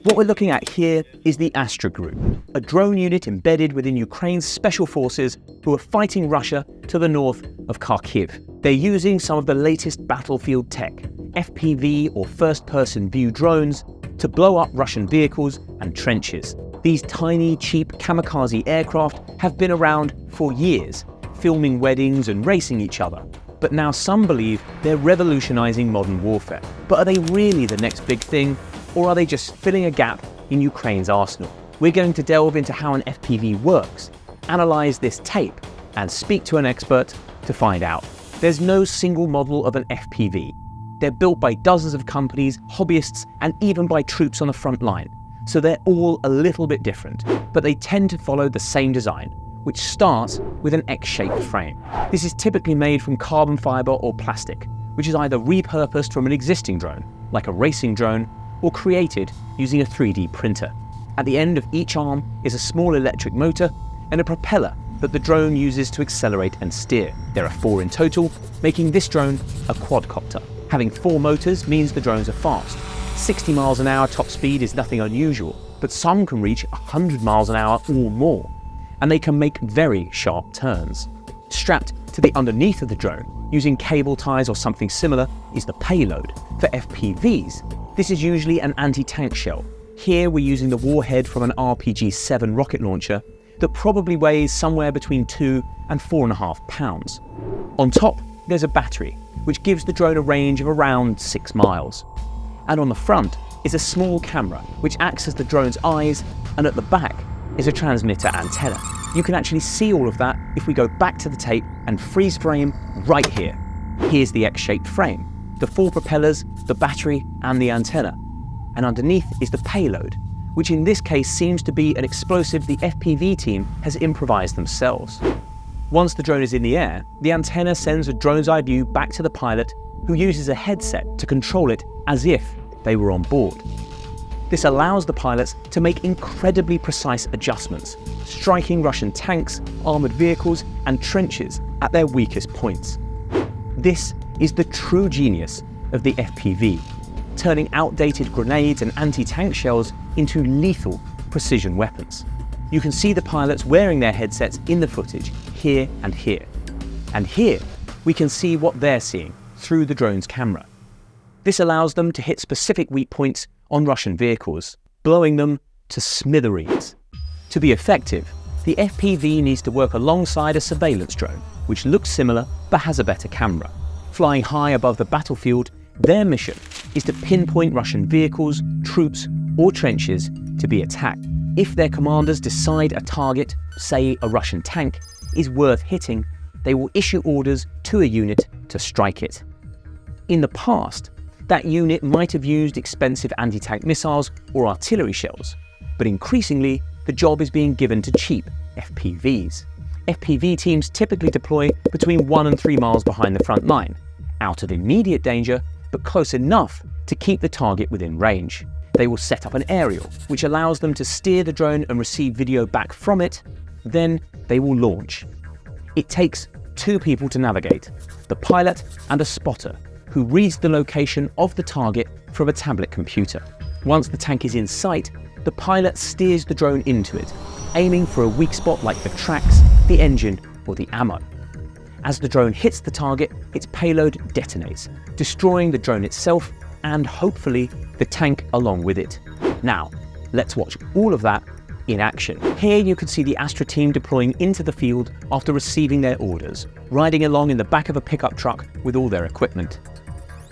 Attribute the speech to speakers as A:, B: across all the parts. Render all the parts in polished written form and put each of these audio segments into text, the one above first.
A: What we're looking at here is the Astra Group, a drone unit embedded within Ukraine's special forces who are fighting Russia to the north of Kharkiv. They're using some of the latest battlefield tech, FPV or first-person view drones, to blow up Russian vehicles and trenches. These tiny, cheap kamikaze aircraft have been around for years, filming weddings and racing each other. But now some believe they're revolutionizing modern warfare. But are they really the next big thing? Or are they just filling a gap in Ukraine's arsenal? We're going to delve into how an FPV works, analyze this tape, and speak to an expert to find out. There's no single model of an FPV. They're built by dozens of companies, hobbyists, and even by troops on the front line. So they're all a little bit different, but they tend to follow the same design, which starts with an X-shaped frame. This is typically made from carbon fiber or plastic, which is either repurposed from an existing drone, like a racing drone, or created using a 3D printer. At the end of each arm is a small electric motor and a propeller that the drone uses to accelerate and steer. There are 4 in total, making this drone a quadcopter. Having 4 motors means the drones are fast. 60 miles an hour top speed is nothing unusual, but some can reach 100 miles an hour or more, and they can make very sharp turns. Strapped to the underneath of the drone, using cable ties or something similar, is the payload. For FPVs, this is usually an anti-tank shell. Here we're using the warhead from an RPG-7 rocket launcher that probably weighs somewhere between 2 and 4.5 pounds. On top, there's a battery, which gives the drone a range of around 6 miles. And on the front is a small camera, which acts as the drone's eyes, and at the back is a transmitter antenna. You can actually see all of that if we go back to the tape and freeze frame right here. Here's the X-shaped frame, the 4 propellers, the battery, and the antenna. And underneath is the payload, which in this case seems to be an explosive the FPV team has improvised themselves. Once the drone is in the air, the antenna sends a drone's eye view back to the pilot, who uses a headset to control it as if they were on board. This allows the pilots to make incredibly precise adjustments, striking Russian tanks, armored vehicles, and trenches at their weakest points. This is the true genius of the FPV, turning outdated grenades and anti-tank shells into lethal precision weapons. You can see the pilots wearing their headsets in the footage, here and here. And here, we can see what they're seeing through the drone's camera. This allows them to hit specific weak points on Russian vehicles, blowing them to smithereens. To be effective, the FPV needs to work alongside a surveillance drone, which looks similar but has a better camera. Flying high above the battlefield, their mission is to pinpoint Russian vehicles, troops, or trenches to be attacked. If their commanders decide a target, say a Russian tank, is worth hitting, they will issue orders to a unit to strike it. In the past, that unit might have used expensive anti-tank missiles or artillery shells, but increasingly, the job is being given to cheap FPVs. FPV teams typically deploy between 1 and 3 miles behind the front line, out of immediate danger, but close enough to keep the target within range. They will set up an aerial, which allows them to steer the drone and receive video back from it. Then they will launch. It takes 2 people to navigate, the pilot and a spotter, who reads the location of the target from a tablet computer. Once the tank is in sight, the pilot steers the drone into it, aiming for a weak spot like the tracks, the engine, or the ammo. As the drone hits the target, its payload detonates, destroying the drone itself and hopefully the tank along with it. Now, let's watch all of that in action. Here you can see the Astra team deploying into the field after receiving their orders, riding along in the back of a pickup truck with all their equipment.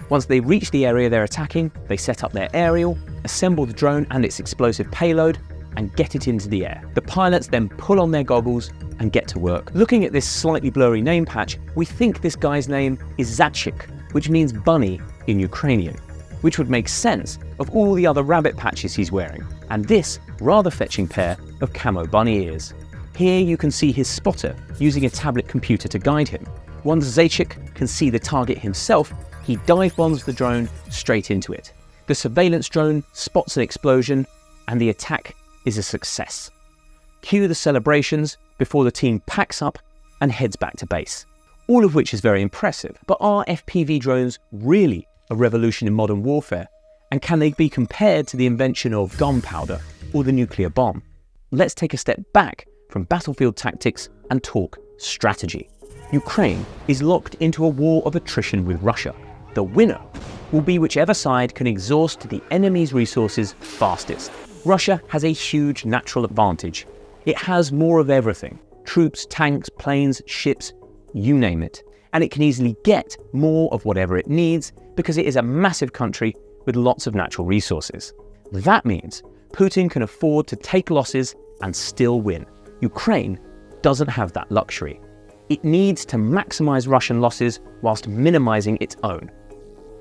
A: Once they reach the area they're attacking, they set up their aerial, assemble the drone and its explosive payload, and get it into the air. The pilots then pull on their goggles and get to work. Looking at this slightly blurry name patch, we think this guy's name is Zachik, which means bunny in Ukrainian, which would make sense of all the other rabbit patches he's wearing, and this rather fetching pair of camo bunny ears. Here you can see his spotter using a tablet computer to guide him. Once Zachik can see the target himself, he dive bombs the drone straight into it. The surveillance drone spots an explosion, and the attack is a success. Cue the celebrations before the team packs up and heads back to base. All of which is very impressive, but are FPV drones really a revolution in modern warfare? And can they be compared to the invention of gunpowder or the nuclear bomb? Let's take a step back from battlefield tactics and talk strategy. Ukraine is locked into a war of attrition with Russia. The winner will be whichever side can exhaust the enemy's resources fastest. Russia has a huge natural advantage. It has more of everything: troops, tanks, planes, ships, you name it. And it can easily get more of whatever it needs because it is a massive country with lots of natural resources. That means Putin can afford to take losses and still win. Ukraine doesn't have that luxury. It needs to maximize Russian losses whilst minimizing its own.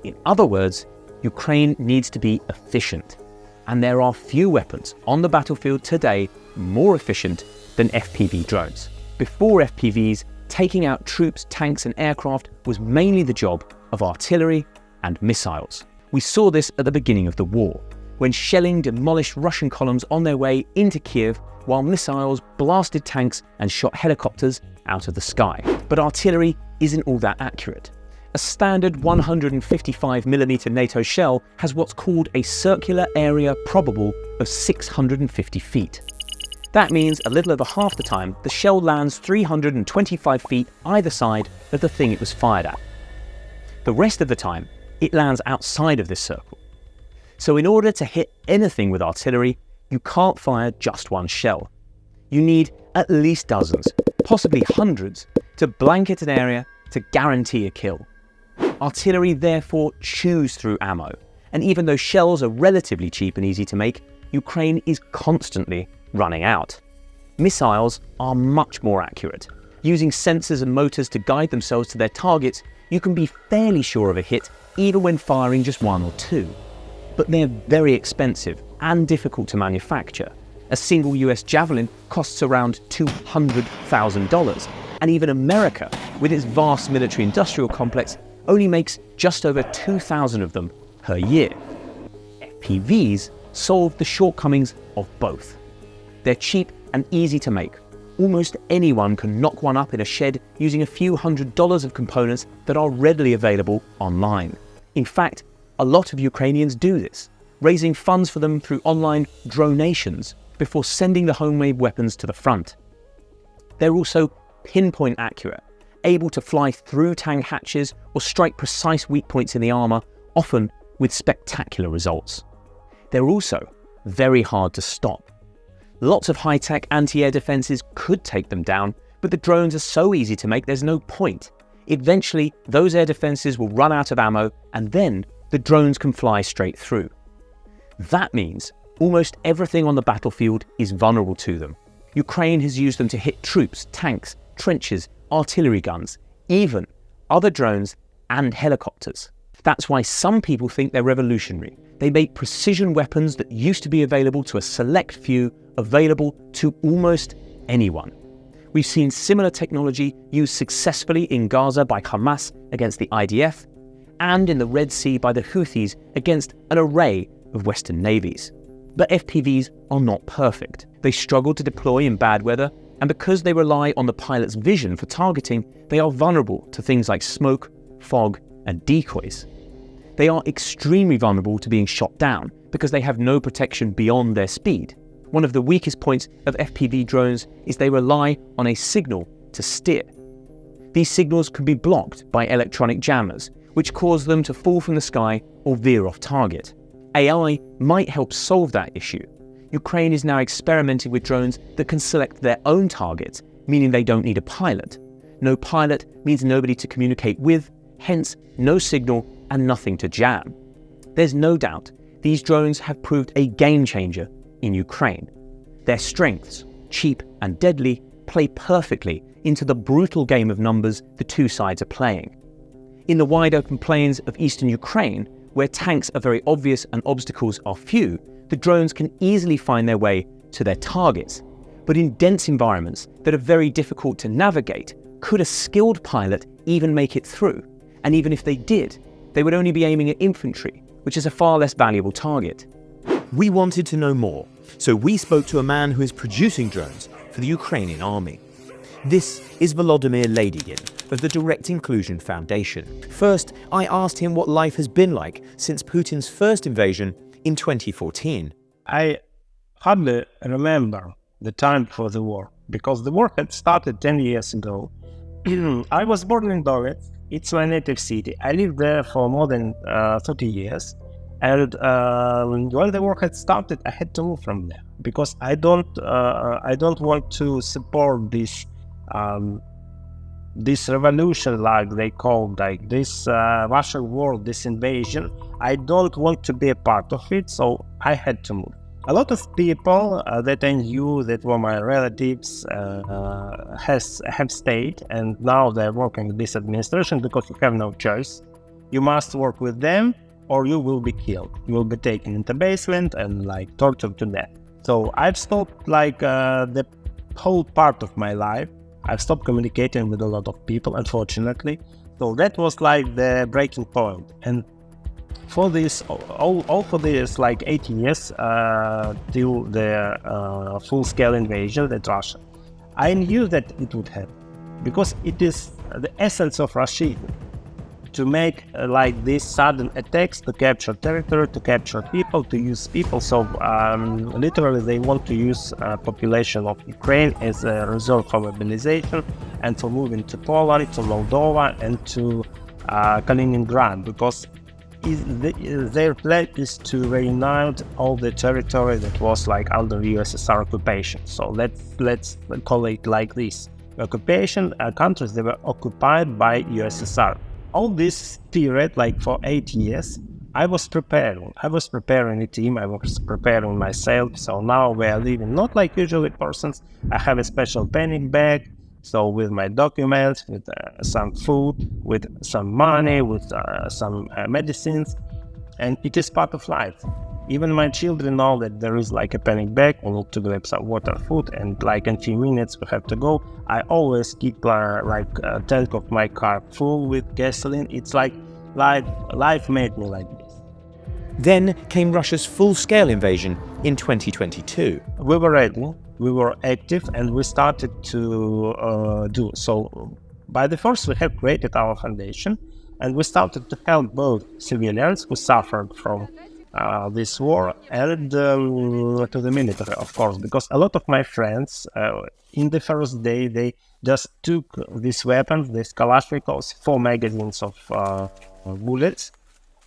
A: In other words, Ukraine needs to be efficient. And there are few weapons on the battlefield today more efficient than FPV drones. Before FPVs, taking out troops, tanks and aircraft was mainly the job of artillery and missiles. We saw this at the beginning of the war, when shelling demolished Russian columns on their way into Kiev, while missiles blasted tanks and shot helicopters out of the sky. But artillery isn't all that accurate. A standard 155mm NATO shell has what's called a circular area probable of 650 feet. That means a little over half the time the shell lands 325 feet either side of the thing it was fired at. The rest of the time, it lands outside of this circle. So in order to hit anything with artillery, you can't fire just one shell. You need at least dozens, possibly hundreds, to blanket an area to guarantee a kill. Artillery therefore chews through ammo, and even though shells are relatively cheap and easy to make, Ukraine is constantly running out. Missiles are much more accurate. Using sensors and motors to guide themselves to their targets, you can be fairly sure of a hit even when firing just one or two. But they're very expensive and difficult to manufacture. A single US Javelin costs around $200,000, and even America, with its vast military-industrial complex, only makes just over 2,000 of them per year. FPVs solve the shortcomings of both. They're cheap and easy to make. Almost anyone can knock one up in a shed using a few $100s of components that are readily available online. In fact, a lot of Ukrainians do this, raising funds for them through online donations before sending the homemade weapons to the front. They're also pinpoint accurate, able to fly through tank hatches or strike precise weak points in the armor, often with spectacular results. They're also very hard to stop. Lots of high-tech anti-air defenses could take them down, but the drones are so easy to make there's no point. Eventually, those air defenses will run out of ammo, and then the drones can fly straight through. That means almost everything on the battlefield is vulnerable to them. Ukraine has used them to hit troops, tanks, trenches, artillery guns, even other drones and helicopters. That's why some people think they're revolutionary. They make precision weapons that used to be available to a select few available to almost anyone. We've seen similar technology used successfully in Gaza by Hamas against the IDF, and in the Red Sea by the Houthis against an array of Western navies. But FPVs are not perfect. They struggle to deploy in bad weather, and because they rely on the pilot's vision for targeting, they are vulnerable to things like smoke, fog, and decoys. They are extremely vulnerable to being shot down because they have no protection beyond their speed. One of the weakest points of FPV drones is they rely on a signal to steer. These signals can be blocked by electronic jammers, which cause them to fall from the sky or veer off target. AI might help solve that issue. Ukraine is now experimenting with drones that can select their own targets, meaning they don't need a pilot. No pilot means nobody to communicate with, hence no signal and nothing to jam. There's no doubt these drones have proved a game changer in Ukraine. Their strengths, cheap and deadly, play perfectly into the brutal game of numbers the two sides are playing. In the wide open plains of eastern Ukraine, where tanks are very obvious and obstacles are few, the drones can easily find their way to their targets. But in dense environments that are very difficult to navigate, could a skilled pilot even make it through? And even if they did, they would only be aiming at infantry, which is a far less valuable target.
B: We wanted to know more, so we spoke to a man who is producing drones for the Ukrainian army.
A: This is Volodymyr Ladygin of the Direct Inclusion Foundation. First, I asked him what life has been like since Putin's first invasion in 2014.
B: I hardly remember the time before the war, because the war had started 10 years ago. I was born in Donetsk. It's my native city. I lived there for more than 30 years. And when the war had started, I had to move from there, because I don't want to support this revolution, like they call, like this Russian war, this invasion. I don't want to be a part of it, so I had to move. A lot of people that I knew, that were my relatives, have stayed, and now they're working with this administration, because you have no choice. You must work with them, or you will be killed. You will be taken into basement and like tortured to death. So I've stopped like the whole part of my life. I've stopped communicating with a lot of people, unfortunately. So that was like the breaking point. And for this, all for this, like 8 years till the full-scale invasion that Russia, I knew that it would happen, because it is the essence of Russia to make like these sudden attacks, to capture territory, to capture people, to use people. So literally they want to use population of Ukraine as a reserve for mobilization and for moving to Poland, to Moldova, and to Kaliningrad, because their plan is to reunite all the territory that was like under USSR occupation. So let's call it like this: occupation countries that were occupied by USSR. All this period, like for 8 years, I was preparing a team, I was preparing myself. So now we are living not like usually persons. I have a special panic bag, so with my documents, with some food, with some money, with some medicines, and it is part of life. Even my children know that there is like a panic bag. We need to grab some water, food, and like in a few minutes we have to go. I always keep like a tank of my car full with gasoline. It's like life made me like this.
A: Then came Russia's full-scale invasion in 2022.
B: We were ready, we were active, and we started to do so. By the first, we have created our foundation, and we started to help both civilians who suffered from this war and to the military, of course, because a lot of my friends in the first day, they just took these weapons, these Kalashnikovs, 4 magazines of bullets,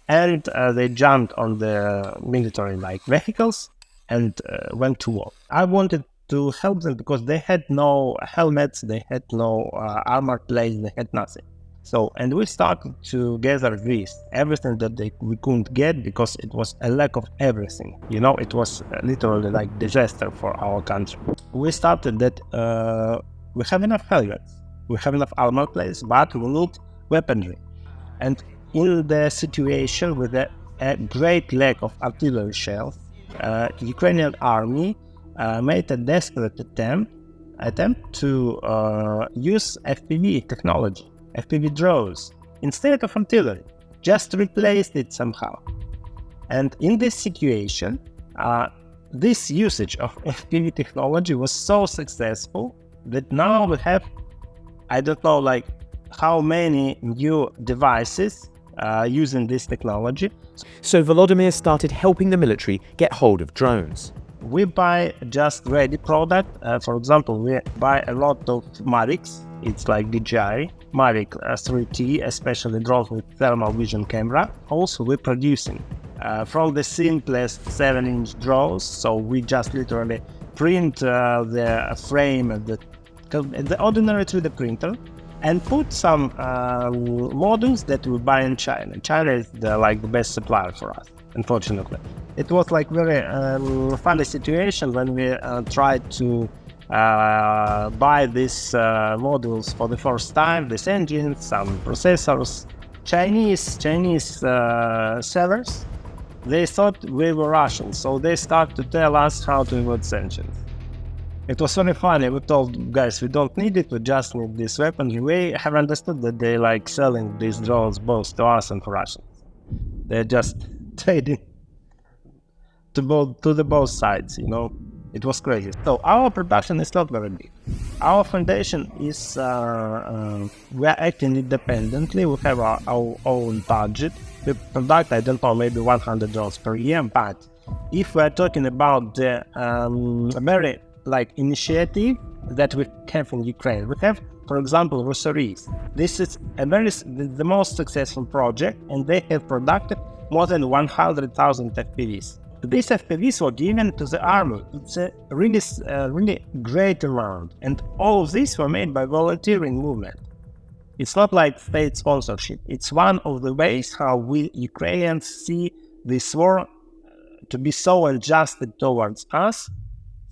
B: and they jumped on the military like vehicles and went to war. I wanted to help them because they had no helmets, they had no armor plates, they had nothing. So, and we started to gather everything that we couldn't get, because it was a lack of everything. You know, it was literally like disaster for our country. We started that we have enough helmets, we have enough armor plates, but we need weaponry. And in the situation with a great lack of artillery shells, Ukrainian army made a desperate attempt to use FPV technology. FPV drones, instead of artillery, just replaced it somehow. And in this situation, this usage of FPV technology was so successful that now we have, I don't know, like how many new devices using this technology.
A: So Volodymyr started helping the military get hold of drones.
B: We buy just ready product. For example, we buy a lot of Mavics. It's like DJI Mavic 3T, especially drones with thermal vision camera. Also, we're producing from the simplest 7-inch drones. So we just literally print the frame at the ordinary 3D printer and put some modules that we buy in China. China is the best supplier for us, unfortunately. It was like very funny situation when we tried to buy these modules for the first time, these engines, some processors. Chinese sellers, they thought we were Russians, so they started to tell us how to avoid sanctions. It was very funny. We told guys, we don't need it, we just need this weapon. We have understood that they like selling these drones both to us and for Russians. They're just trading to both sides, you know. It was crazy. So our production is not very big. Our foundation is, we are acting independently. We have our own budget. We product, I don't know, maybe 100 drones per year. But if we are talking about the very initiative that we have in Ukraine, we have, for example, Rosaries. This is the most successful project, and they have produced more than 100,000 FPVs. These FPVs were given to the army. It's a really great amount, and all of these were made by volunteering movement. It's not like state sponsorship. It's one of the ways how we Ukrainians see this war to be so unjust towards us.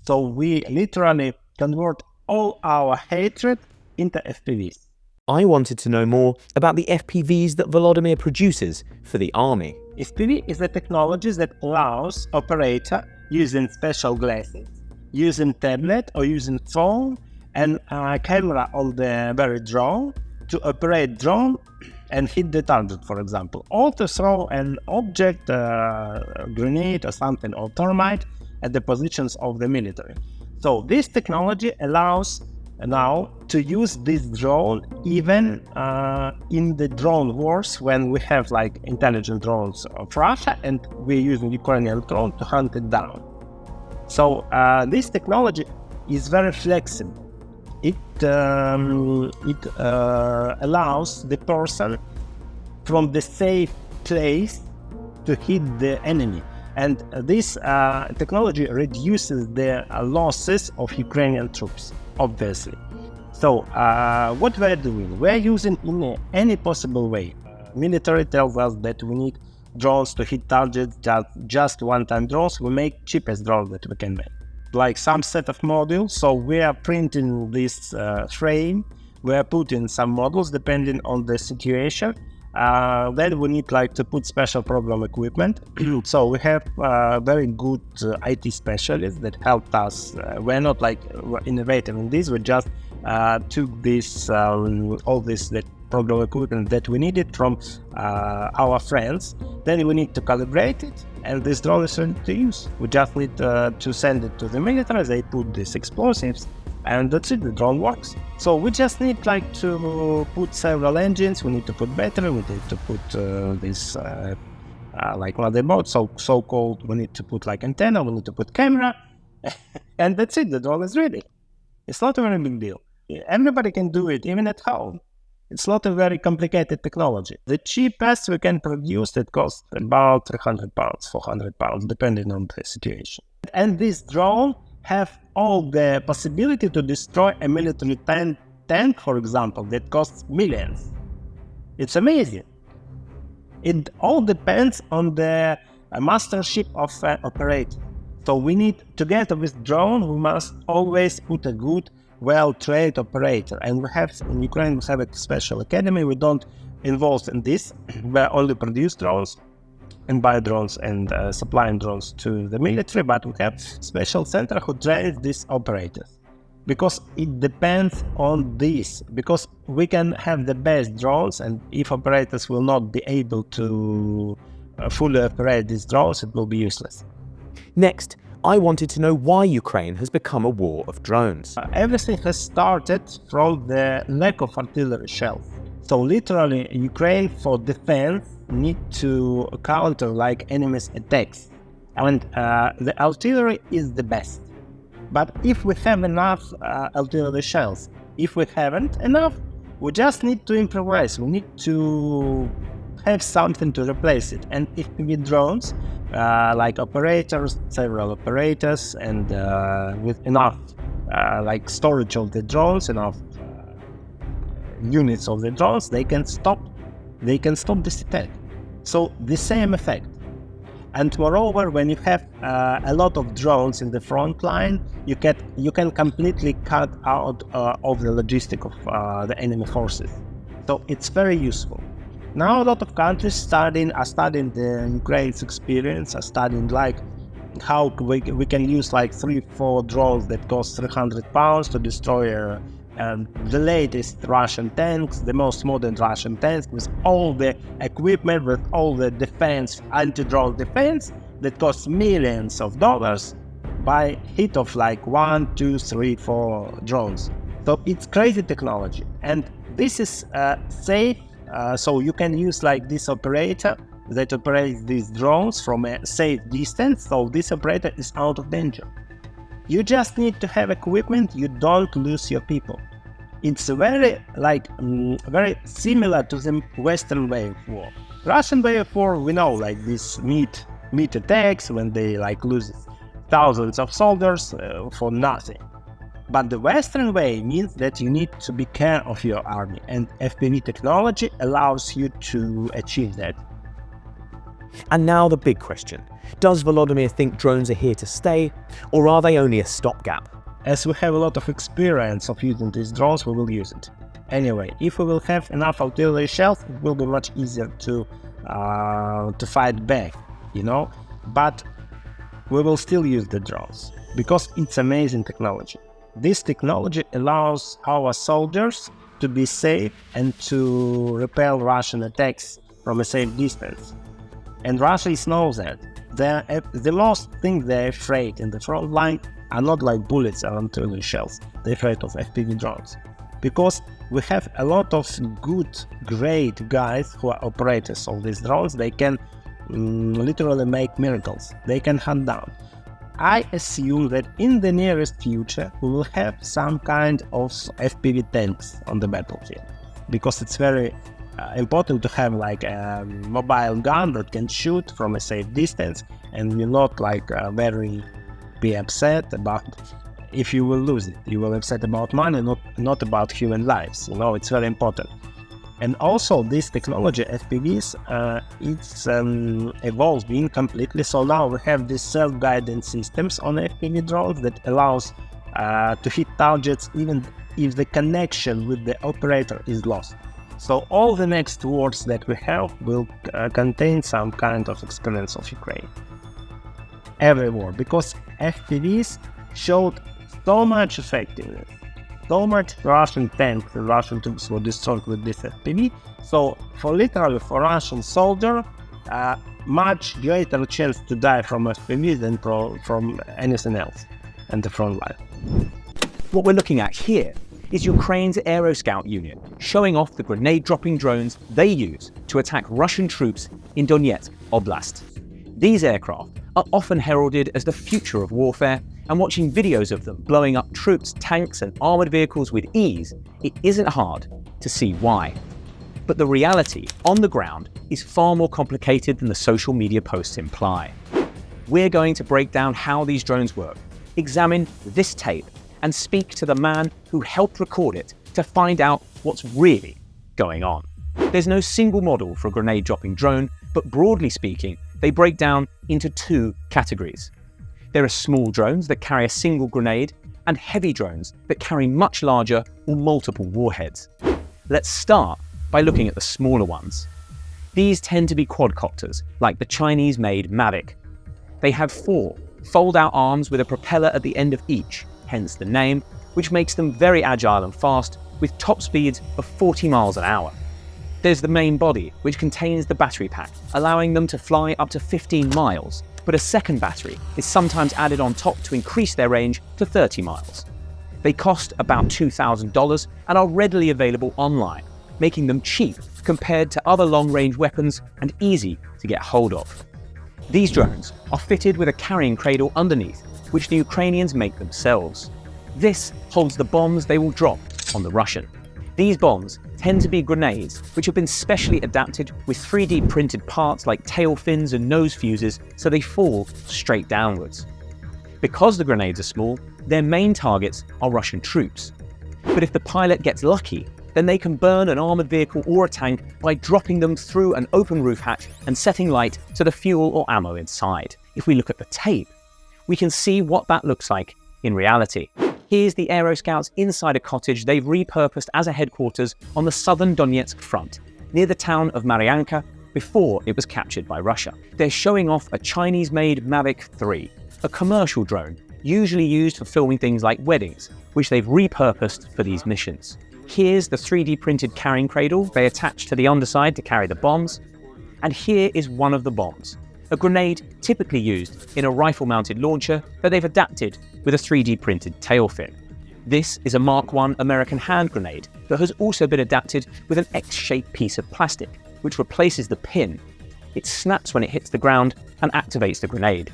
B: So we literally convert all our hatred into FPVs.
A: I wanted to know more about the FPVs that Volodymyr produces for the army.
B: FPV is a technology that allows operator using special glasses, using tablet or using phone and a camera on the very drone to operate drone and hit the target, for example, or to throw an object, grenade or something, or thermite at the positions of the military. So this technology allows now to use this drone even in the drone wars, when we have intelligent drones of Russia and we're using Ukrainian drone to hunt it down. So this technology is very flexible. It allows the person from the safe place to hit the enemy. And this technology reduces the losses of Ukrainian troops, obviously. So what we're doing, we're using in any possible way. Military tells us that we need drones to hit targets, just one-time drones. We make cheapest drones that we can make, like some set of modules. So we are printing this frame, we are putting some models depending on the situation. Then we need to put special program equipment. So we have very good IT specialists that helped us. We're not innovative in this. We just took this all this program equipment that we needed from our friends. Then we need to calibrate it, and this drone is ready to use. We just need to send it to the military. They put these explosives, and that's it. The drone works. So we just need to put several engines. We need to put battery. We need to put this motherboard, so-called. We need to put antenna. We need to put camera, and that's it. The drone is ready. It's not a very big deal. Everybody can do it, even at home. It's not a very complicated technology. The cheapest we can produce, that costs about 300 pounds, 400 pounds, depending on the situation. And this drone have all the possibility to destroy a military tank, for example, that costs millions. It's amazing. It all depends on the mastership of operator. So we need, together with drone, we must always put a good, well-trained operator. And we have, in Ukraine, we have a special academy. We don't involve in this. We only produce drones and buy drones and supplying drones to the military, but we have special center who trains these operators. Because it depends on this, because we can have the best drones, and if operators will not be able to fully operate these drones, it will be useless.
A: Next, I wanted to know why Ukraine has become a war of drones.
B: Everything has started from the lack of artillery shells. So literally, Ukraine for defense need to counter enemies' attacks, and the artillery is the best. But if we have enough artillery shells, if we haven't enough, we just need to improvise. We need to have something to replace it. And FPV drones, operators, several operators, and with enough storage of the drones, enough units of the drones, they can stop this attack. So the same effect. And moreover, when you have a lot of drones in the front line, you can completely cut out of the logistic of the enemy forces. So it's very useful. Now a lot of countries are studying the Ukraine's experience, are studying how we can use 3-4 drones that cost 300 pounds to destroy the latest Russian tanks, the most modern Russian tanks, with all the equipment, with all the defense, anti-drone defense that costs millions of dollars by hit of 1, 2, 3, 4 drones. So it's crazy technology, and this is safe. So you can use like this operator that operates these drones from a safe distance. So this operator is out of danger. You just need to have equipment. You don't lose your people. It's very very similar to the Western way of war. Russian way of war, we know, like this meat attacks when they like lose thousands of soldiers for nothing. But the Western way means that you need to be care of your army, and FPV technology allows you to achieve that.
A: And now the big question. Does Volodymyr think drones are here to stay, or are they only a stopgap?
B: As we have a lot of experience of using these drones, we will use it. Anyway, if we will have enough artillery shells, it will be much easier to fight back, you know? But we will still use the drones, because it's amazing technology. This technology allows our soldiers to be safe and to repel Russian attacks from a safe distance. And Russia knows that. The most thing they're afraid in the front line are not like bullets or artillery shells. They're afraid of FPV drones. Because we have a lot of good, great guys who are operators of these drones. They can literally make miracles. They can hunt down. I assume that in the nearest future we will have some kind of FPV tanks on the battlefield. Because it's very important to have like a mobile gun that can shoot from a safe distance, and will not like very be upset about if you will lose it. You will upset about money, not about human lives. You know, it's very important. And also this technology, FPVs, it's evolving completely. So now we have these self-guiding systems on FPV drones that allows to hit targets even if the connection with the operator is lost. So all the next wars that we have will contain some kind of experience of Ukraine. Every war, because FPVs showed so much effectiveness. So much Russian tanks and Russian troops were destroyed with this FPV. So for Russian soldier, much greater chance to die from FPV than from anything else in the front line.
A: What we're looking at here is Ukraine's Aero Scout unit showing off the grenade-dropping drones they use to attack Russian troops in Donetsk Oblast. These aircraft are often heralded as the future of warfare, and watching videos of them blowing up troops, tanks and armoured vehicles with ease, it isn't hard to see why. But the reality on the ground is far more complicated than the social media posts imply. We're going to break down how these drones work, examine this tape, and speak to the man who helped record it to find out what's really going on. There's no single model for a grenade-dropping drone, but broadly speaking, they break down into two categories. There are small drones that carry a single grenade, and heavy drones that carry much larger or multiple warheads. Let's start by looking at the smaller ones. These tend to be quadcopters, like the Chinese-made Mavic. They have 4 fold-out arms with a propeller at the end of each, hence the name, which makes them very agile and fast, with top speeds of 40 miles an hour. There's the main body, which contains the battery pack, allowing them to fly up to 15 miles, but a second battery is sometimes added on top to increase their range to 30 miles. They cost about $2,000 and are readily available online, making them cheap compared to other long-range weapons and easy to get hold of. These drones are fitted with a carrying cradle underneath, which the Ukrainians make themselves. This holds the bombs they will drop on the Russian. These bombs tend to be grenades, which have been specially adapted with 3D printed parts like tail fins and nose fuses, so they fall straight downwards. Because the grenades are small, their main targets are Russian troops. But if the pilot gets lucky, then they can burn an armoured vehicle or a tank by dropping them through an open roof hatch and setting light to the fuel or ammo inside. If we look at the tape, we can see what that looks like in reality. Here's the Aero Scouts inside a cottage they've repurposed as a headquarters on the southern Donetsk front, near the town of Maryanka, before it was captured by Russia. They're showing off a Chinese-made Mavic 3, a commercial drone usually used for filming things like weddings, which they've repurposed for these missions. Here's the 3D printed carrying cradle they attach to the underside to carry the bombs, and here is one of the bombs, a grenade typically used in a rifle-mounted launcher that they've adapted with a 3D printed tail fin. This is a Mark I American hand grenade that has also been adapted with an X-shaped piece of plastic, which replaces the pin. It snaps when it hits the ground and activates the grenade.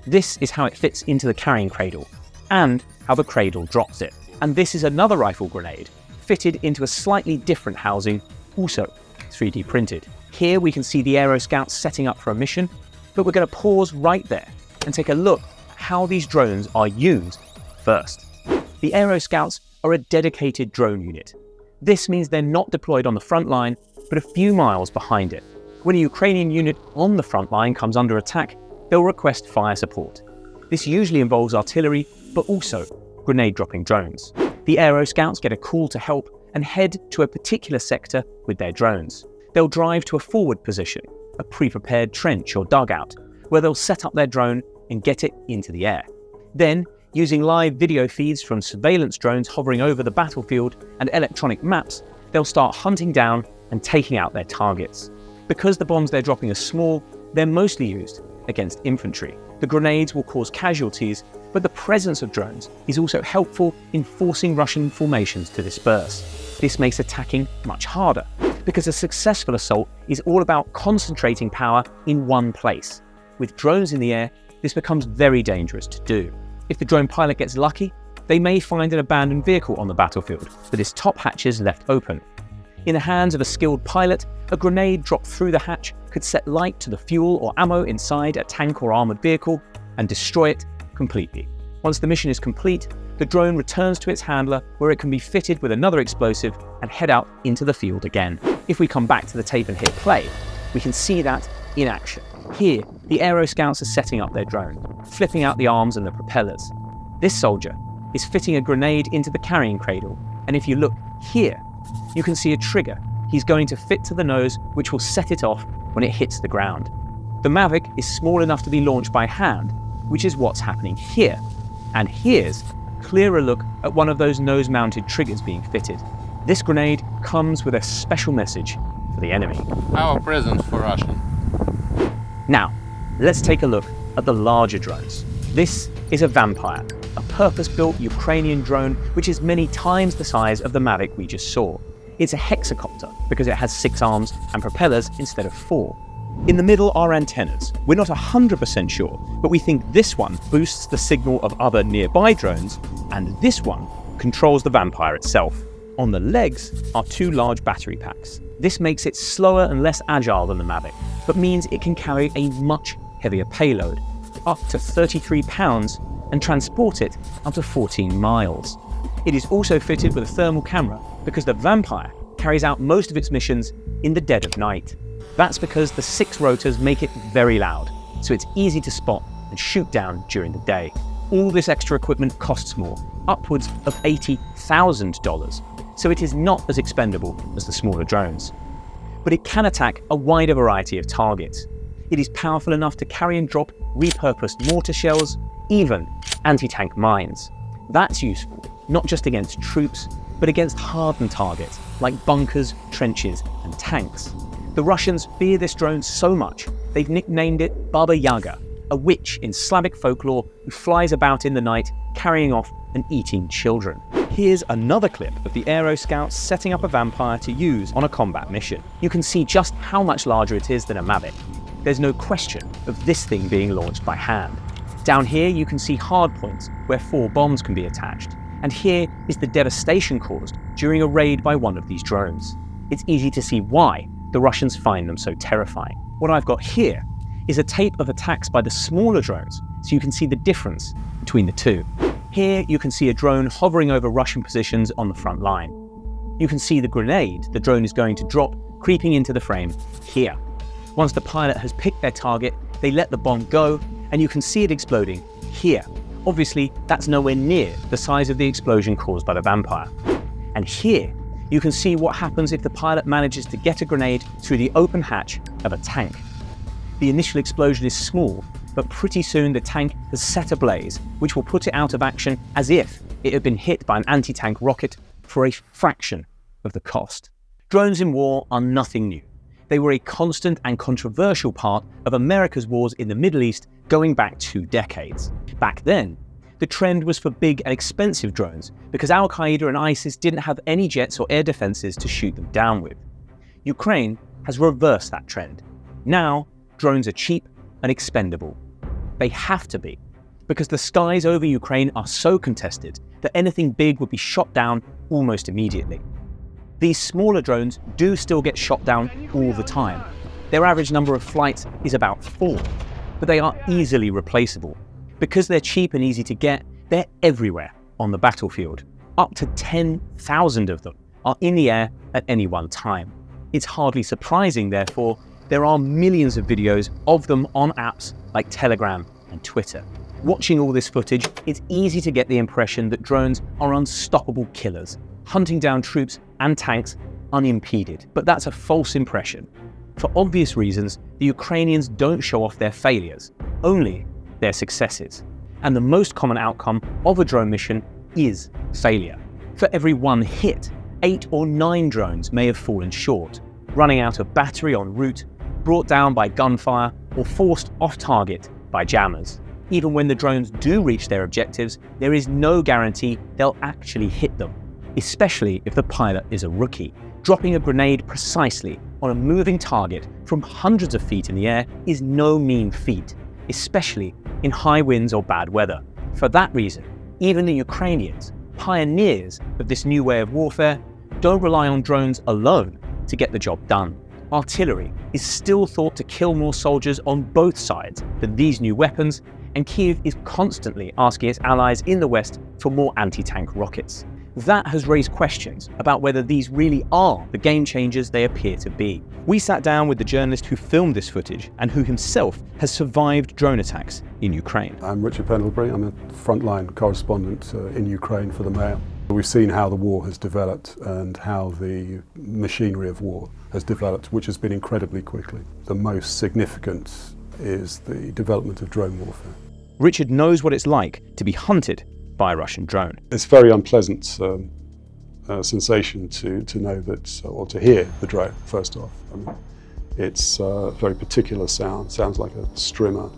A: This is how it fits into the carrying cradle, and how the cradle drops it. And this is another rifle grenade, fitted into a slightly different housing, also 3D printed. Here we can see the Aero Scouts setting up for a mission, but we're going to pause right there and take a look at how these drones are used first. The Aero Scouts are a dedicated drone unit. This means they're not deployed on the front line, but a few miles behind it. When a Ukrainian unit on the front line comes under attack, they'll request fire support. This usually involves artillery, but also grenade-dropping drones. The Aero Scouts get a call to help and head to a particular sector with their drones. They'll drive to a forward position, a pre-prepared trench or dugout, where they'll set up their drone and get it into the air. Then, using live video feeds from surveillance drones hovering over the battlefield and electronic maps, they'll start hunting down and taking out their targets. Because the bombs they're dropping are small, they're mostly used against infantry. The grenades will cause casualties, but the presence of drones is also helpful in forcing Russian formations to disperse. This makes attacking much harder, because a successful assault is all about concentrating power in one place. With drones in the air, this becomes very dangerous to do. If the drone pilot gets lucky, they may find an abandoned vehicle on the battlefield with its top hatches left open. In the hands of a skilled pilot, a grenade dropped through the hatch could set light to the fuel or ammo inside a tank or armoured vehicle and destroy it completely. Once the mission is complete, the drone returns to its handler where it can be fitted with another explosive and head out into the field again. If we come back to the tape and hit play, we can see that in action. Here, the Aero Scouts are setting up their drone, flipping out the arms and the propellers. This soldier is fitting a grenade into the carrying cradle, and if you look here, you can see a trigger he's going to fit to the nose, which will set it off when it hits the ground. The Mavic is small enough to be launched by hand, which is what's happening here. And here's a clearer look at one of those nose-mounted triggers being fitted. This grenade comes with a special message for the enemy.
C: Our present for Russian.
A: Now, let's take a look at the larger drones. This is a Vampire, a purpose-built Ukrainian drone which is many times the size of the Mavic we just saw. It's a hexacopter because it has 6 arms and propellers instead of 4. In the middle are antennas. We're not 100% sure, but we think this one boosts the signal of other nearby drones, and this one controls the Vampire itself. On the legs are 2 large battery packs. This makes it slower and less agile than the Mavic, but means it can carry a much heavier payload, up to 33 pounds, and transport it up to 14 miles. It is also fitted with a thermal camera because the Vampire carries out most of its missions in the dead of night. That's because the 6 rotors make it very loud, so it's easy to spot and shoot down during the day. All this extra equipment costs more, upwards of $80,000, so it is not as expendable as the smaller drones. But it can attack a wider variety of targets. It is powerful enough to carry and drop repurposed mortar shells, even anti-tank mines. That's useful, not just against troops, but against hardened targets like bunkers, trenches, and tanks. The Russians fear this drone so much, they've nicknamed it Baba Yaga, a witch in Slavic folklore who flies about in the night, carrying off and eating children. Here's another clip of the Aero Scouts setting up a Vampire to use on a combat mission. You can see just how much larger it is than a Mavic. There's no question of this thing being launched by hand. Down here you can see hard points where 4 bombs can be attached, and here is the devastation caused during a raid by one of these drones. It's easy to see why the Russians find them so terrifying. What I've got here is a tape of attacks by the smaller drones, so you can see the difference between the two. Here you can see a drone hovering over Russian positions on the front line. You can see the grenade the drone is going to drop creeping into the frame here. Once the pilot has picked their target, they let the bomb go, and you can see it exploding here. Obviously, that's nowhere near the size of the explosion caused by the Vampire. And here, you can see what happens if the pilot manages to get a grenade through the open hatch of a tank. The initial explosion is small, but pretty soon the tank has set ablaze, which will put it out of action as if it had been hit by an anti-tank rocket for a fraction of the cost. Drones in war are nothing new. They were a constant and controversial part of America's wars in the Middle East going back 2 decades. Back then, The trend was for big and expensive drones because Al-Qaeda and ISIS didn't have any jets or air defenses to shoot them down with. Ukraine has reversed that trend. Now, drones are cheap and expendable. They have to be, because the skies over Ukraine are so contested that anything big would be shot down almost immediately. These smaller drones do still get shot down all the time. Their average number of flights is about 4, but they are easily replaceable. Because they're cheap and easy to get, they're everywhere on the battlefield. Up to 10,000 of them are in the air at any one time. It's hardly surprising, therefore, there are millions of videos of them on apps like Telegram and Twitter. Watching all this footage, it's easy to get the impression that drones are unstoppable killers, hunting down troops and tanks unimpeded. But that's a false impression. For obvious reasons, the Ukrainians don't show off their failures, only their successes. And the most common outcome of a drone mission is failure. For every one hit, 8 or 9 drones may have fallen short, running out of battery en route, brought down by gunfire, or forced off target by jammers. Even when the drones do reach their objectives, there is no guarantee they'll actually hit them, especially if the pilot is a rookie. Dropping a grenade precisely on a moving target from hundreds of feet in the air is no mean feat, especially in high winds or bad weather. For that reason, even the Ukrainians, pioneers of this new way of warfare, don't rely on drones alone to get the job done. Artillery is still thought to kill more soldiers on both sides than these new weapons, and Kyiv is constantly asking its allies in the West for more anti-tank rockets. That has raised questions about whether these really are the game changers they appear to be. We sat down with the journalist who filmed this footage and who himself has survived drone attacks in Ukraine.
D: I'm Richard Pendlebury. I'm a frontline correspondent in Ukraine for the Mail. We've seen how the war has developed and how the machinery of war has developed, which has been incredibly quickly. The most significant is the development of drone warfare.
A: Richard knows what it's like to be hunted by a Russian drone.
D: It's a very unpleasant sensation to know that, or to hear the drone, first off. I mean, it's a very particular sound, sounds like a strimmer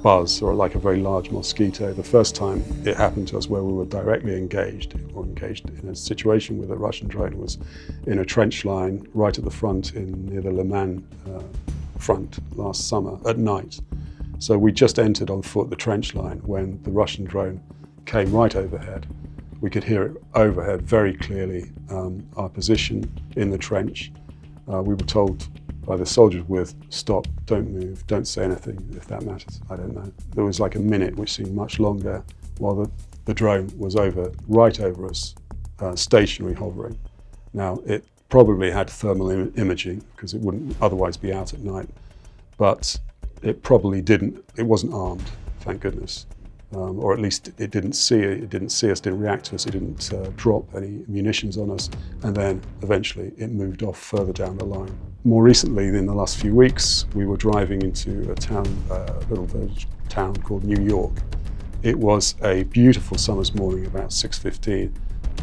D: buzz or like a very large mosquito. The first time it happened to us where we were directly engaged in a situation with a Russian drone was in a trench line right at the front near the Le Mans front last summer at night. So we just entered on foot the trench line when the Russian drone came right overhead. We could hear it overhead very clearly, our position in the trench. We were told by the soldiers with, stop, don't move, don't say anything if that matters, I don't know. There was like a minute which seemed much longer while the drone was right over us, stationary hovering. Now it probably had thermal imaging because it wouldn't otherwise be out at night, but it probably didn't, it wasn't armed, thank goodness. Or at least it didn't see us, didn't react to us, it didn't drop any munitions on us, and then eventually it moved off further down the line. More recently, in the last few weeks, we were driving into a town, little village town called New York. It was a beautiful summer's morning, about 6:15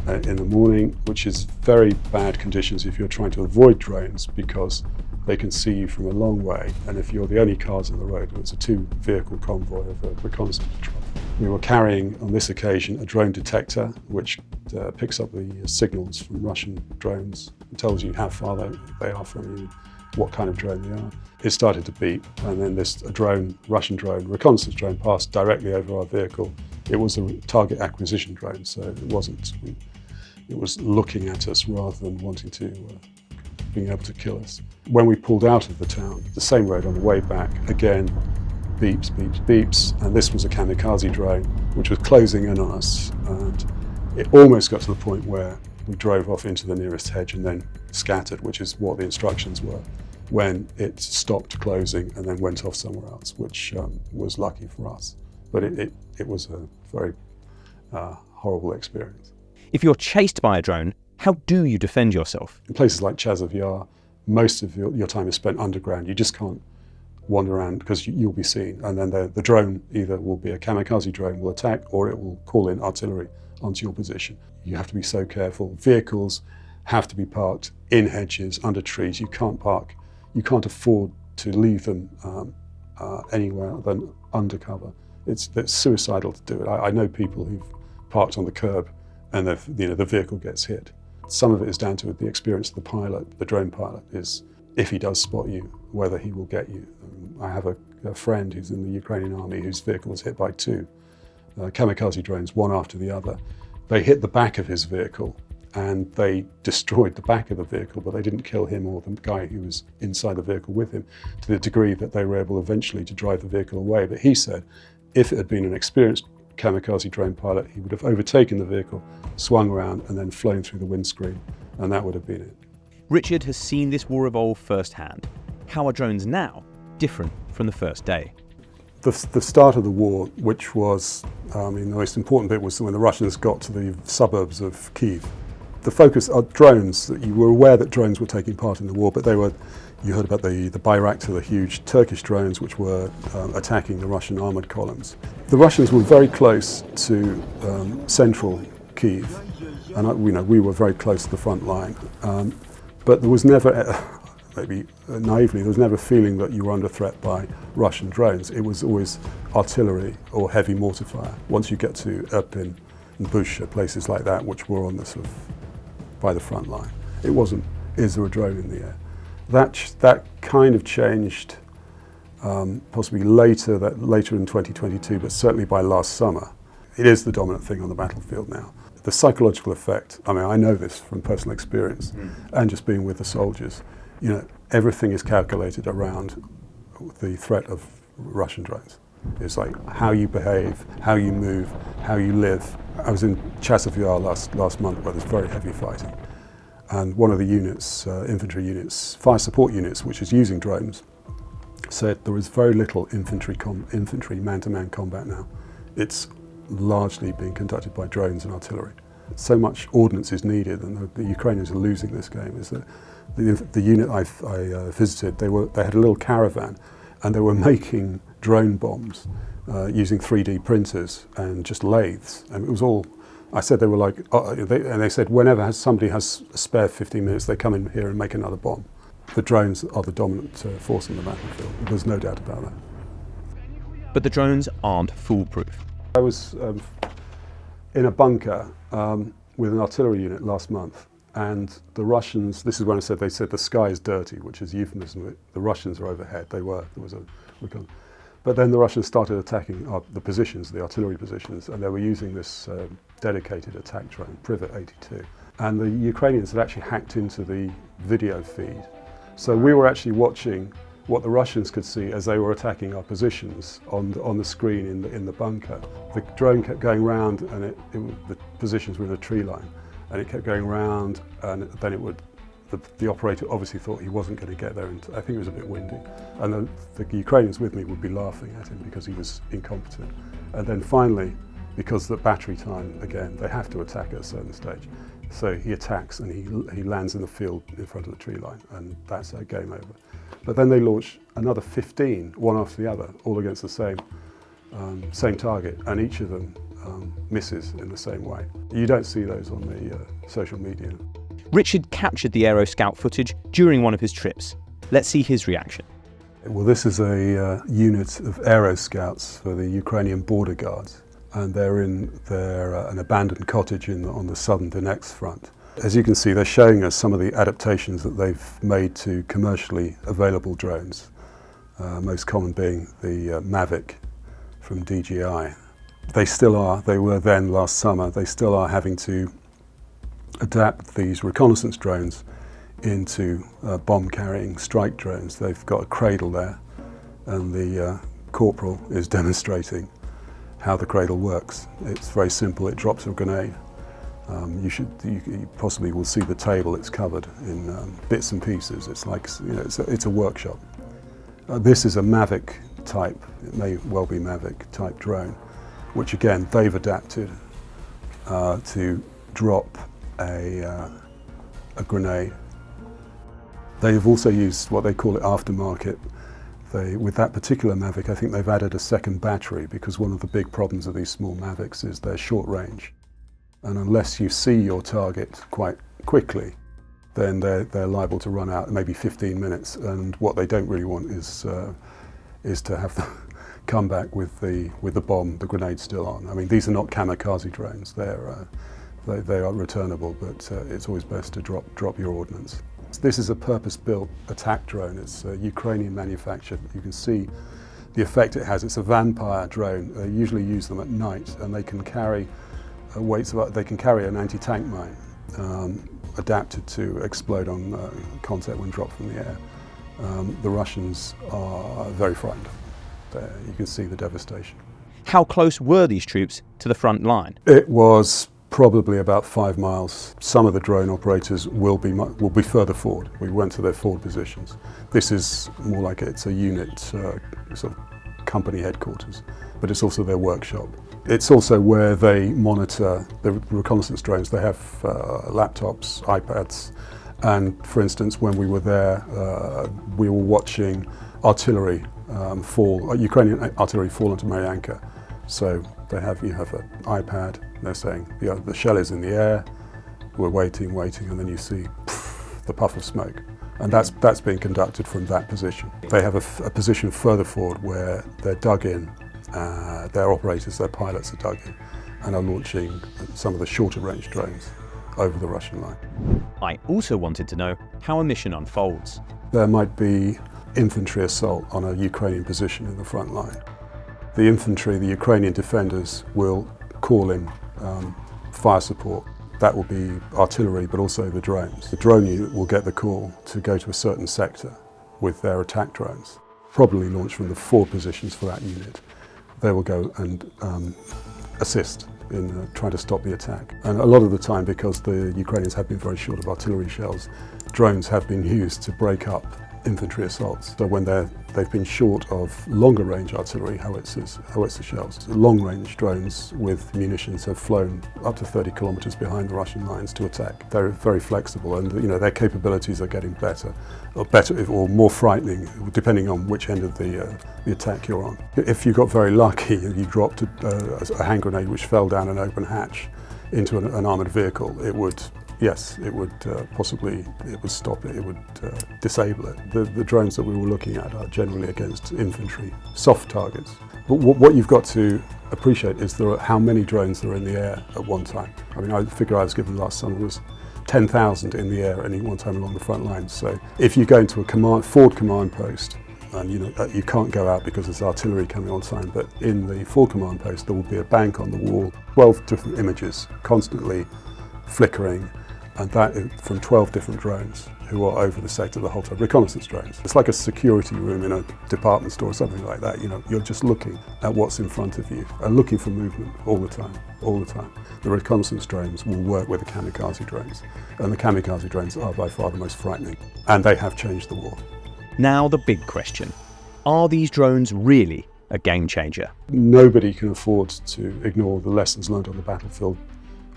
D: in the morning, which is very bad conditions if you're trying to avoid drones because they can see you from a long way, and if you're the only cars on the road, it's a 2-vehicle convoy of a reconnaissance patrol. We were carrying, on this occasion, a drone detector, which picks up the signals from Russian drones and tells you how far they are from you, what kind of drone they are. It started to beep, and then Russian drone, reconnaissance drone, passed directly over our vehicle. It was a target acquisition drone, so it was looking at us rather than wanting to being able to kill us. When we pulled out of the town, the same road on the way back, again, beeps, beeps, beeps, and this was a kamikaze drone which was closing in on us, and it almost got to the point where we drove off into the nearest hedge and then scattered, which is what the instructions were, when it stopped closing and then went off somewhere else, which was lucky for us. But it was a very horrible experience.
A: If you're chased by a drone, how do you defend yourself?
D: In places like Chazov Yar, most of your time is spent underground. You just can't wander around because you'll be seen. And then the drone either will be a kamikaze drone, will attack, or it will call in artillery onto your position. You have to be so careful. Vehicles have to be parked in hedges, under trees. You can't afford to leave them anywhere than undercover it's suicidal to do it. I know people who've parked on the curb and the vehicle gets hit. Some of it is down to the experience of the pilot, the drone pilot, is if he does spot you, whether he will get you. I have a friend who's in the Ukrainian army whose vehicle was hit by two kamikaze drones, one after the other. They hit the back of his vehicle and they destroyed the back of the vehicle, but they didn't kill him or the guy who was inside the vehicle with him, to the degree that they were able eventually to drive the vehicle away. But he said if it had been an experienced kamikaze drone pilot, he would have overtaken the vehicle, swung around and then flown through the windscreen, and that would have been it.
A: Richard has seen this war evolve firsthand. How are drones now different from the first day?
D: The start of the war, which was, the most important bit was when the Russians got to the suburbs of Kyiv. The focus on drones, you were aware that drones were taking part in the war, but you heard about the Bayraktar, the huge Turkish drones which were attacking the Russian armoured columns. The Russians were very close to central Kyiv, and we were very close to the front line. But there was never, maybe naively, there was never a feeling that you were under threat by Russian drones. It was always artillery or heavy mortar fire. Once you get to Irpin and Bucha, places like that, which were on the sort of by the front line, it wasn't, is there a drone in the air? That kind of changed possibly later in 2022, but certainly by last summer. It is the dominant thing on the battlefield now. The psychological effect, I know this from personal experience and just being with the soldiers, everything is calculated around the threat of Russian drones. It's like how you behave, how you move, how you live. I was in Chasiv Yar last month where there's very heavy fighting. And one of the units, infantry units, fire support units, which is using drones, said there is very little infantry man-to-man combat now. It's largely being conducted by drones and artillery. So much ordnance is needed, and the Ukrainians are losing this game. Is that the unit I visited? They had a little caravan, and they were making drone bombs using 3D printers and just lathes. And it was all. I said they were like, and they said whenever somebody has a spare 15 minutes, they come in here and make another bomb. The drones are the dominant force on the battlefield. There's no doubt about that.
A: But the drones aren't foolproof.
D: I was in a bunker with an artillery unit last month, and the Russians, this is when they said the sky is dirty, which is a euphemism. The Russians are overhead. But then the Russians started attacking the positions, the artillery positions, and they were using this dedicated attack drone, Privet 82. And the Ukrainians had actually hacked into the video feed. So we were actually watching what the Russians could see as they were attacking our positions on the screen in the bunker. The drone kept going round, and the positions were in a tree line, and it kept going round, and then it would. The operator obviously thought he wasn't going to get there, and I think it was a bit windy. And the Ukrainians with me would be laughing at him because he was incompetent. And then finally, because the battery time, again, they have to attack at a certain stage. So he attacks and he lands in the field in front of the tree line, and that's a game over. But then they launch another 15, one after the other, all against the same target, and each of them misses in the same way. You don't see those on the social media.
A: Richard captured the Aero Scout footage during one of his trips. Let's see his reaction.
D: Well, this is a unit of Aero Scouts for the Ukrainian border guards, and they're in an abandoned cottage on the southern Donetsk front. As you can see, they're showing us some of the adaptations that they've made to commercially available drones, most common being the Mavic from DJI. They were then last summer, they still are having to adapt these reconnaissance drones into bomb-carrying strike drones. They've got a cradle there, and the corporal is demonstrating how the cradle works. It's very simple. It drops a grenade. You possibly will see the table. It's covered in bits and pieces. It's like it's a workshop. This is a Mavic type. It may well be Mavic type drone, which again they've adapted to drop a grenade. They have also used what they call it aftermarket. With that particular Mavic, I think they've added a second battery, because one of the big problems of these small Mavics is their short range. And unless you see your target quite quickly, then they're liable to run out maybe 15 minutes. And what they don't really want is to have come back with the bomb, the grenade still on. I mean, these are not kamikaze drones. They are returnable, but it's always best to drop your ordnance. This is a purpose-built attack drone. It's Ukrainian manufactured. You can see the effect it has. It's a vampire drone. They usually use them at night, and they can carry they can carry an anti-tank mine adapted to explode on contact when dropped from the air. The Russians are very frightened. You can see the devastation.
A: How close were these troops to the front line?
D: It was probably about 5 miles. Some of the drone operators will be further forward. We went to their forward positions. This is more like it's a unit, sort of company headquarters, but it's also their workshop. It's also where they monitor the reconnaissance drones. They have laptops, iPads, and for instance, when we were there, we were watching artillery Ukrainian artillery fall into Marianka. So you have an iPad, they're saying the shell is in the air, we're waiting, and then you see the puff of smoke. And that's being conducted from that position. They have a position further forward where they're dug in, their operators, their pilots are dug in, and are launching some of the shorter range drones over the Russian line.
A: I also wanted to know how a mission unfolds.
D: There might be infantry assault on a Ukrainian position in the front line. The infantry, the Ukrainian defenders, will call in fire support. That will be artillery, but also the drones. The drone unit will get the call to go to a certain sector with their attack drones, probably launched from the forward positions for that unit. They will go and assist in trying to stop the attack. And a lot of the time, because the Ukrainians have been very short of artillery shells, drones have been used to break up infantry assaults. So when they've been short of longer range artillery, howitzer shells, long range drones with munitions have flown up to 30 kilometers behind the Russian lines to attack. They're very flexible, and their capabilities are getting better or more frightening, depending on which end of the attack you're on. If you got very lucky and you dropped a hand grenade which fell down an open hatch into an armoured vehicle, it would stop it, it would disable it. The drones that we were looking at are generally against infantry, soft targets. But what you've got to appreciate is how many drones there are in the air at one time. I mean, the figure I was given last summer was 10,000 in the air at any one time along the front lines. So if you go into a forward command post, and you can't go out because there's artillery coming on time, but in the forward command post there will be a bank on the wall, 12 different images constantly flickering, and that is from 12 different drones who are over the sector the whole time, reconnaissance drones. It's like a security room in a department store or something like that. You're just looking at what's in front of you and looking for movement all the time. The reconnaissance drones will work with the kamikaze drones, and the kamikaze drones are by far the most frightening, and they have changed the war.
A: Now the big question, are these drones really a game changer?
D: Nobody can afford to ignore the lessons learned on the battlefield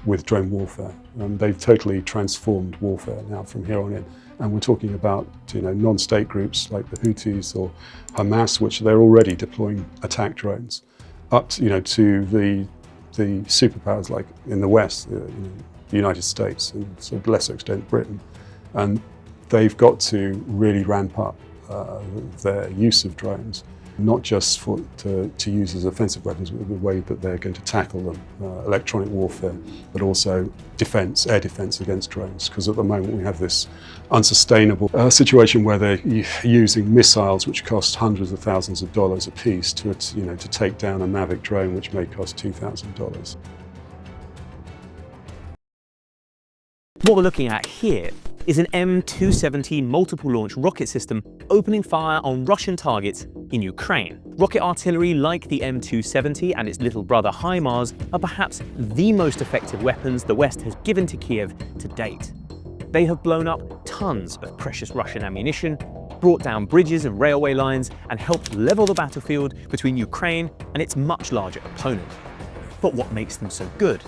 D: with drone warfare. They've totally transformed warfare now from here on in. And we're talking about non-state groups like the Houthis or Hamas, which they're already deploying attack drones, up to the superpowers like in the West, the United States, and to a lesser extent Britain. And they've got to really ramp up their use of drones, not just to use as offensive weapons, but the way that they're going to tackle them, electronic warfare, but also air defense against drones. Because at the moment we have this unsustainable situation where they're using missiles which cost hundreds of thousands of dollars a piece to take down a Mavic drone which may cost $2,000.
A: What we're looking at here is an M270 multiple launch rocket system opening fire on Russian targets in Ukraine. Rocket artillery like the M270 and its little brother HIMARS are perhaps the most effective weapons the West has given to Kiev to date. They have blown up tons of precious Russian ammunition, brought down bridges and railway lines, and helped level the battlefield between Ukraine and its much larger opponent. But what makes them so good?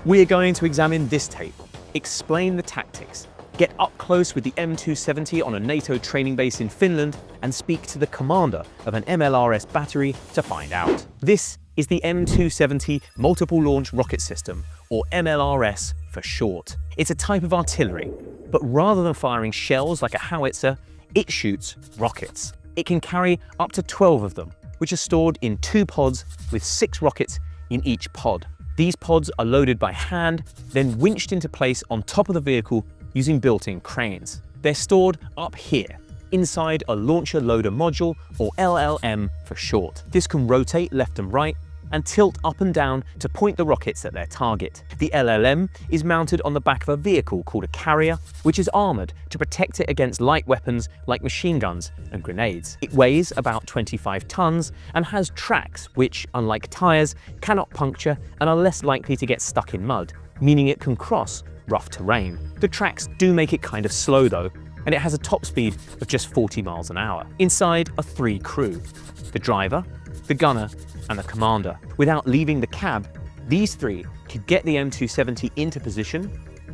A: We're going to examine this tape, explain the tactics, get up close with the M270 on a NATO training base in Finland, and speak to the commander of an MLRS battery to find out. This is the M270 Multiple Launch Rocket System, or MLRS for short. It's a type of artillery, but rather than firing shells like a howitzer, it shoots rockets. It can carry up to 12 of them, which are stored in 2 pods with 6 rockets in each pod. These pods are loaded by hand, then winched into place on top of the vehicle using built-in cranes. They're stored up here, inside a launcher loader module, or LLM for short. This can rotate left and right and tilt up and down to point the rockets at their target. The LLM is mounted on the back of a vehicle called a carrier, which is armored to protect it against light weapons like machine guns and grenades. It weighs about 25 tons and has tracks which, unlike tires, cannot puncture and are less likely to get stuck in mud, meaning it can cross rough terrain. The tracks do make it kind of slow though, and it has a top speed of just 40 miles an hour. Inside are 3 crew: the driver, the gunner, and the commander. Without leaving the cab, these 3 can get the M270 into position,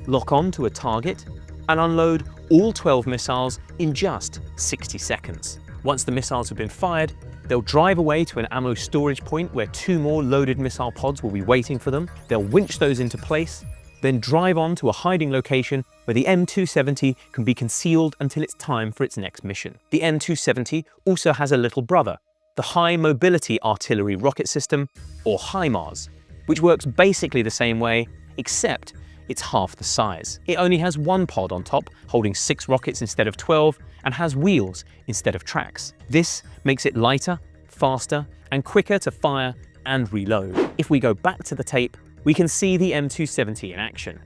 A: lock on to a target, and unload all 12 missiles in just 60 seconds. Once the missiles have been fired, they'll drive away to an ammo storage point where 2 more loaded missile pods will be waiting for them. They'll winch those into place, then drive on to a hiding location where the M270 can be concealed until it's time for its next mission. The M270 also has a little brother, the High Mobility Artillery Rocket System, or HIMARS, which works basically the same way, except it's half the size. It only has 1 pod on top, holding 6 rockets instead of 12, and has wheels instead of tracks. This makes it lighter, faster, and quicker to fire and reload. If we go back to the tape, we can see the M270 in action.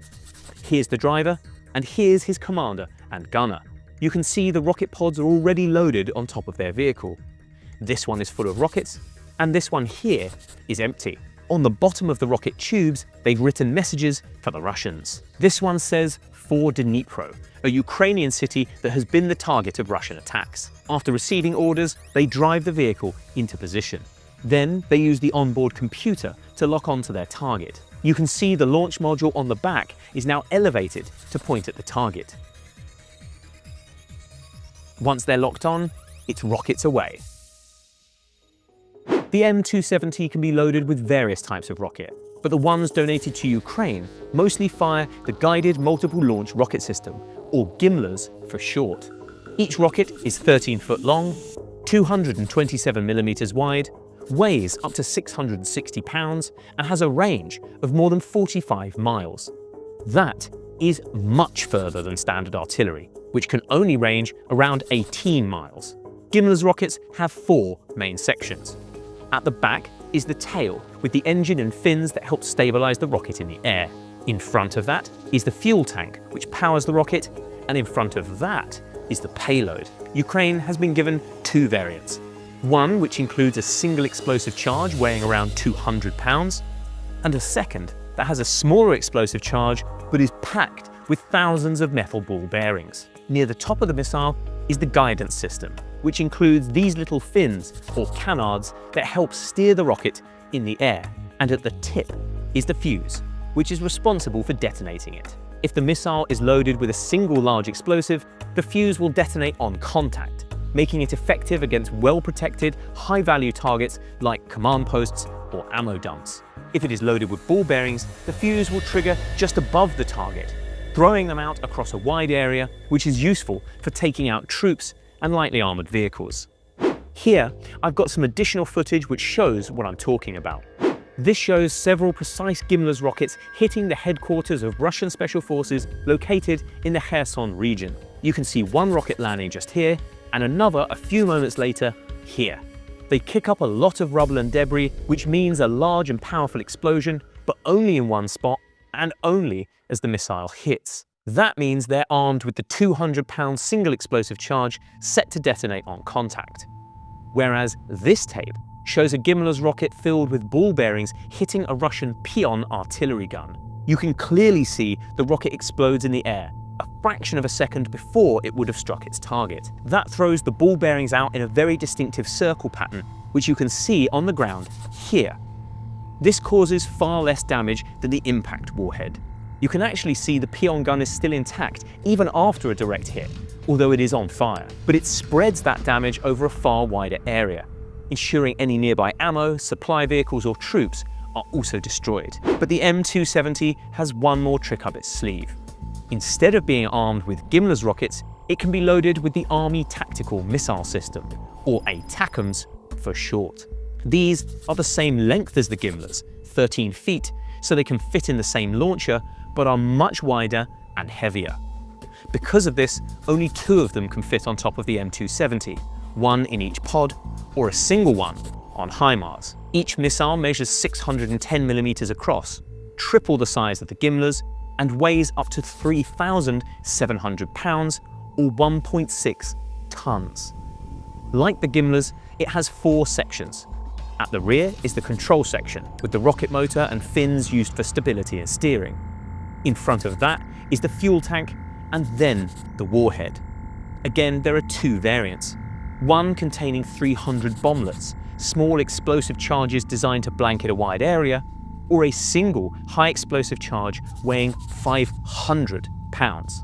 A: Here's the driver, and here's his commander and gunner. You can see the rocket pods are already loaded on top of their vehicle. This one is full of rockets, and this one here is empty. On the bottom of the rocket tubes, they've written messages for the Russians. This one says for Dnipro, a Ukrainian city that has been the target of Russian attacks. After receiving orders, they drive the vehicle into position. Then they use the onboard computer to lock onto their target. You can see the launch module on the back is now elevated to point at the target. Once they're locked on, it's rockets away. The M270 can be loaded with various types of rocket, but the ones donated to Ukraine mostly fire the Guided Multiple Launch Rocket System, or GMLRS for short. Each rocket is 13 foot long, 227 millimeters wide, weighs up to 660 pounds, and has a range of more than 45 miles. That is much further than standard artillery, which can only range around 18 miles. GMLRS rockets have 4 main sections. At the back is the tail, with the engine and fins that help stabilize the rocket in the air. In front of that is the fuel tank, which powers the rocket, and in front of that is the payload. Ukraine has been given 2 variants. One which includes a single explosive charge weighing around 200 pounds, and a second that has a smaller explosive charge but is packed with thousands of metal ball bearings. Near the top of the missile is the guidance system, which includes these little fins, or canards, that help steer the rocket in the air. And at the tip is the fuse, which is responsible for detonating it. If the missile is loaded with a single large explosive, the fuse will detonate on contact, making it effective against well-protected, high-value targets like command posts or ammo dumps. If it is loaded with ball bearings, the fuse will trigger just above the target, throwing them out across a wide area, which is useful for taking out troops and lightly armored vehicles. Here, I've got some additional footage which shows what I'm talking about. This shows several precise GMLRS rockets hitting the headquarters of Russian Special Forces located in the Kherson region. You can see one rocket landing just here, and another a few moments later here. They kick up a lot of rubble and debris, which means a large and powerful explosion, but only in one spot, and only as the missile hits. That means they're armed with the 200-pound single explosive charge set to detonate on contact. Whereas this tape shows a GMLRS rocket filled with ball bearings hitting a Russian Pion artillery gun. You can clearly see the rocket explodes in the air, a fraction of a second before it would have struck its target. That throws the ball bearings out in a very distinctive circle pattern, which you can see on the ground here. This causes far less damage than the impact warhead. You can actually see the Pion gun is still intact even after a direct hit, although it is on fire. But it spreads that damage over a far wider area, ensuring any nearby ammo, supply vehicles or troops are also destroyed. But the M270 has one more trick up its sleeve. Instead of being armed with GMLRS rockets, it can be loaded with the Army Tactical Missile System, or ATACMS, for short. These are the same length as the Gimlers, 13 feet, so they can fit in the same launcher, but are much wider and heavier. Because of this, only 2 of them can fit on top of the M270, 1 in each pod, or a single one on HIMARS. Each missile measures 610 millimeters across, triple the size of the Gimlers, and weighs up to 3,700 pounds, or 1.6 tons. Like the Gimlers, it has 4 sections. At the rear is the control section, with the rocket motor and fins used for stability and steering. In front of that is the fuel tank, and then the warhead. Again, there are 2 variants. One containing 300 bomblets, small explosive charges designed to blanket a wide area, or a single high explosive charge weighing 500 pounds.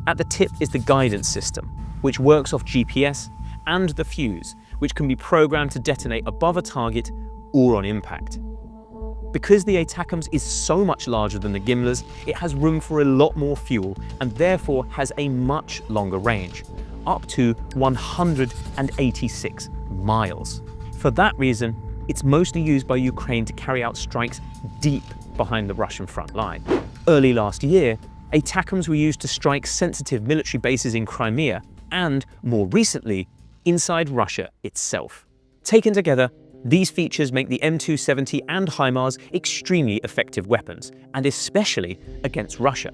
A: At the tip is the guidance system, which works off GPS, and the fuse, which can be programmed to detonate above a target or on impact. Because the ATACMS is so much larger than the Gimlers, it has room for a lot more fuel and therefore has a much longer range, up to 186 miles. For that reason, it's mostly used by Ukraine to carry out strikes deep behind the Russian front line. Early last year, ATACMS were used to strike sensitive military bases in Crimea and, more recently, inside Russia itself. Taken together, these features make the M270 and HIMARS extremely effective weapons, and especially against Russia.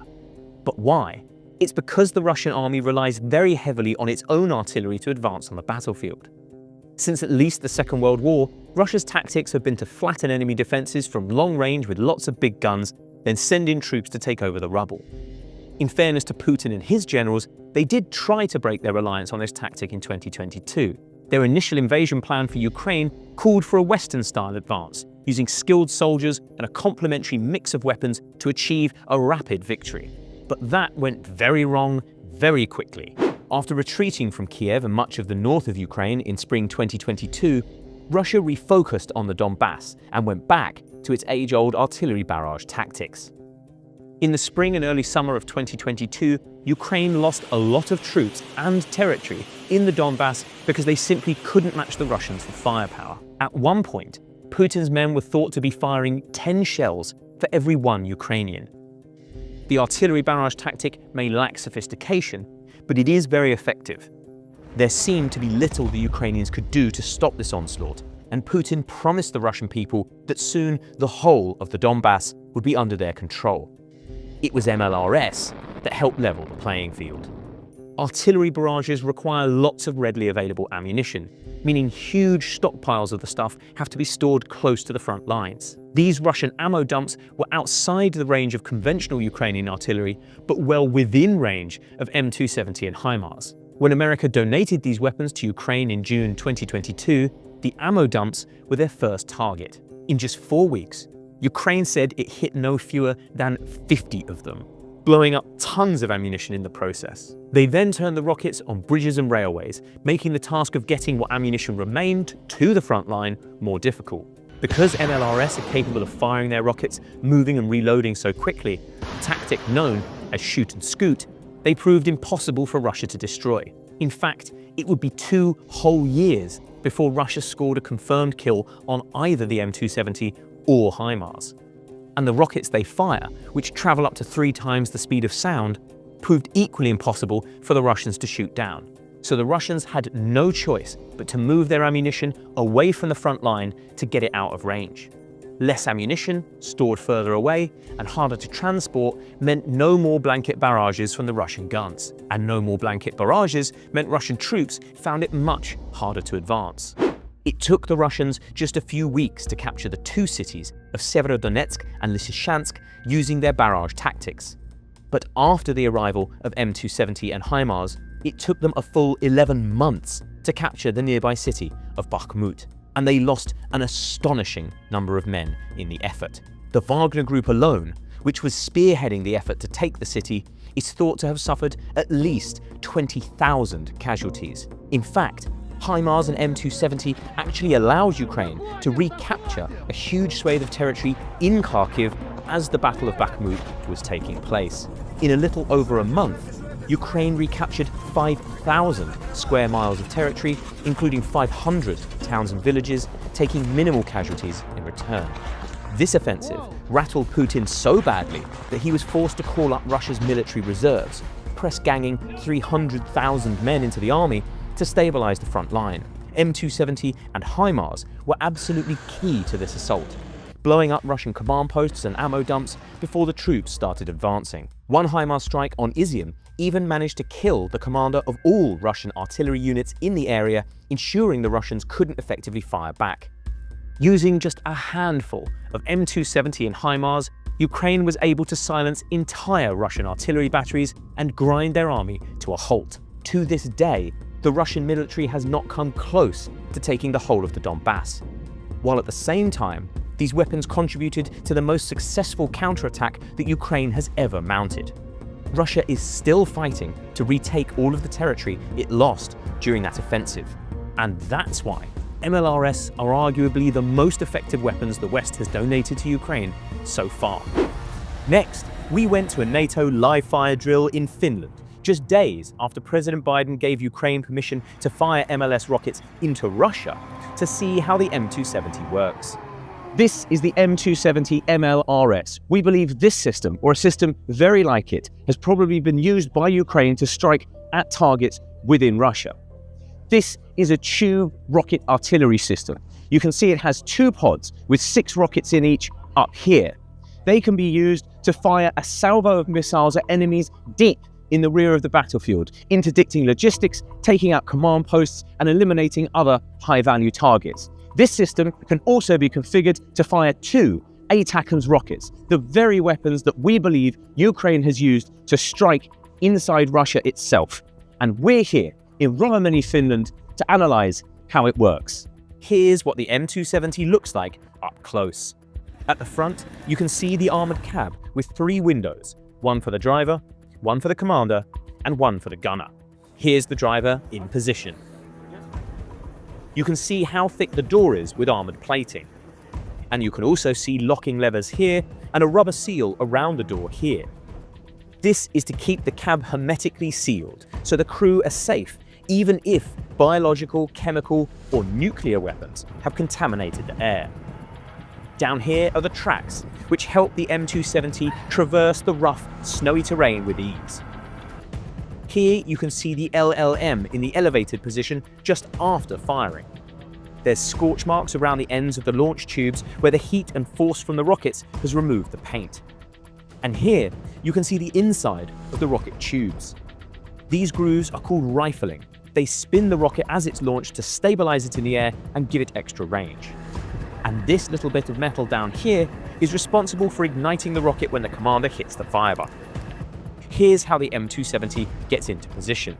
A: But why? It's because the Russian army relies very heavily on its own artillery to advance on the battlefield. Since at least the Second World War, Russia's tactics have been to flatten enemy defenses from long range with lots of big guns, then send in troops to take over the rubble. In fairness to Putin and his generals, they did try to break their reliance on this tactic in 2022. Their initial invasion plan for Ukraine called for a Western-style advance, using skilled soldiers and a complementary mix of weapons to achieve a rapid victory. But that went very wrong very quickly. After retreating from Kiev and much of the north of Ukraine in spring 2022, Russia refocused on the Donbass and went back to its age-old artillery barrage tactics. In the spring and early summer of 2022, Ukraine lost a lot of troops and territory in the Donbass because they simply couldn't match the Russians for firepower. At one point, Putin's men were thought to be firing 10 shells for every 1 Ukrainian. The artillery barrage tactic may lack sophistication, but it is very effective. There seemed to be little the Ukrainians could do to stop this onslaught, and Putin promised the Russian people that soon the whole of the Donbass would be under their control. It was MLRS that helped level the playing field. Artillery barrages require lots of readily available ammunition, meaning huge stockpiles of the stuff have to be stored close to the front lines. These Russian ammo dumps were outside the range of conventional Ukrainian artillery, but well within range of M270 and HIMARS. When America donated these weapons to Ukraine in June 2022, the ammo dumps were their first target. In just 4 weeks, Ukraine said it hit no fewer than 50 of them, blowing up tons of ammunition in the process. They then turned the rockets on bridges and railways, making the task of getting what ammunition remained to the front line more difficult. Because MLRS are capable of firing their rockets, moving and reloading so quickly, a tactic known as shoot and scoot, they proved impossible for Russia to destroy. In fact, it would be 2 whole years before Russia scored a confirmed kill on either the M270 or HIMARS. And the rockets they fire, which travel up to 3 times the speed of sound, proved equally impossible for the Russians to shoot down. So the Russians had no choice but to move their ammunition away from the front line to get it out of range. Less ammunition, stored further away and harder to transport, meant no more blanket barrages from the Russian guns. And no more blanket barrages meant Russian troops found it much harder to advance. It took the Russians just a few weeks to capture the 2 cities of Severodonetsk and Lysychansk using their barrage tactics. But after the arrival of M270 and HIMARS, it took them a full 11 months to capture the nearby city of Bakhmut, and they lost an astonishing number of men in the effort. The Wagner Group alone, which was spearheading the effort to take the city, is thought to have suffered at least 20,000 casualties. In fact, HIMARS and M270 actually allows Ukraine to recapture a huge swathe of territory in Kharkiv as the Battle of Bakhmut was taking place. In a little over a month, Ukraine recaptured 5,000 square miles of territory, including 500 towns and villages, taking minimal casualties in return. This offensive rattled Putin so badly that he was forced to call up Russia's military reserves, press ganging 300,000 men into the army to stabilize the front line. M270 and HIMARS were absolutely key to this assault, blowing up Russian command posts and ammo dumps before the troops started advancing. One HIMARS strike on Izium even managed to kill the commander of all Russian artillery units in the area, ensuring the Russians couldn't effectively fire back. Using just a handful of M270 and HIMARS, Ukraine was able to silence entire Russian artillery batteries and grind their army to a halt. To this day, the Russian military has not come close to taking the whole of the Donbass, while at the same time, these weapons contributed to the most successful counterattack that Ukraine has ever mounted. Russia is still fighting to retake all of the territory it lost during that offensive, and that's why MLRS are arguably the most effective weapons the West has donated to Ukraine so far. Next, we went to a NATO live-fire drill in Finland, just days after President Biden gave Ukraine permission to fire MLS rockets into Russia to see how the M270 works. This is the M270 MLRS. We believe this system, or a system very like it, has probably been used by Ukraine to strike at targets within Russia. This is a tube rocket artillery system. You can see it has 2 pods with 6 rockets in each up here. They can be used to fire a salvo of missiles at enemies deep in the rear of the battlefield, interdicting logistics, taking out command posts, and eliminating other high-value targets. This system can also be configured to fire 2 ATACMS rockets, the very weapons that we believe Ukraine has used to strike inside Russia itself. And we're here in Rovaniemi, Finland, to analyze how it works. Here's what the M270 looks like up close. At the front, you can see the armored cab with 3 windows, one for the driver, one for the commander, and one for the gunner. Here's the driver in position. You can see how thick the door is with armored plating. And you can also see locking levers here and a rubber seal around the door here. This is to keep the cab hermetically sealed, so the crew are safe, even if biological, chemical, or nuclear weapons have contaminated the air. Down here are the tracks, which help the M270 traverse the rough, snowy terrain with ease. Here you can see the LLM in the elevated position just after firing. There's scorch marks around the ends of the launch tubes where the heat and force from the rockets has removed the paint. And here you can see the inside of the rocket tubes. These grooves are called rifling. They spin the rocket as it's launched to stabilize it in the air and give it extra range. And this little bit of metal down here is responsible for igniting the rocket when the commander hits the fire button. Here's how the M270 gets into position.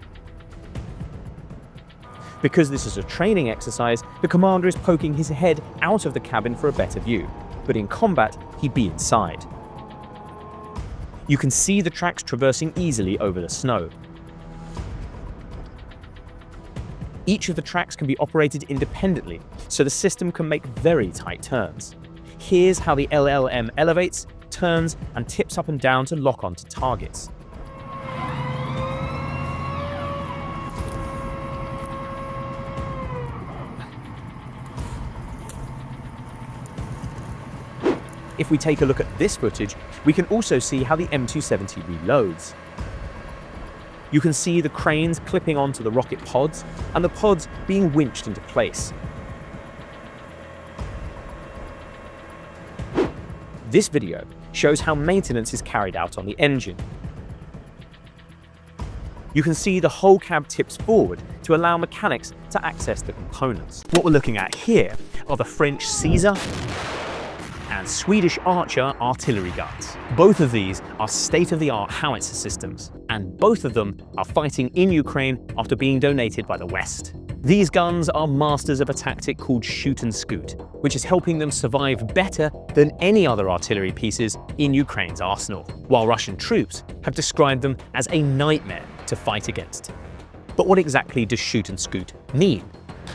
A: Because this is a training exercise, the commander is poking his head out of the cabin for a better view, but in combat, he'd be inside. You can see the tracks traversing easily over the snow. Each of the tracks can be operated independently, so the system can make very tight turns. Here's how the LLM elevates, turns, and tips up and down to lock onto targets. If we take a look at this footage, we can also see how the M270 reloads. You can see the cranes clipping onto the rocket pods and the pods being winched into place. This video shows how maintenance is carried out on the engine. You can see the whole cab tips forward to allow mechanics to access the components. What we're looking at here are the French Caesar and Swedish Archer artillery guns. Both of these are state-of-the-art howitzer systems, and both of them are fighting in Ukraine after being donated by the West. These guns are masters of a tactic called shoot and scoot, which is helping them survive better than any other artillery pieces in Ukraine's arsenal, while Russian troops have described them as a nightmare to fight against. But what exactly does shoot and scoot mean?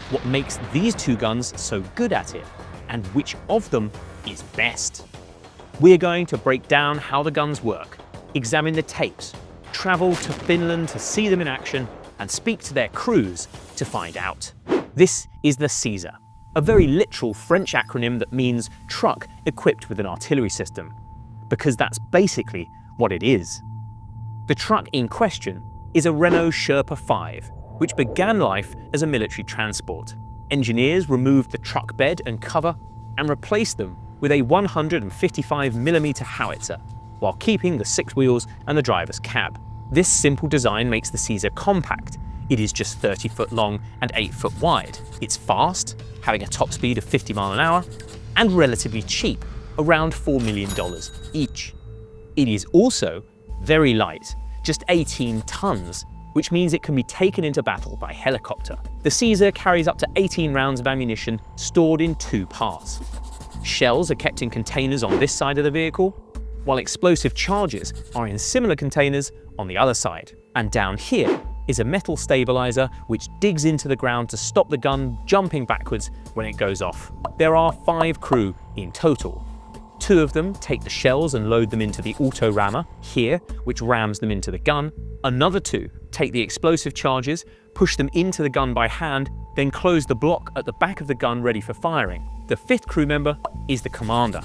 A: What makes these two guns so good at it? And which of them is best? We're going to break down how the guns work, examine the tapes, travel to Finland to see them in action, and speak to their crews to find out. This is the Caesar, a very literal French acronym that means truck equipped with an artillery system, because that's basically what it is. The truck in question is a Renault Sherpa 5, which began life as a military transport. Engineers removed the truck bed and cover and replaced them with a 155mm howitzer, while keeping the 6 wheels and the driver's cab. This simple design makes the Caesar compact. It is just 30 foot long and 8 foot wide. It's fast, having a top speed of 50 miles an hour, and relatively cheap, around $4 million each. It is also very light, just 18 tons, which means it can be taken into battle by helicopter. The Caesar carries up to 18 rounds of ammunition stored in 2 parts. Shells are kept in containers on this side of the vehicle, while explosive charges are in similar containers on the other side. And down here is a metal stabilizer which digs into the ground to stop the gun jumping backwards when it goes off. There are 5 crew in total. 2 of them take the shells and load them into the auto rammer here, which rams them into the gun. Another 2 take the explosive charges, push them into the gun by hand, then close the block at the back of the gun ready for firing. The 5th crew member is the commander.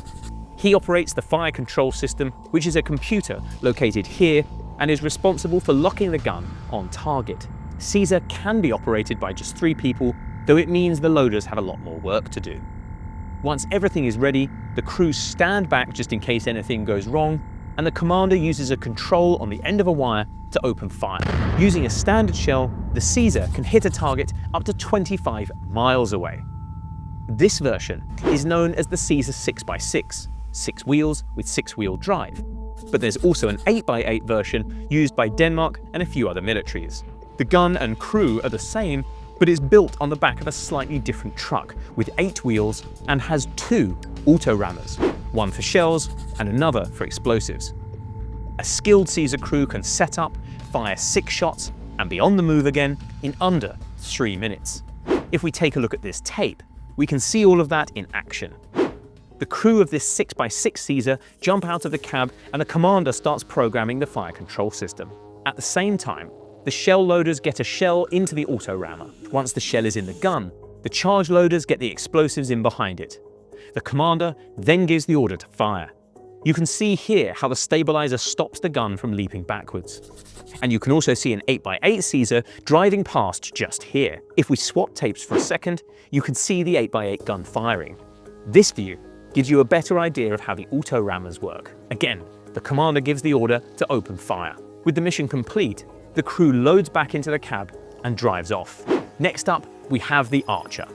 A: He operates the fire control system, which is a computer located here and is responsible for locking the gun on target. Caesar can be operated by just 3 people, though it means the loaders have a lot more work to do. Once everything is ready, the crews stand back just in case anything goes wrong, and the commander uses a control on the end of a wire to open fire. Using a standard shell, the Caesar can hit a target up to 25 miles away. This version is known as the Caesar 6x6, 6 wheels with 6-wheel drive. But there's also an 8x8 version used by Denmark and a few other militaries. The gun and crew are the same, but it's built on the back of a slightly different truck with 8 wheels and has 2 auto rammers, one for shells and another for explosives. A skilled Caesar crew can set up, fire 6 shots, and be on the move again in under 3 minutes. If we take a look at this tape, we can see all of that in action. The crew of this 6x6 Caesar jump out of the cab and the commander starts programming the fire control system. At the same time, the shell loaders get a shell into the auto rammer. Once the shell is in the gun, the charge loaders get the explosives in behind it. The commander then gives the order to fire. You can see here how the stabilizer stops the gun from leaping backwards. And you can also see an 8x8 Caesar driving past just here. If we swap tapes for a second, you can see the 8x8 gun firing. This view gives you a better idea of how the auto rammers work. Again, the commander gives the order to open fire. With the mission complete, the crew loads back into the cab and drives off. Next up, we have the Archer.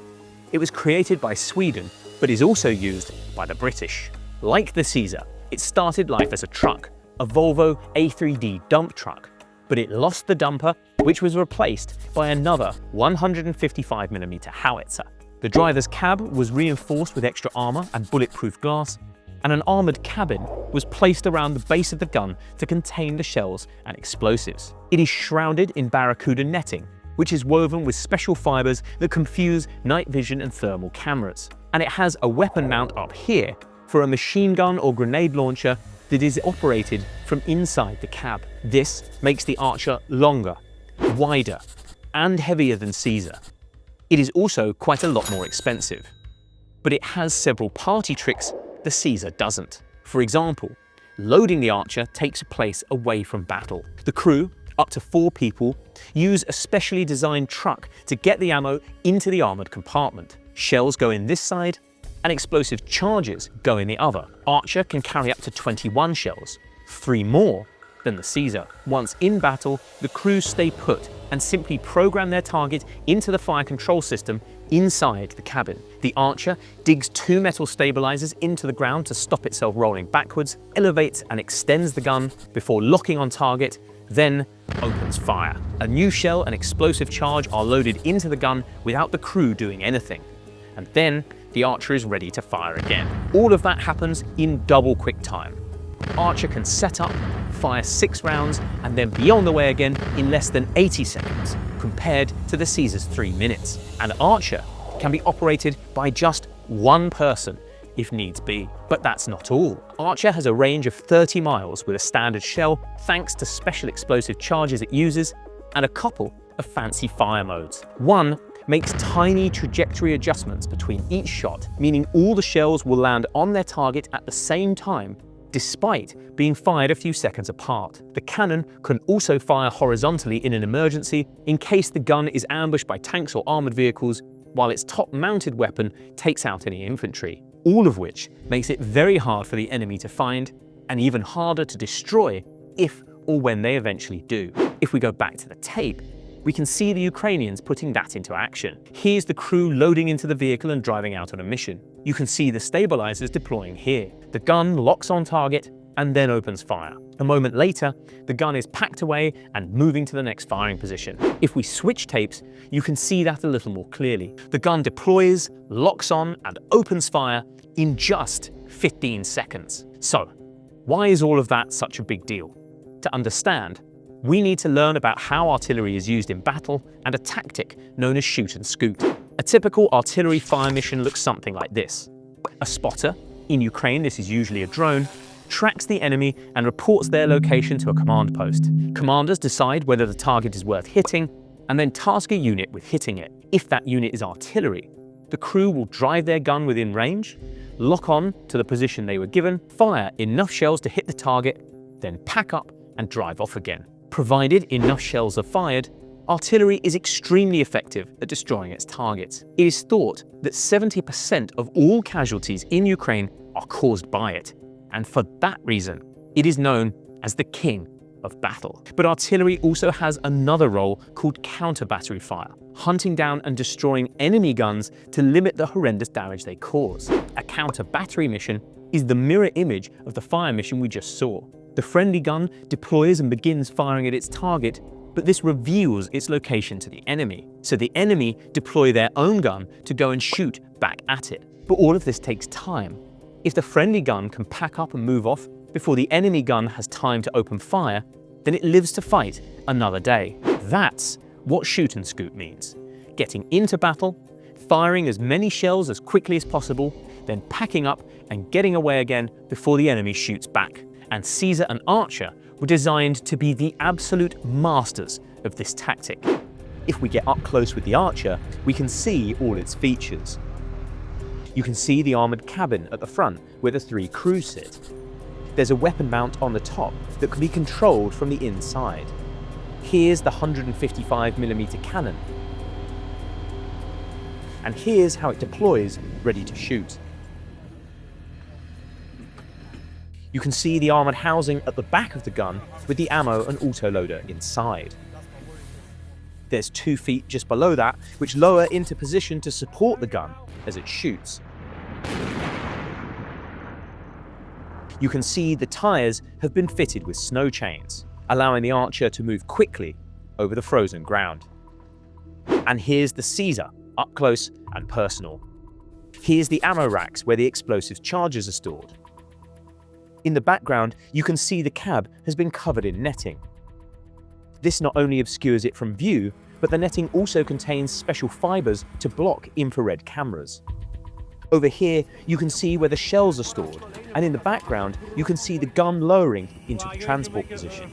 A: It was created by Sweden, but is also used by the British. Like the Caesar, it started life as a truck, a Volvo A3D dump truck, but it lost the dumper, which was replaced by another 155mm howitzer. The driver's cab was reinforced with extra armor and bulletproof glass, and an armored cabin was placed around the base of the gun to contain the shells and explosives. It is shrouded in Barracuda netting, which is woven with special fibers that confuse night vision and thermal cameras. And it has a weapon mount up here for a machine gun or grenade launcher that is operated from inside the cab. This makes the Archer longer, wider, and heavier than Caesar. It is also quite a lot more expensive, but it has several party tricks the Caesar doesn't. For example, loading the Archer takes place away from battle. The crew, up to 4 people, use a specially designed truck to get the ammo into the armored compartment. Shells go in this side, and explosive charges go in the other. Archer can carry up to 21 shells, 3 more than the Caesar. Once in battle, the crews stay put and simply program their target into the fire control system inside the cabin. The Archer digs 2 metal stabilizers into the ground to stop itself rolling backwards, elevates and extends the gun before locking on target, then opens fire. A new shell and explosive charge are loaded into the gun without the crew doing anything. And then the Archer is ready to fire again. All of that happens in double quick time. Archer can set up, fire 6 rounds, and then be on the way again in less than 80 seconds, compared to the Caesar's 3 minutes. And Archer can be operated by just 1 person if needs be. But that's not all. Archer has a range of 30 miles with a standard shell thanks to special explosive charges it uses and a couple of fancy fire modes. One makes tiny trajectory adjustments between each shot, meaning all the shells will land on their target at the same time, despite being fired a few seconds apart. The cannon can also fire horizontally in an emergency in case the gun is ambushed by tanks or armored vehicles, while its top-mounted weapon takes out any infantry. All of which makes it very hard for the enemy to find, and even harder to destroy if or when they eventually do. If we go back to the tape, we can see the Ukrainians putting that into action. Here's the crew loading into the vehicle and driving out on a mission. You can see the stabilizers deploying here. The gun locks on target and then opens fire. A moment later, the gun is packed away and moving to the next firing position. If we switch tapes, you can see that a little more clearly. The gun deploys, locks on, and opens fire in just 15 seconds. So, why is all of that such a big deal? To understand, we need to learn about how artillery is used in battle and a tactic known as shoot and scoot. A typical artillery fire mission looks something like this. A spotter, in Ukraine this is usually a drone, tracks the enemy and reports their location to a command post. Commanders decide whether the target is worth hitting and then task a unit with hitting it. If that unit is artillery, the crew will drive their gun within range, lock on to the position they were given, fire enough shells to hit the target, then pack up and drive off again. Provided enough shells are fired, artillery is extremely effective at destroying its targets. It is thought that 70% of all casualties in Ukraine are caused by it, and for that reason, it is known as the king of battle. But artillery also has another role called counter-battery fire, hunting down and destroying enemy guns to limit the horrendous damage they cause. A counter-battery mission is the mirror image of the fire mission we just saw. The friendly gun deploys and begins firing at its target, but this reveals its location to the enemy. So the enemy deploy their own gun to go and shoot back at it. But all of this takes time. If the friendly gun can pack up and move off before the enemy gun has time to open fire, then it lives to fight another day. That's what shoot and scoot means. Getting into battle, firing as many shells as quickly as possible, then packing up and getting away again before the enemy shoots back. And Caesar and Archer were designed to be the absolute masters of this tactic. If we get up close with the Archer, we can see all its features. You can see the armored cabin at the front where the 3 crew sit. There's a weapon mount on the top that can be controlled from the inside. Here's the 155mm cannon. And here's how it deploys, ready to shoot. You can see the armored housing at the back of the gun with the ammo and autoloader inside. There's 2 feet just below that, which lower into position to support the gun as it shoots. You can see the tires have been fitted with snow chains, allowing the Archer to move quickly over the frozen ground. And here's the Caesar, up close and personal. Here's the ammo racks where the explosive charges are stored. In the background, you can see the cab has been covered in netting. This not only obscures it from view, but the netting also contains special fibers to block infrared cameras. Over here, you can see where the shells are stored, and in the background, you can see the gun lowering into the transport position.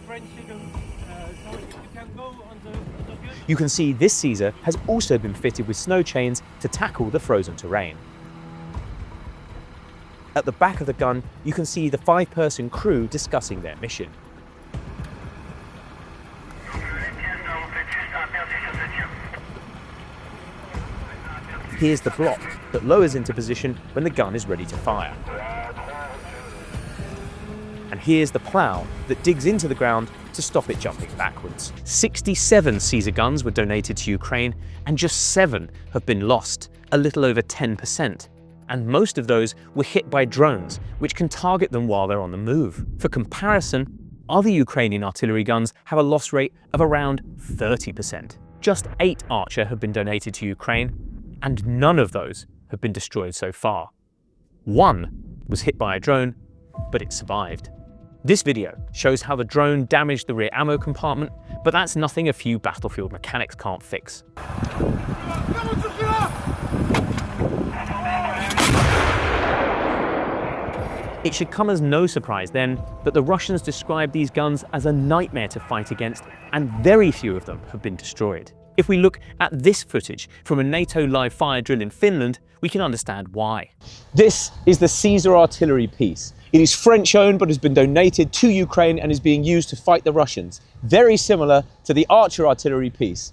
A: You can see this Caesar has also been fitted with snow chains to tackle the frozen terrain. At the back of the gun, you can see the 5-person crew discussing their mission. Here's the block that lowers into position when the gun is ready to fire. And here's the plow that digs into the ground to stop it jumping backwards. 67 Caesar guns were donated to Ukraine, and just 7 have been lost, a little over 10%. And most of those were hit by drones, which can target them while they're on the move. For comparison, other Ukrainian artillery guns have a loss rate of around 30%. Just 8 Archer have been donated to Ukraine, and none of those have been destroyed so far. 1 was hit by a drone, but it survived. This video shows how the drone damaged the rear ammo compartment, but that's nothing a few battlefield mechanics can't fix. It should come as no surprise then that the Russians describe these guns as a nightmare to fight against, and very few of them have been destroyed. If we look at this footage from a NATO live fire drill in Finland, we can understand why.
E: This is the Caesar artillery piece. It is French owned but has been donated to Ukraine and is being used to fight the Russians. Very similar to the Archer artillery piece.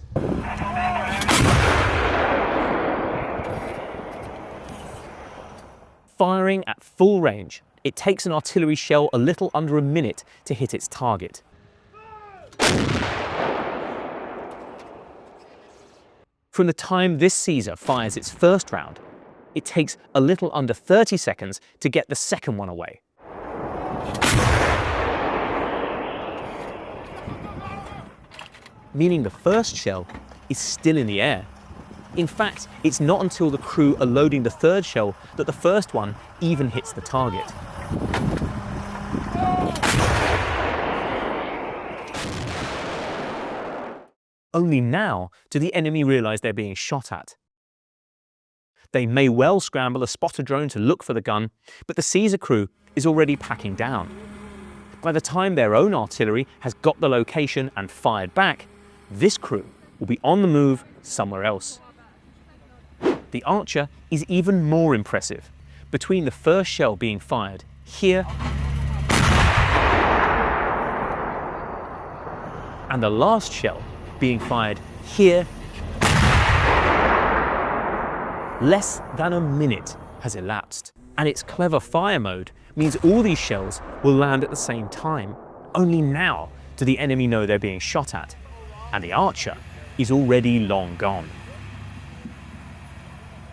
A: Firing at full range, it takes an artillery shell a little under a minute to hit its target. From the time this Caesar fires its first round, it takes a little under 30 seconds to get the second one away. Meaning the first shell is still in the air. In fact, it's not until the crew are loading the third shell that the first one even hits the target. Only now do the enemy realize they're being shot at. They may well scramble a spotter drone to look for the gun, but the Caesar crew is already packing down. By the time their own artillery has got the location and fired back, this crew will be on the move somewhere else. The Archer is even more impressive. Between the first shell being fired here and the last shell being fired here, less than a minute has elapsed. And its clever fire mode means all these shells will land at the same time. Only now do the enemy know they're being shot at, and the Archer is already long gone.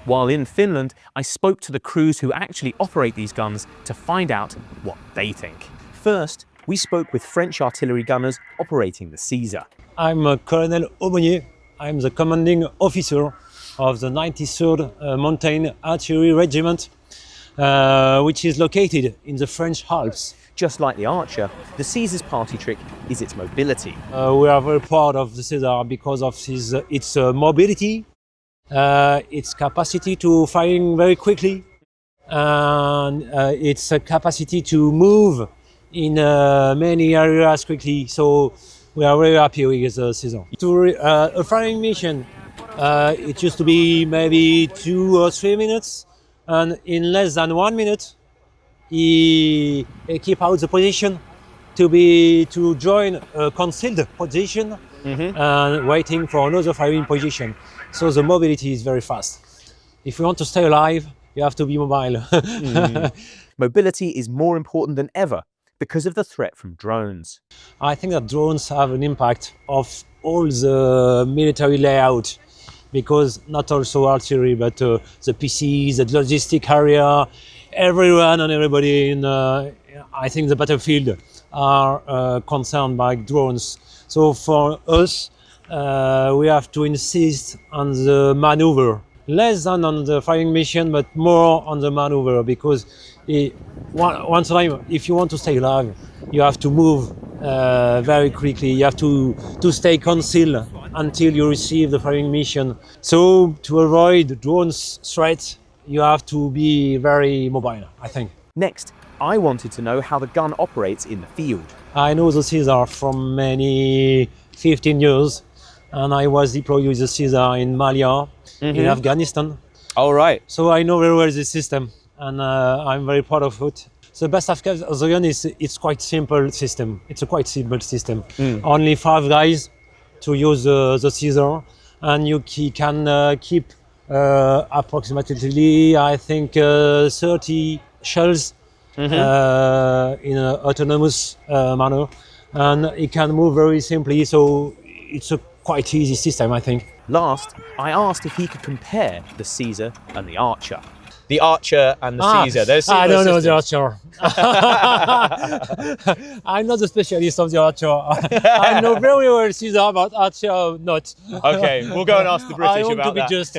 A: While in Finland, I spoke to the crews who actually operate these guns to find out what they think. First, we spoke with French artillery gunners operating the Caesar.
F: I'm Colonel Aumonier. I'm the commanding officer of the 93rd Mountain Artillery Regiment, which is located in the French Alps.
A: Just like the Archer, the Caesar's party trick is its mobility.
F: We are very proud of the Caesar because of its mobility, its capacity to firing very quickly, and its capacity to move in many areas quickly. So we are very happy with the Caesar. A firing mission, it used to be maybe 2 or 3 minutes, and in less than 1 minute, he keep out the position to join a concealed position and waiting for another firing position. So the mobility is very fast. If you want to stay alive, you have to be mobile.
A: Mobility is more important than ever because of the threat from drones.
F: I think that drones have an impact of all the military layout, because not also artillery, but the PCs, the logistic area, everyone and everybody in, I think, the battlefield are concerned by drones. So for us, we have to insist on the maneuver, less than on the firing mission, but more on the maneuver, because one time, if you want to stay alive, you have to move very quickly. You have to stay concealed until you receive the firing mission. So to avoid drones threat, you have to be very mobile, I think.
A: Next, I wanted to know how the gun operates in the field.
F: I know the Caesar from many 15 years, and I was deployed with the Caesar in Malia, in Afghanistan.
E: All right.
F: So I know very well the system, and I'm very proud of it. The best of the gun is it's quite simple system. It's a quite simple system. Only 5 guys to use the Caesar, and you can keep approximately, I think, 30 shells in an autonomous manner, and it can move very simply. So it's a quite easy system, I think.
A: Last, I asked if he could compare the Caesar and the Archer.
E: The Archer and the Caesar. There's
F: I don't know
E: systems.
F: the Archer. I'm not a specialist of the Archer. I know very well Caesar, but Archer not.
E: Okay, we'll go and ask the British
F: I want
E: about
F: to be
E: that.
F: just.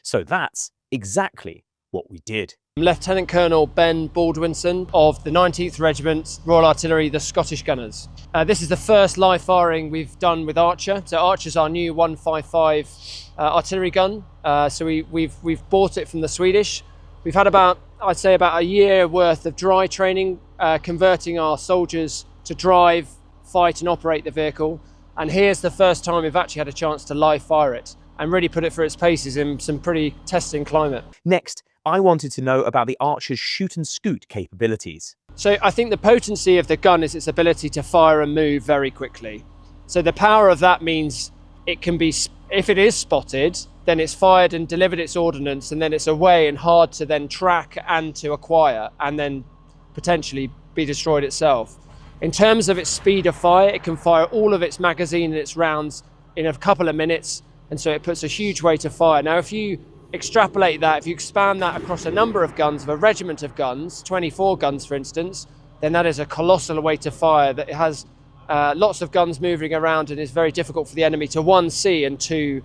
A: So that's exactly what we did.
G: Lieutenant Colonel Ben Baldwinson of the 19th Regiment Royal Artillery, the Scottish Gunners. This is the first live firing we've done with Archer. So Archer's our new 155 artillery gun. So we've bought it from the Swedish. We've had about I'd say about a year worth of dry training, converting our soldiers to drive, fight and operate the vehicle. And here's the first time we've actually had a chance to live fire it and really put it through its paces in some pretty testing climate.
A: Next, I wanted to know about the Archer's shoot and scoot capabilities.
G: So I think the potency of the gun is its ability to fire and move very quickly. So the power of that means it can be, if it is spotted, then it's fired and delivered its ordnance, and then it's away and hard to then track and to acquire and then potentially be destroyed itself. In terms of its speed of fire, it can fire all of its magazine and its rounds in a couple of minutes, and so it puts a huge weight of fire. Now, if you extrapolate that, if you expand that across a number of guns, of a regiment of guns, 24 guns for instance, then that is a colossal weight of fire that it has lots of guns moving around and is very difficult for the enemy to, one, see and two,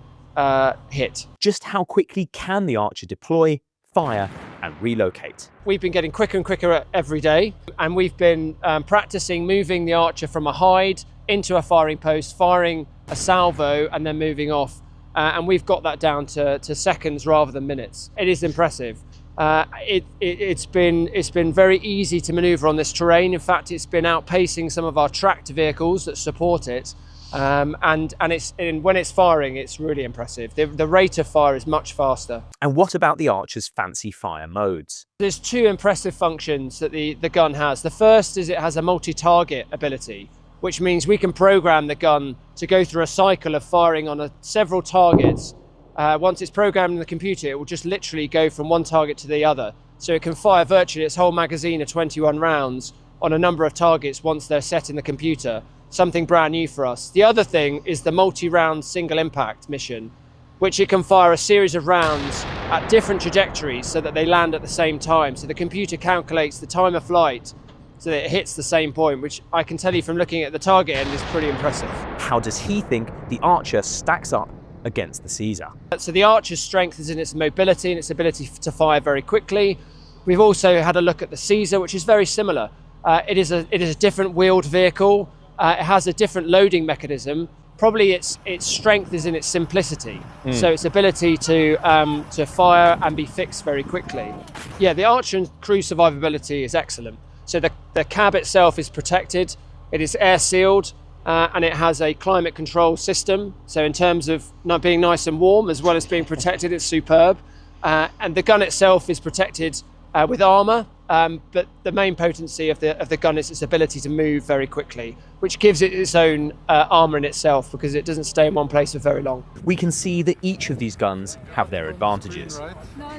G: hit.
A: Just how quickly can the Archer deploy, fire and relocate?
G: We've been getting quicker and quicker every day, and we've been practicing moving the Archer from a hide into a firing post, firing a salvo and then moving off. And we've got that down to seconds rather than minutes. It is impressive. It's been very easy to maneuver on this terrain. In fact, it's been outpacing some of our tracked vehicles that support it. And when it's firing, it's really impressive. The rate of fire is much faster.
A: And what about the Archer's fancy fire modes?
G: There's two impressive functions that the gun has. The first is it has a multi-target ability, which means we can program the gun to go through a cycle of firing on several targets. Once it's programmed in the computer, it will just literally go from one target to the other. So it can fire virtually its whole magazine of 21 rounds on a number of targets once they're set in the computer. Something brand new for us. The other thing is the multi-round single impact mission, which it can fire a series of rounds at different trajectories so that they land at the same time. So the computer calculates the time of flight so that it hits the same point, which I can tell you from looking at the target end is pretty impressive.
A: How does he think the Archer stacks up against the Caesar?
G: So the Archer's strength is in its mobility and its ability to fire very quickly. We've also had a look at the Caesar, which is very similar. It is a different wheeled vehicle. It has a different loading mechanism. Probably its strength is in its simplicity. So its ability to fire and be fixed very quickly. Yeah, the Archer crew survivability is excellent. So the cab itself is protected. It is air sealed. And it has a climate control system. So in terms of not being nice and warm, as well as being protected, it's superb. And the gun itself is protected with armor, but the main potency of the gun is its ability to move very quickly, which gives it its own armor in itself because it doesn't stay in one place for very long.
A: We can see that each of these guns have their advantages.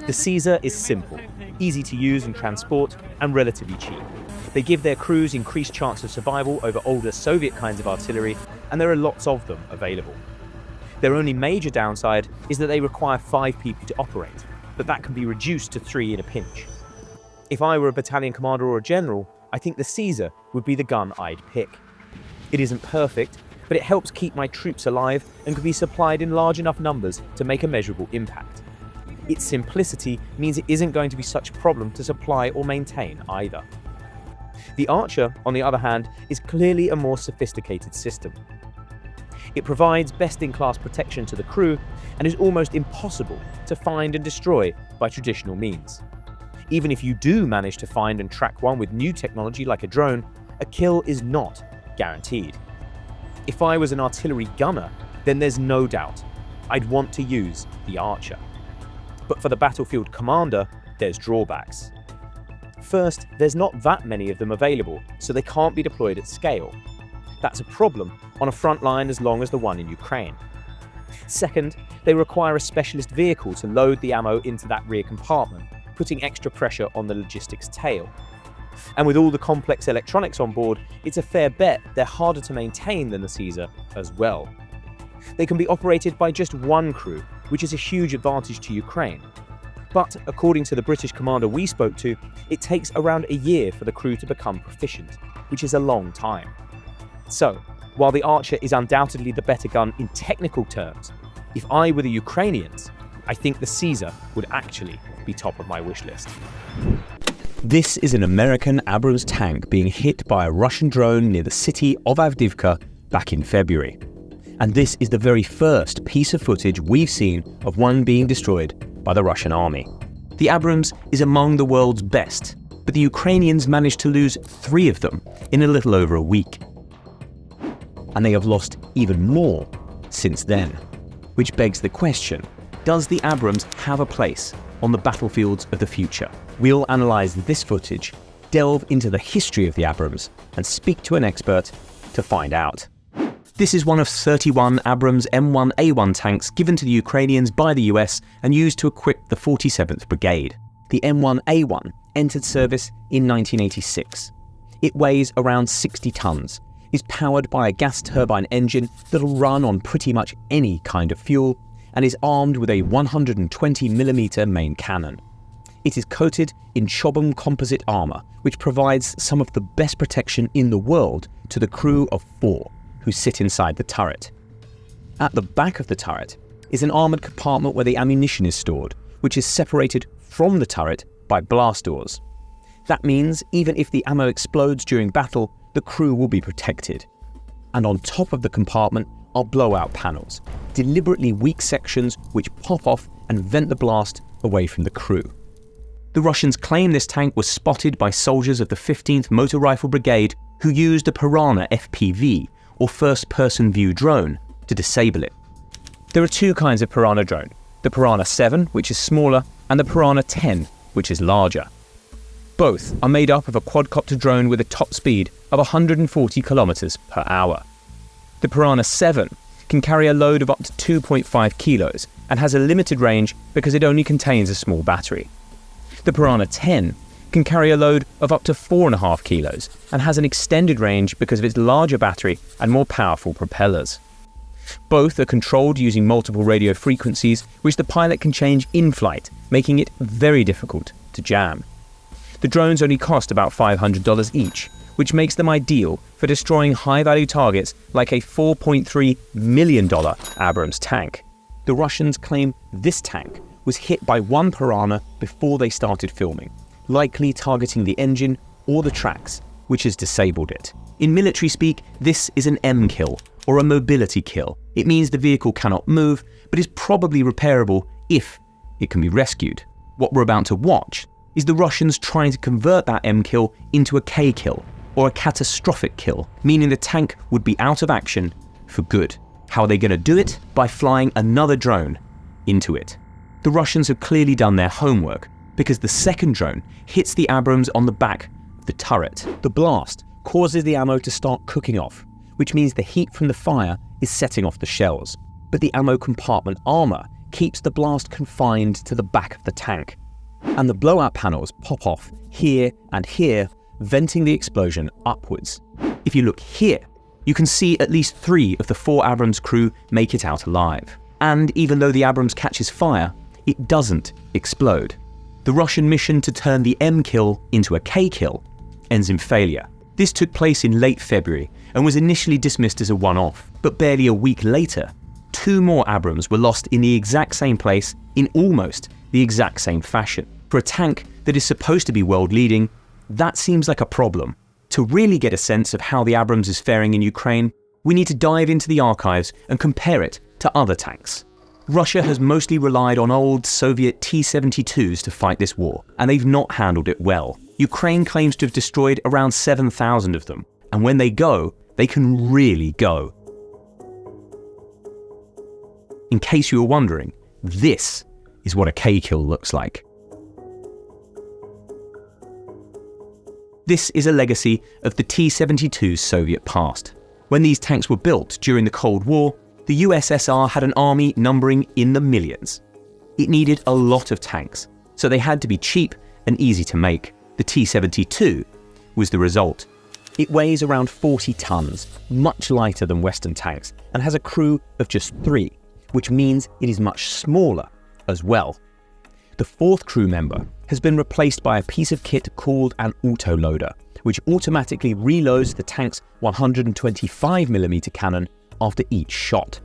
A: The Caesar is simple, easy to use and transport, and relatively cheap. They give their crews increased chance of survival over older Soviet kinds of artillery, and there are lots of them available. Their only major downside is that they require 5 people to operate, but that can be reduced to 3 in a pinch. If I were a battalion commander or a general, I think the Caesar would be the gun I'd pick. It isn't perfect, but it helps keep my troops alive and can be supplied in large enough numbers to make a measurable impact. Its simplicity means it isn't going to be such a problem to supply or maintain either. The Archer, on the other hand, is clearly a more sophisticated system. It provides best-in-class protection to the crew and is almost impossible to find and destroy by traditional means. Even if you do manage to find and track one with new technology like a drone, a kill is not guaranteed. If I was an artillery gunner, then there's no doubt I'd want to use the Archer. But for the battlefield commander, there's drawbacks. First, there's not that many of them available, so they can't be deployed at scale. That's a problem on a front line as long as the one in Ukraine. Second, they require a specialist vehicle to load the ammo into that rear compartment, putting extra pressure on the logistics tail. And with all the complex electronics on board, it's a fair bet they're harder to maintain than the Caesar as well. They can be operated by just one crew, which is a huge advantage to Ukraine. But according to the British commander we spoke to, it takes around a year for the crew to become proficient, which is a long time. So, while the Archer is undoubtedly the better gun in technical terms, if I were the Ukrainians, I think the Caesar would actually be top of my wish list. This is an American Abrams tank being hit by a Russian drone near the city of Avdiivka back in February. And this is the very first piece of footage we've seen of one being destroyed by the Russian army. The Abrams is among the world's best, but the Ukrainians managed to lose 3 of them in a little over a week. And they have lost even more since then. Which begs the question, does the Abrams have a place on the battlefields of the future? We'll analyse this footage, delve into the history of the Abrams, and speak to an expert to find out. This is one of 31 Abrams M1A1 tanks given to the Ukrainians by the US and used to equip the 47th Brigade. The M1A1 entered service in 1986. It weighs around 60 tons, is powered by a gas turbine engine that'll run on pretty much any kind of fuel, and is armed with a 120mm main cannon. It is coated in Chobham composite armour, which provides some of the best protection in the world to the crew of 4 who sit inside the turret. At the back of the turret is an armoured compartment where the ammunition is stored, which is separated from the turret by blast doors. That means even if the ammo explodes during battle, the crew will be protected. And on top of the compartment are blowout panels, deliberately weak sections which pop off and vent the blast away from the crew. The Russians claim this tank was spotted by soldiers of the 15th Motor Rifle Brigade who used a Piranha FPV, or first-person view drone, to disable it. There are 2 kinds of Piranha drone, the Piranha 7, which is smaller, and the Piranha 10, which is larger. Both are made up of a quadcopter drone with a top speed of 140 km per hour. The Piranha 7 can carry a load of up to 2.5 kilos and has a limited range because it only contains a small battery. The Piranha 10 can carry a load of up to 4.5 kilos and has an extended range because of its larger battery and more powerful propellers. Both are controlled using multiple radio frequencies, which the pilot can change in flight, making it very difficult to jam. The drones only cost about $500 each, which makes them ideal for destroying high-value targets like a $4.3 million Abrams tank. The Russians claim this tank was hit by one Piranha before they started filming, likely targeting the engine or the tracks, which has disabled it. In military speak, this is an M-kill, or a mobility kill. It means the vehicle cannot move, but is probably repairable if it can be rescued. What we're about to watch is the Russians trying to convert that M-kill into a K-kill, or a catastrophic kill, meaning the tank would be out of action for good. How are they going to do it? By flying another drone into it. The Russians have clearly done their homework, because the second drone hits the Abrams on the back of the turret. The blast causes the ammo to start cooking off, which means the heat from the fire is setting off the shells. But the ammo compartment armour keeps the blast confined to the back of the tank. And the blowout panels pop off here and here, venting the explosion upwards. If you look here, you can see at least 3 of the 4 Abrams crew make it out alive. And even though the Abrams catches fire, it doesn't explode. The Russian mission to turn the M-kill into a K-kill ends in failure. This took place in late February and was initially dismissed as a one-off, but barely a week later, 2 more Abrams were lost in the exact same place in almost the exact same fashion. For a tank that is supposed to be world-leading, that seems like a problem. To really get a sense of how the Abrams is faring in Ukraine, we need to dive into the archives and compare it to other tanks. Russia has mostly relied on old Soviet T-72s to fight this war, and they've not handled it well. Ukraine claims to have destroyed around 7,000 of them, and when they go, they can really go. In case you were wondering, this is what a K-kill looks like. This is a legacy of the T-72's Soviet past. When these tanks were built during the Cold War, the USSR had an army numbering in the millions. It needed a lot of tanks, so they had to be cheap and easy to make. The T-72 was the result. It weighs around 40 tons, much lighter than Western tanks, and has a crew of just 3, which means it is much smaller as well. The 4th crew member has been replaced by a piece of kit called an autoloader, which automatically reloads the tank's 125mm cannon after each shot.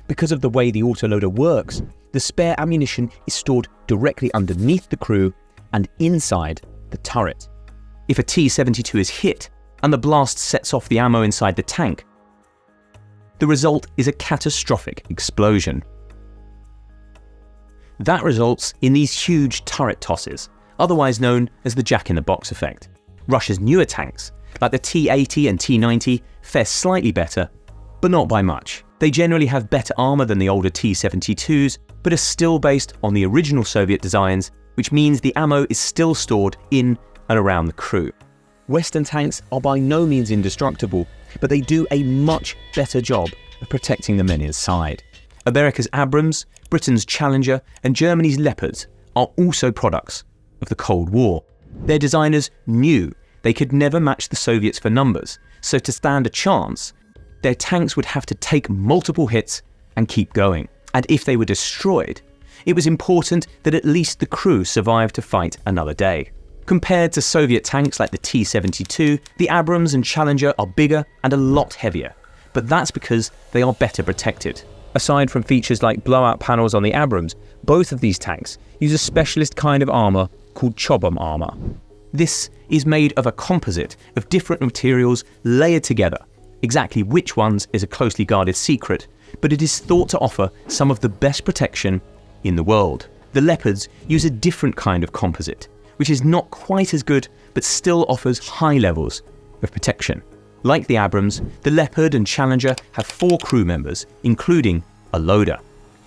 A: Because of the way the autoloader works, the spare ammunition is stored directly underneath the crew and inside the turret. If a T-72 is hit and the blast sets off the ammo inside the tank, the result is a catastrophic explosion. That results in these huge turret tosses, otherwise known as the jack-in-the-box effect. Russia's newer tanks, like the T-80 and T-90, fare slightly better, but not by much. They generally have better armour than the older T-72s, but are still based on the original Soviet designs, which means the ammo is still stored in and around the crew. Western tanks are by no means indestructible, but they do a much better job of protecting the men inside. America's Abrams, Britain's Challenger, and Germany's Leopards are also products of the Cold War. Their designers knew they could never match the Soviets for numbers, so to stand a chance, their tanks would have to take multiple hits and keep going. And if they were destroyed, it was important that at least the crew survived to fight another day. Compared to Soviet tanks like the T-72, the Abrams and Challenger are bigger and a lot heavier, but that's because they are better protected. Aside from features like blowout panels on the Abrams, both of these tanks use a specialist kind of armour called Chobham armour. This is made of a composite of different materials layered together. Exactly which ones is a closely guarded secret, but it is thought to offer some of the best protection in the world. The Leopards use a different kind of composite, which is not quite as good but still offers high levels of protection. Like the Abrams, the Leopard and Challenger have 4 crew members, including a loader.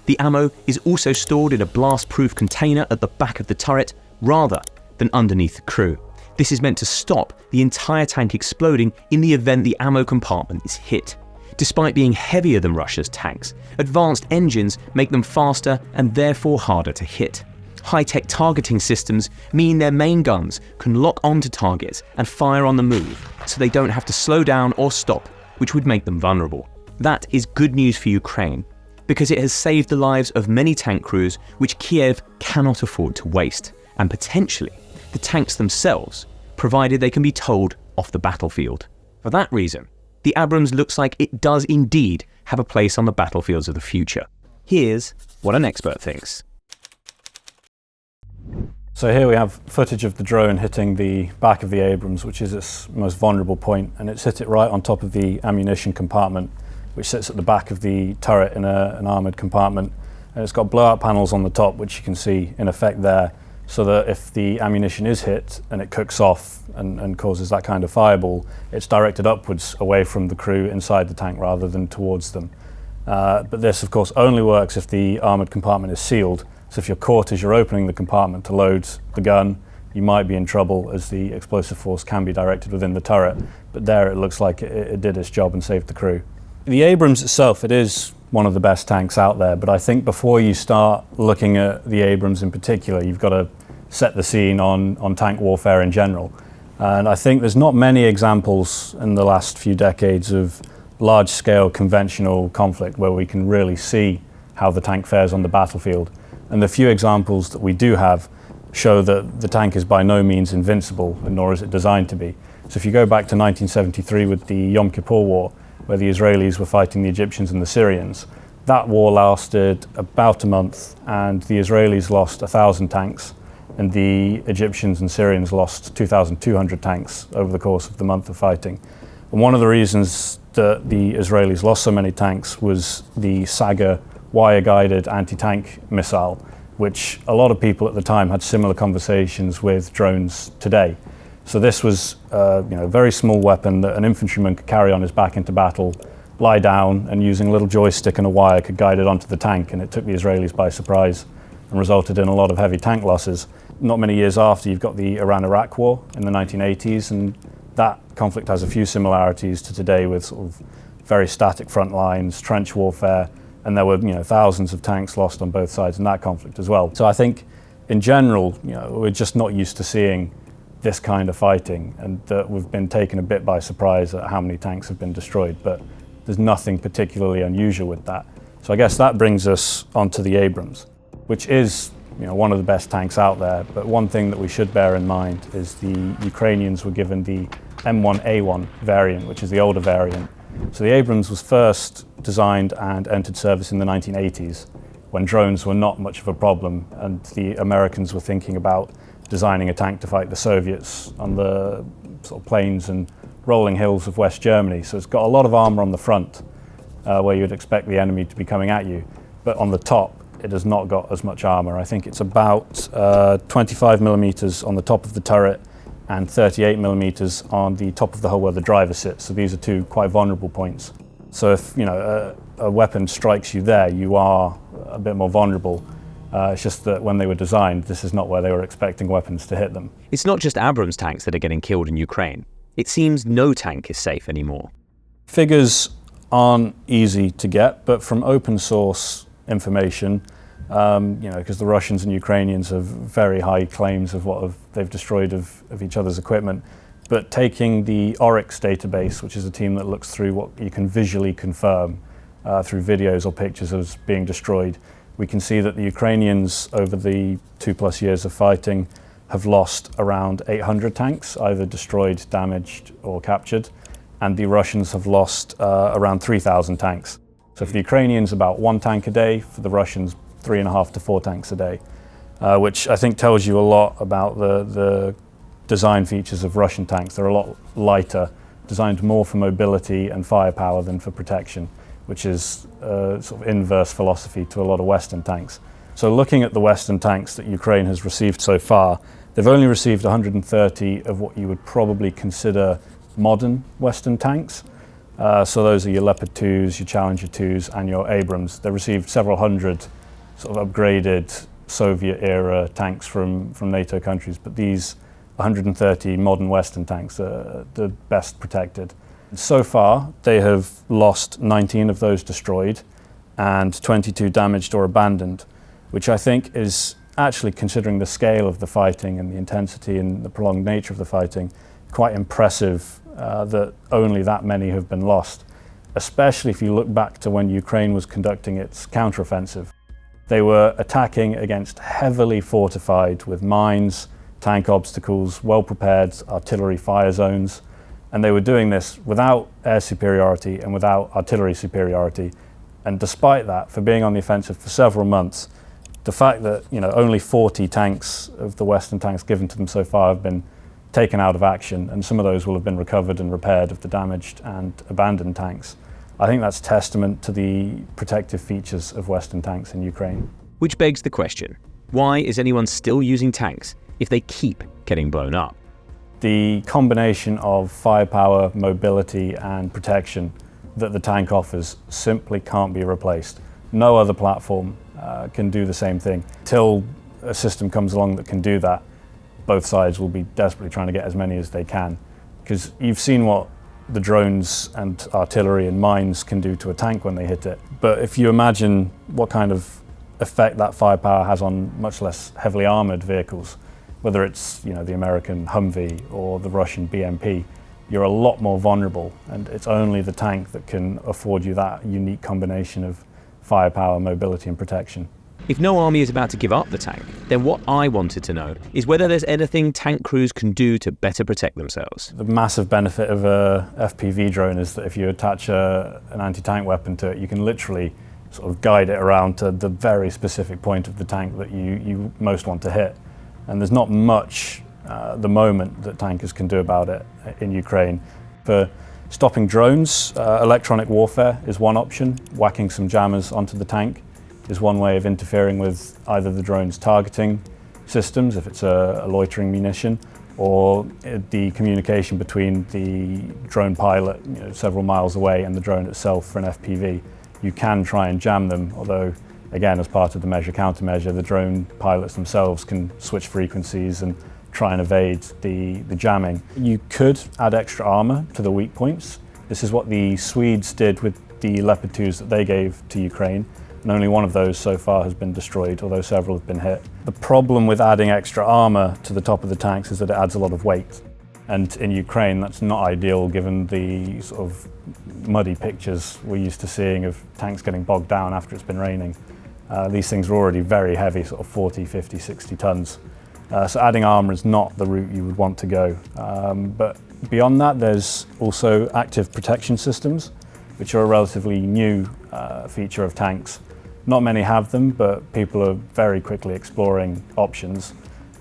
A: The ammo is also stored in a blast-proof container at the back of the turret rather than underneath the crew. This is meant to stop the entire tank exploding in the event the ammo compartment is hit. Despite being heavier than Russia's tanks, advanced engines make them faster and therefore harder to hit. High-tech targeting systems mean their main guns can lock onto targets and fire on the move, so they don't have to slow down or stop, which would make them vulnerable. That is good news for Ukraine, because it has saved the lives of many tank crews which Kiev cannot afford to waste, and potentially the tanks themselves, provided they can be towed off the battlefield. For that reason, the Abrams looks like it does indeed have a place on the battlefields of the future. Here's what an expert thinks.
H: So here we have footage of the drone hitting the back of the Abrams, which is its most vulnerable point, and it's hit it right on top of the ammunition compartment, which sits at the back of the turret in an armoured compartment. And it's got blowout panels on the top, which you can see in effect there, so that if the ammunition is hit and it cooks off and causes that kind of fireball, it's directed upwards away from the crew inside the tank rather than towards them. But this, of course, only works if the armoured compartment is sealed. So if you're caught as you're opening the compartment to load the gun, you might be in trouble, as the explosive force can be directed within the turret. But there it looks like it did its job and saved the crew. The Abrams itself, it is one of the best tanks out there, but I think before you start looking at the Abrams in particular, you've got to set the scene on tank warfare in general. And I think there's not many examples in the last few decades of large-scale conventional conflict where we can really see how the tank fares on the battlefield. And the few examples that we do have show that the tank is by no means invincible, and nor is it designed to be. So if you go back to 1973 with the Yom Kippur War, where the Israelis were fighting the Egyptians and the Syrians, that war lasted about a month, and the Israelis lost 1,000 tanks, and the Egyptians and Syrians lost 2,200 tanks over the course of the month of fighting. And one of the reasons that the Israelis lost so many tanks was the Saga wire-guided anti-tank missile, which a lot of people at the time had similar conversations with drones today. So this was a very small weapon that an infantryman could carry on his back into battle, lie down, and using a little joystick and a wire could guide it onto the tank, and it took the Israelis by surprise and resulted in a lot of heavy tank losses. Not many years after, you've got the Iran-Iraq War in the 1980s, and that conflict has a few similarities to today with sort of very static front lines, trench warfare, and there were thousands of tanks lost on both sides in that conflict as well. So I think in general, we're just not used to seeing this kind of fighting, and that we've been taken a bit by surprise at how many tanks have been destroyed, but there's nothing particularly unusual with that. So I guess that brings us onto the Abrams, which is one of the best tanks out there. But one thing that we should bear in mind is the Ukrainians were given the M1A1 variant, which is the older variant. So the Abrams was first designed and entered service in the 1980s, when drones were not much of a problem, and the Americans were thinking about designing a tank to fight the Soviets on the sort of plains and rolling hills of West Germany. So it's got a lot of armor on the front, where you'd expect the enemy to be coming at you, but on the top it has not got as much armour. I think it's about 25 millimetres on the top of the turret and 38 millimetres on the top of the hull where the driver sits. So these are two quite vulnerable points. So if a weapon strikes you there, you are a bit more vulnerable. It's just that when they were designed, this is not where they were expecting weapons to hit them.
A: It's not just Abrams tanks that are getting killed in Ukraine. It seems no tank is safe anymore.
H: Figures aren't easy to get, but from open source information, because the Russians and Ukrainians have very high claims of what they've destroyed of each other's equipment. But taking the Oryx database, which is a team that looks through what you can visually confirm through videos or pictures as being destroyed, we can see that the Ukrainians, over the 2+ years of fighting, have lost around 800 tanks, either destroyed, damaged, or captured, and the Russians have lost around 3,000 tanks. So for the Ukrainians, about 1 tank a day, for the Russians, 3.5 to 4 tanks a day, which I think tells you a lot about the design features of Russian tanks. They're a lot lighter, designed more for mobility and firepower than for protection, which is a sort of inverse philosophy to a lot of Western tanks. So looking at the Western tanks that Ukraine has received so far, they've only received 130 of what you would probably consider modern Western tanks. So those are your Leopard 2s, your Challenger 2s, and your Abrams. They received several hundred sort of upgraded Soviet-era tanks from NATO countries, but these 130 modern Western tanks are the best protected. So far, they have lost 19 of those destroyed and 22 damaged or abandoned, which I think is actually, considering the scale of the fighting and the intensity and the prolonged nature of the fighting, quite impressive that only that many have been lost, especially if you look back to when Ukraine was conducting its counteroffensive. They were attacking against heavily fortified with mines, tank obstacles, well-prepared artillery fire zones, and they were doing this without air superiority and without artillery superiority. And despite that, for being on the offensive for several months, the fact that only 40 tanks of the Western tanks given to them so far have been taken out of action, and some of those will have been recovered and repaired of the damaged and abandoned tanks, I think that's testament to the protective features of Western tanks in Ukraine.
A: Which begs the question, why is anyone still using tanks if they keep getting blown up?
H: The combination of firepower, mobility, and protection that the tank offers simply can't be replaced. No other platform can do the same thing. Till a system comes along that can do that, both sides will be desperately trying to get as many as they can. Because you've seen what the drones and artillery and mines can do to a tank when they hit it. But if you imagine what kind of effect that firepower has on much less heavily armored vehicles, whether it's the American Humvee or the Russian BMP, you're a lot more vulnerable, and it's only the tank that can afford you that unique combination of firepower, mobility, and protection.
A: If no army is about to give up the tank, then what I wanted to know is whether there's anything tank crews can do to better protect themselves.
H: The massive benefit of a FPV drone is that if you attach an anti-tank weapon to it, you can literally sort of guide it around to the very specific point of the tank that you most want to hit. And there's not much at the moment that tankers can do about it in Ukraine. For stopping drones, electronic warfare is one option. Whacking some jammers onto the tank is one way of interfering with either the drone's targeting systems, if it's a loitering munition, or the communication between the drone pilot several miles away and the drone itself for an FPV. You can try and jam them, although again, as part of the measure-countermeasure, the drone pilots themselves can switch frequencies and try and evade the jamming. You could add extra armor to the weak points. This is what the Swedes did with the Leopard 2s that they gave to Ukraine, and only one of those so far has been destroyed, although several have been hit. The problem with adding extra armor to the top of the tanks is that it adds a lot of weight. And in Ukraine, that's not ideal given the sort of muddy pictures we're used to seeing of tanks getting bogged down after it's been raining. These things are already very heavy, sort of 40, 50, 60 tons. So adding armor is not the route you would want to go. But beyond that, there's also active protection systems, which are a relatively new feature of tanks. Not many have them, but people are very quickly exploring options.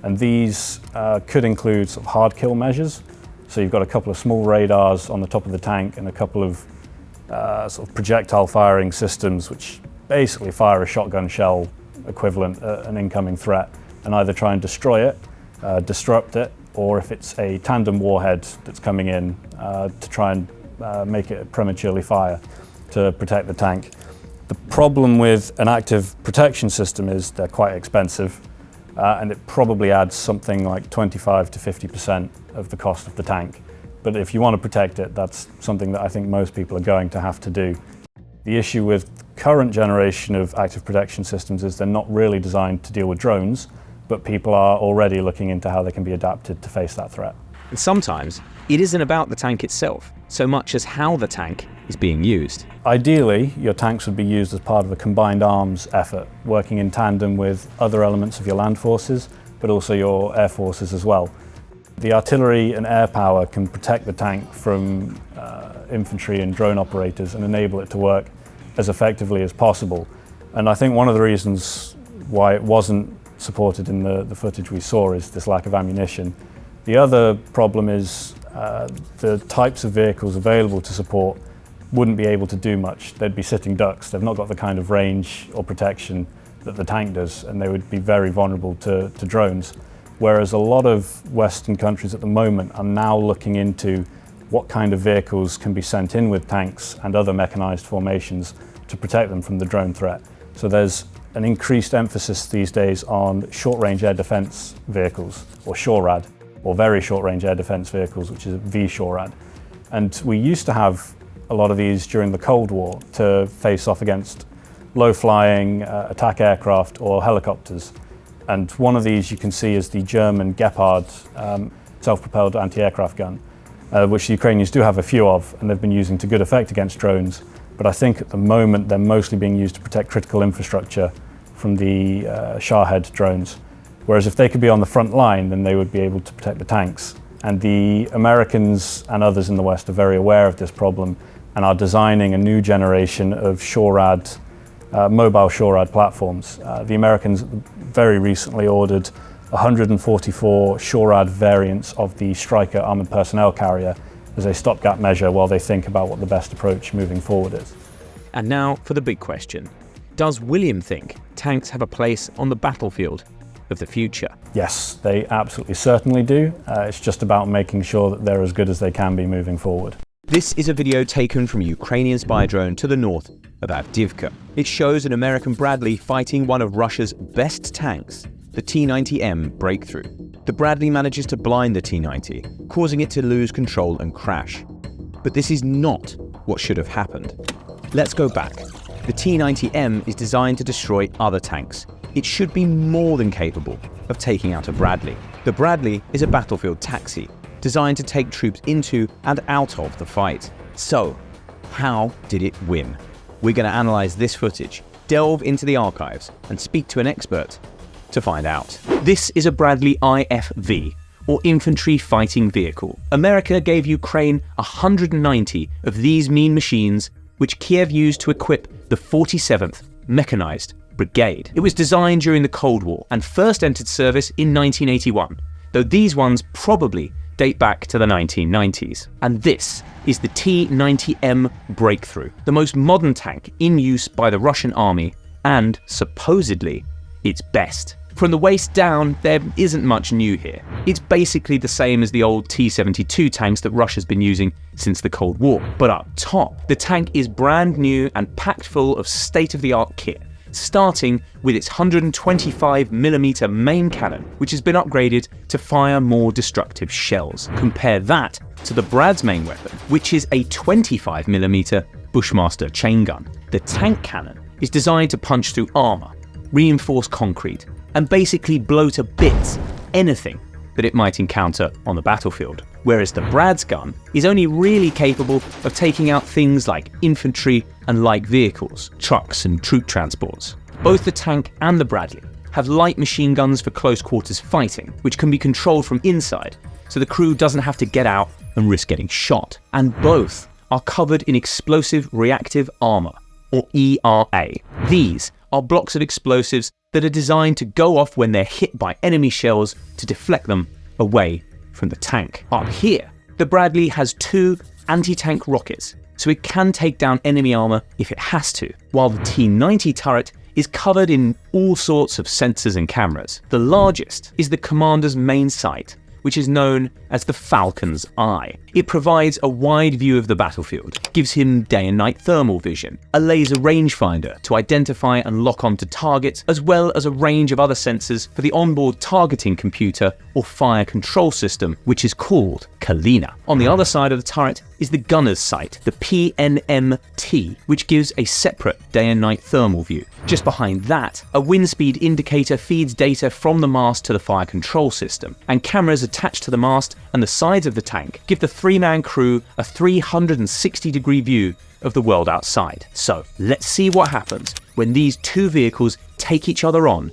H: And these could include sort of hard kill measures. So you've got a couple of small radars on the top of the tank and a couple of sort of projectile firing systems, which basically fire a shotgun shell equivalent, an incoming threat, and either try and destroy it, disrupt it, or if it's a tandem warhead that's coming in, to try and make it prematurely fire to protect the tank. The problem with an active protection system is they're quite expensive, and it probably adds something like 25 to 50% of the cost of the tank. But if you want to protect it, that's something that I think most people are going to have to do. The issue with the current generation of active protection systems is they're not really designed to deal with drones, but people are already looking into how they can be adapted to face that threat.
A: And sometimes it isn't about the tank itself, so much as how the tank is being used.
H: Ideally, your tanks would be used as part of a combined arms effort, working in tandem with other elements of your land forces, but also your air forces as well. The artillery and air power can protect the tank from infantry and drone operators and enable it to work as effectively as possible. And I think one of the reasons why it wasn't supported in the footage we saw is this lack of ammunition. The other problem is the types of vehicles available to support wouldn't be able to do much. They'd be sitting ducks. They've not got the kind of range or protection that the tank does, and they would be very vulnerable to drones. Whereas a lot of Western countries at the moment are now looking into what kind of vehicles can be sent in with tanks and other mechanized formations to protect them from the drone threat. So there's an increased emphasis these days on short-range air defense vehicles, or SHORAD, or very short-range air defense vehicles, which is VSHORAD. And we used to have a lot of these during the Cold War to face off against low-flying attack aircraft or helicopters. And one of these you can see is the German Gepard self-propelled anti-aircraft gun, which the Ukrainians do have a few of, and they've been using to good effect against drones. But I think at the moment they're mostly being used to protect critical infrastructure from the Shahed drones. Whereas if they could be on the front line, then they would be able to protect the tanks. And the Americans and others in the West are very aware of this problem and are designing a new generation of SHORAD, mobile SHORAD platforms. The Americans very recently ordered 144 SHORAD variants of the Stryker armored personnel carrier as a stopgap measure while they think about what the best approach moving forward is.
A: And now for the big question. Does William think tanks have a place on the battlefield of the future?
H: Yes, they absolutely certainly do. It's just about making sure that they're as good as they can be moving forward.
A: This is a video taken from a Ukrainian spy drone to the north of Avdiivka. It shows an American Bradley fighting one of Russia's best tanks, the T-90M Breakthrough. The Bradley manages to blind the T-90, causing it to lose control and crash. But this is not what should have happened. Let's go back. The T-90M is designed to destroy other tanks. It should be more than capable of taking out a Bradley. The Bradley is a battlefield taxi, designed to take troops into and out of the fight. So, how did it win? We're going to analyze this footage, delve into the archives, and speak to an expert to find out. This is a Bradley IFV, or Infantry Fighting Vehicle. America gave Ukraine 190 of these mean machines, which Kiev used to equip the 47th Mechanized Brigade. It was designed during the Cold War and first entered service in 1981, though these ones probably date back to the 1990s. And this is the T-90M Breakthrough, the most modern tank in use by the Russian army and, supposedly, its best. From the waist down, there isn't much new here. It's basically the same as the old T-72 tanks that Russia's been using since the Cold War. But up top, the tank is brand new and packed full of state-of-the-art kit, starting with its 125mm main cannon, which has been upgraded to fire more destructive shells. Compare that to the Brad's main weapon, which is a 25mm Bushmaster chain gun. The tank cannon is designed to punch through armor, reinforce concrete, and basically blow to bits anything that it might encounter on the battlefield. Whereas the Brad's gun is only really capable of taking out things like infantry and light vehicles, trucks and troop transports. Both the tank and the Bradley have light machine guns for close quarters fighting, which can be controlled from inside, so the crew doesn't have to get out and risk getting shot. And both are covered in explosive reactive armor, or ERA. These are blocks of explosives that are designed to go off when they're hit by enemy shells to deflect them away from the tank. Up here, the Bradley has 2 anti-tank rockets, so it can take down enemy armor if it has to, while the T-90 turret is covered in all sorts of sensors and cameras. The largest is the commander's main sight, which is known as the Falcon's Eye. It provides a wide view of the battlefield, gives him day and night thermal vision, a laser rangefinder to identify and lock onto targets, as well as a range of other sensors for the onboard targeting computer or fire control system, which is called Kalina. On the other side of the turret is the gunner's sight, the PNMT, which gives a separate day and night thermal view. Just behind that, a wind speed indicator feeds data from the mast to the fire control system, and cameras attached to the mast and the sides of the tank give the three-man crew a 360-degree view of the world outside. So let's see what happens when these two vehicles take each other on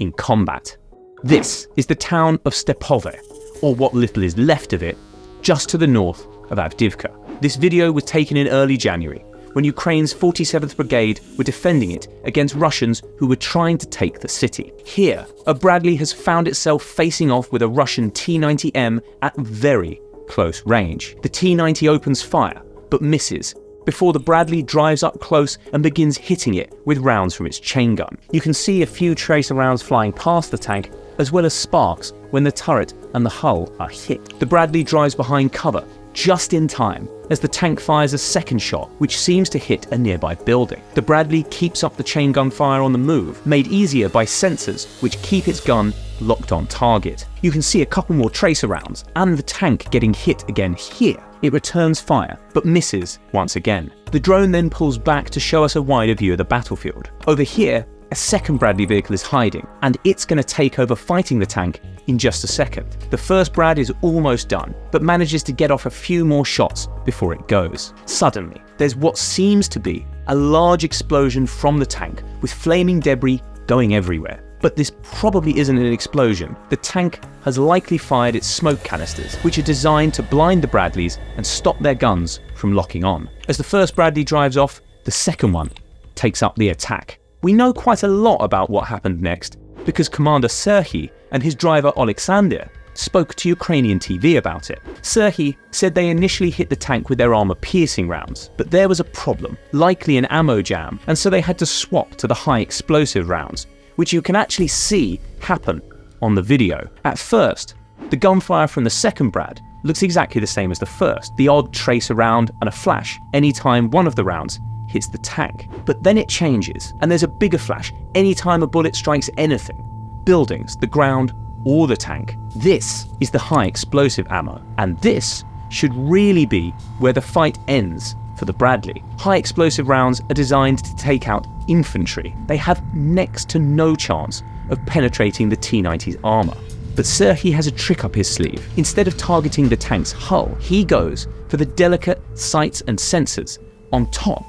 A: in combat. This is the town of Stepove, or what little is left of it, just to the north of Avdiivka. This video was taken in early January, when Ukraine's 47th Brigade were defending it against Russians who were trying to take the city. Here, a Bradley has found itself facing off with a Russian T-90M at very close range. The T-90 opens fire, but misses, before the Bradley drives up close and begins hitting it with rounds from its chain gun. You can see a few tracer rounds flying past the tank, as well as sparks when the turret and the hull are hit. The Bradley drives behind cover, just in time, as the tank fires a second shot, which seems to hit a nearby building. The Bradley keeps up the chain gun fire on the move, made easier by sensors which keep its gun locked on target. You can see a couple more tracer rounds, and the tank getting hit again here. It returns fire, but misses once again. The drone then pulls back to show us a wider view of the battlefield. Over here, a second Bradley vehicle is hiding, and it's going to take over fighting the tank in just a second. The first Brad is almost done, but manages to get off a few more shots before it goes. Suddenly, there's what seems to be a large explosion from the tank, with flaming debris going everywhere. But this probably isn't an explosion. The tank has likely fired its smoke canisters, which are designed to blind the Bradleys and stop their guns from locking on. As the first Bradley drives off, the second one takes up the attack. We know quite a lot about what happened next, because Commander Serhiy and his driver Alexander spoke to Ukrainian TV about it. Serhiy said they initially hit the tank with their armor-piercing rounds, but there was a problem, likely an ammo jam, and so they had to swap to the high-explosive rounds, which you can actually see happen on the video. At first, the gunfire from the second Brad looks exactly the same as the first, the odd tracer round and a flash anytime one of the rounds hits the tank. But then it changes, and there's a bigger flash anytime a bullet strikes anything, buildings, the ground, or the tank. This is the high explosive ammo, and this should really be where the fight ends for the Bradley. High explosive rounds are designed to take out infantry. They have next to no chance of penetrating the T-90's armor. But Serhiy has a trick up his sleeve. Instead of targeting the tank's hull, he goes for the delicate sights and sensors on top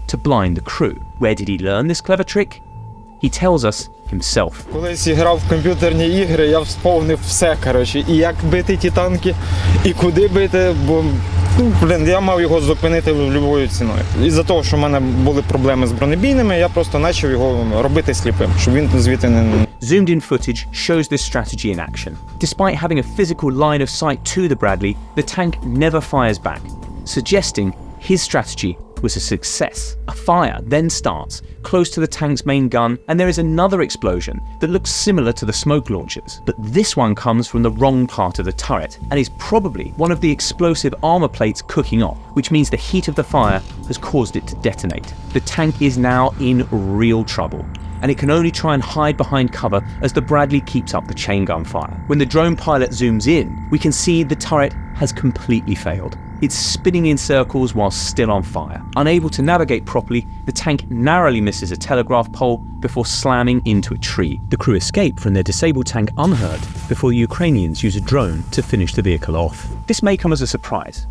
A: to blind the crew. Where did he learn this clever trick? He tells us himself.
I: Колись грав в комп'ютерні ігри, я вспомнив все, коротше, і як бити ті танки, і куди бити, бо я мав його зупинити любою ціною. Із-за того, що в мене були проблеми з бронебійними, я просто почав його робити сліпим, щоб він звідти не...
A: Zoomed in footage shows this strategy in action. Despite having a physical line of sight to the Bradley, the tank never fires back, suggesting his strategy was a success. A fire then starts close to the tank's main gun, and there is another explosion that looks similar to the smoke launchers. But this one comes from the wrong part of the turret and is probably one of the explosive armor plates cooking off, which means the heat of the fire has caused it to detonate. The tank is now in real trouble, and it can only try and hide behind cover as the Bradley keeps up the chain gun fire. When the drone pilot zooms in, we can see the turret has completely failed. It's spinning in circles while still on fire. Unable to navigate properly, the tank narrowly misses a telegraph pole before slamming into a tree. The crew escape from their disabled tank unhurt before the Ukrainians use a drone to finish the vehicle off. This may come as a surprise,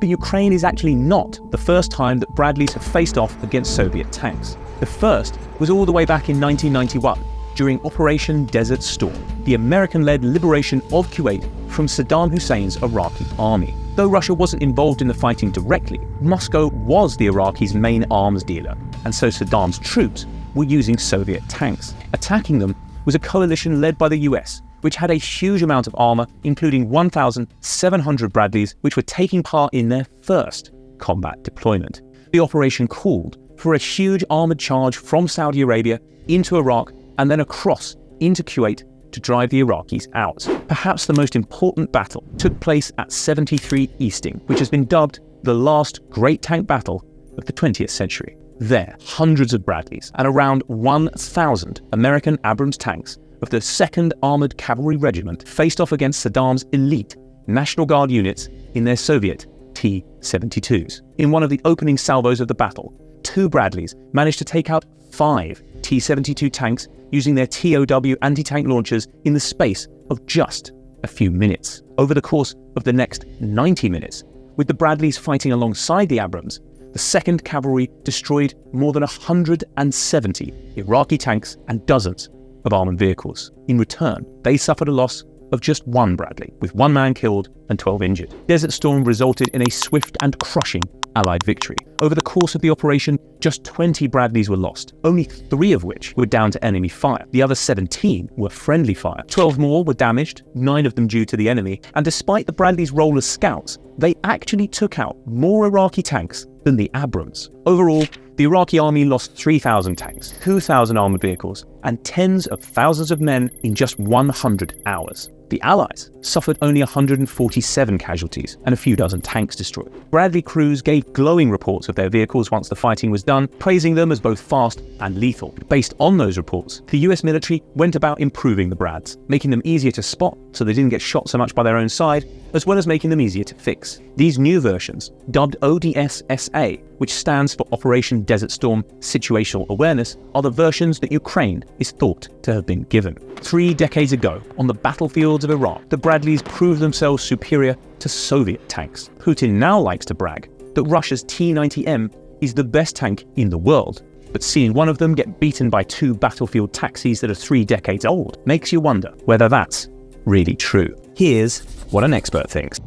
A: but Ukraine is actually not the first time that Bradleys have faced off against Soviet tanks. The first was all the way back in 1991, during Operation Desert Storm, the American-led liberation of Kuwait from Saddam Hussein's Iraqi army. Though Russia wasn't involved in the fighting directly, Moscow was the Iraqis' main arms dealer, and so Saddam's troops were using Soviet tanks. Attacking them was a coalition led by the US, which had a huge amount of armor, including 1,700 Bradleys, which were taking part in their first combat deployment. The operation called for a huge armoured charge from Saudi Arabia into Iraq and then across into Kuwait to drive the Iraqis out. Perhaps the most important battle took place at 73 Easting, which has been dubbed the last great tank battle of the 20th century. There, hundreds of Bradleys and around 1,000 American Abrams tanks of the 2nd Armoured Cavalry Regiment faced off against Saddam's elite National Guard units in their Soviet T-72s. In one of the opening salvos of the battle, 2 Bradleys managed to take out 5 T-72 tanks using their TOW anti-tank launchers in the space of just a few minutes. Over the course of the next 90 minutes, with the Bradleys fighting alongside the Abrams, the 2nd Cavalry destroyed more than 170 Iraqi tanks and dozens of armoured vehicles. In return, they suffered a loss of just 1 Bradley, with 1 man killed and 12 injured. Desert Storm resulted in a swift and crushing Allied victory. Over the course of the operation, just 20 Bradleys were lost, only 3 of which were down to enemy fire. The other 17 were friendly fire. 12 more were damaged, 9 of them due to the enemy, and despite the Bradleys' role as scouts, they actually took out more Iraqi tanks than the Abrams. Overall, the Iraqi army lost 3,000 tanks, 2,000 armoured vehicles, and tens of thousands of men in just 100 hours. The Allies suffered only 147 casualties and a few dozen tanks destroyed. Bradley crews gave glowing reports of their vehicles once the fighting was done, praising them as both fast and lethal. Based on those reports, the US military went about improving the Brads, making them easier to spot so they didn't get shot so much by their own side, as well as making them easier to fix. These new versions, dubbed ODS-SA, which stands for Operation Desert Storm Situational Awareness, are the versions that Ukraine is thought to have been given. 3 decades ago, on the battlefields of Iraq, the Bradleys proved themselves superior to Soviet tanks. Putin now likes to brag that Russia's T-90M is the best tank in the world, but seeing one of them get beaten by 2 battlefield taxis that are 3 decades old makes you wonder whether that's really true. Here's what an expert thinks.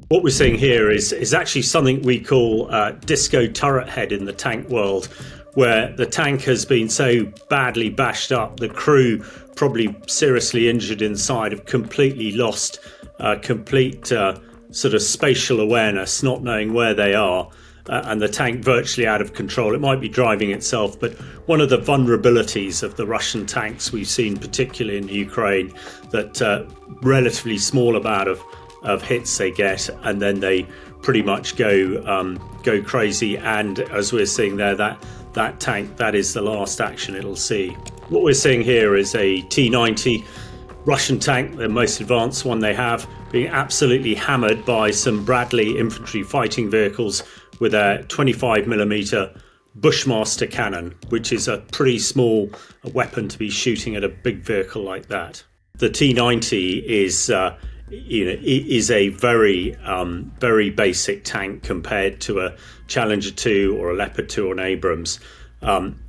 J: What we're seeing here is actually something we call disco turret head in the tank world, where the tank has been so badly bashed up, the crew probably seriously injured inside, have completely lost complete sort of spatial awareness, not knowing where they are, and the tank virtually out of control. It might be driving itself, but one of the vulnerabilities of the Russian tanks we've seen, particularly in Ukraine, that relatively small amount of hits they get, and then they pretty much go crazy. And as we're seeing there, that tank, that is the last action it'll see. What we're seeing here is a T-90 Russian tank, the most advanced one they have, being absolutely hammered by some Bradley infantry fighting vehicles with a 25mm Bushmaster cannon, which is a pretty small weapon to be shooting at a big vehicle like that. The T-90 is a very basic tank compared to a Challenger 2 or a Leopard 2 or an Abrams.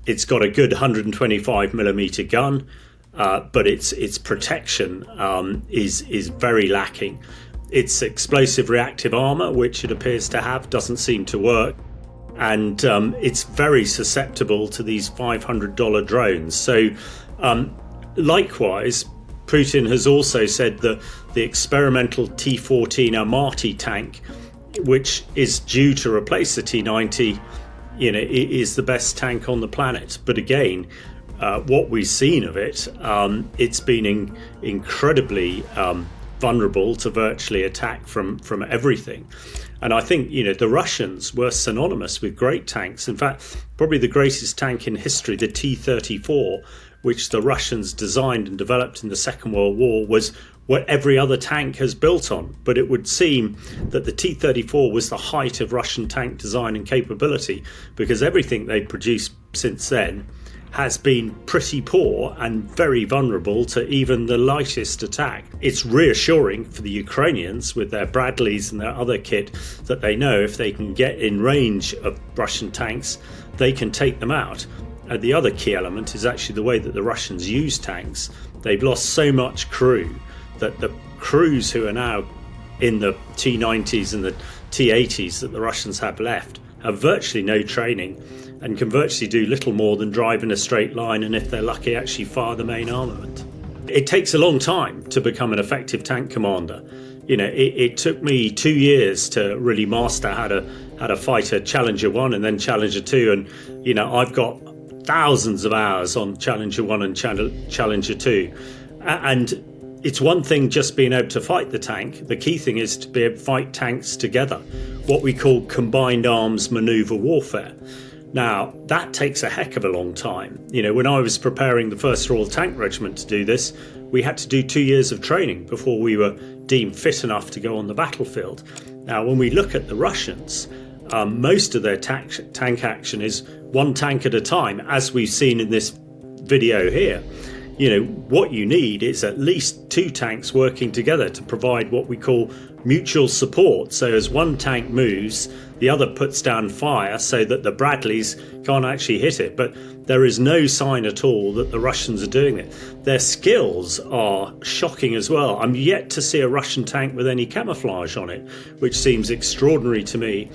J: It's got a good 125mm gun, but its protection is very lacking. Its explosive reactive armor, which it appears to have, doesn't seem to work, and it's very susceptible to these $500 drones. So likewise, Putin has also said that the experimental T-14 Amati tank, which is due to replace the T-90, is the best tank on the planet. But again, what we've seen of it, it's been incredibly vulnerable to virtually attack from everything. And I think the Russians were synonymous with great tanks. In fact, probably the greatest tank in history, the T-34, which the Russians designed and developed in the Second World War, was what every other tank has built on. But it would seem that the T-34 was the height of Russian tank design and capability, because everything they've produced since then has been pretty poor and very vulnerable to even the lightest attack. It's reassuring for the Ukrainians with their Bradleys and their other kit that they know if they can get in range of Russian tanks, they can take them out. And the other key element is actually the way that the Russians use tanks. They've lost so much crew that the crews who are now in the T-90s and the T-80s that the Russians have left have virtually no training and can virtually do little more than drive in a straight line, and if they're lucky, actually fire the main armament. It takes a long time to become an effective tank commander, it took me 2 years to really master how to fight a Challenger 1 and then Challenger 2. And, I've got thousands of hours on Challenger 1 and Challenger 2. And it's one thing just being able to fight the tank. The key thing is to be able to fight tanks together, what we call combined arms maneuver warfare. Now, that takes a heck of a long time. When I was preparing the 1st Royal Tank Regiment to do this, we had to do 2 years of training before we were deemed fit enough to go on the battlefield. Now, when we look at the Russians, most of their tank action is one tank at a time, as we've seen in this video here. What you need is at least 2 tanks working together to provide what we call mutual support. So as one tank moves, the other puts down fire so that the Bradleys can't actually hit it. But there is no sign at all that the Russians are doing it. Their skills are shocking as well. I'm yet to see a Russian tank with any camouflage on it, which seems extraordinary to me.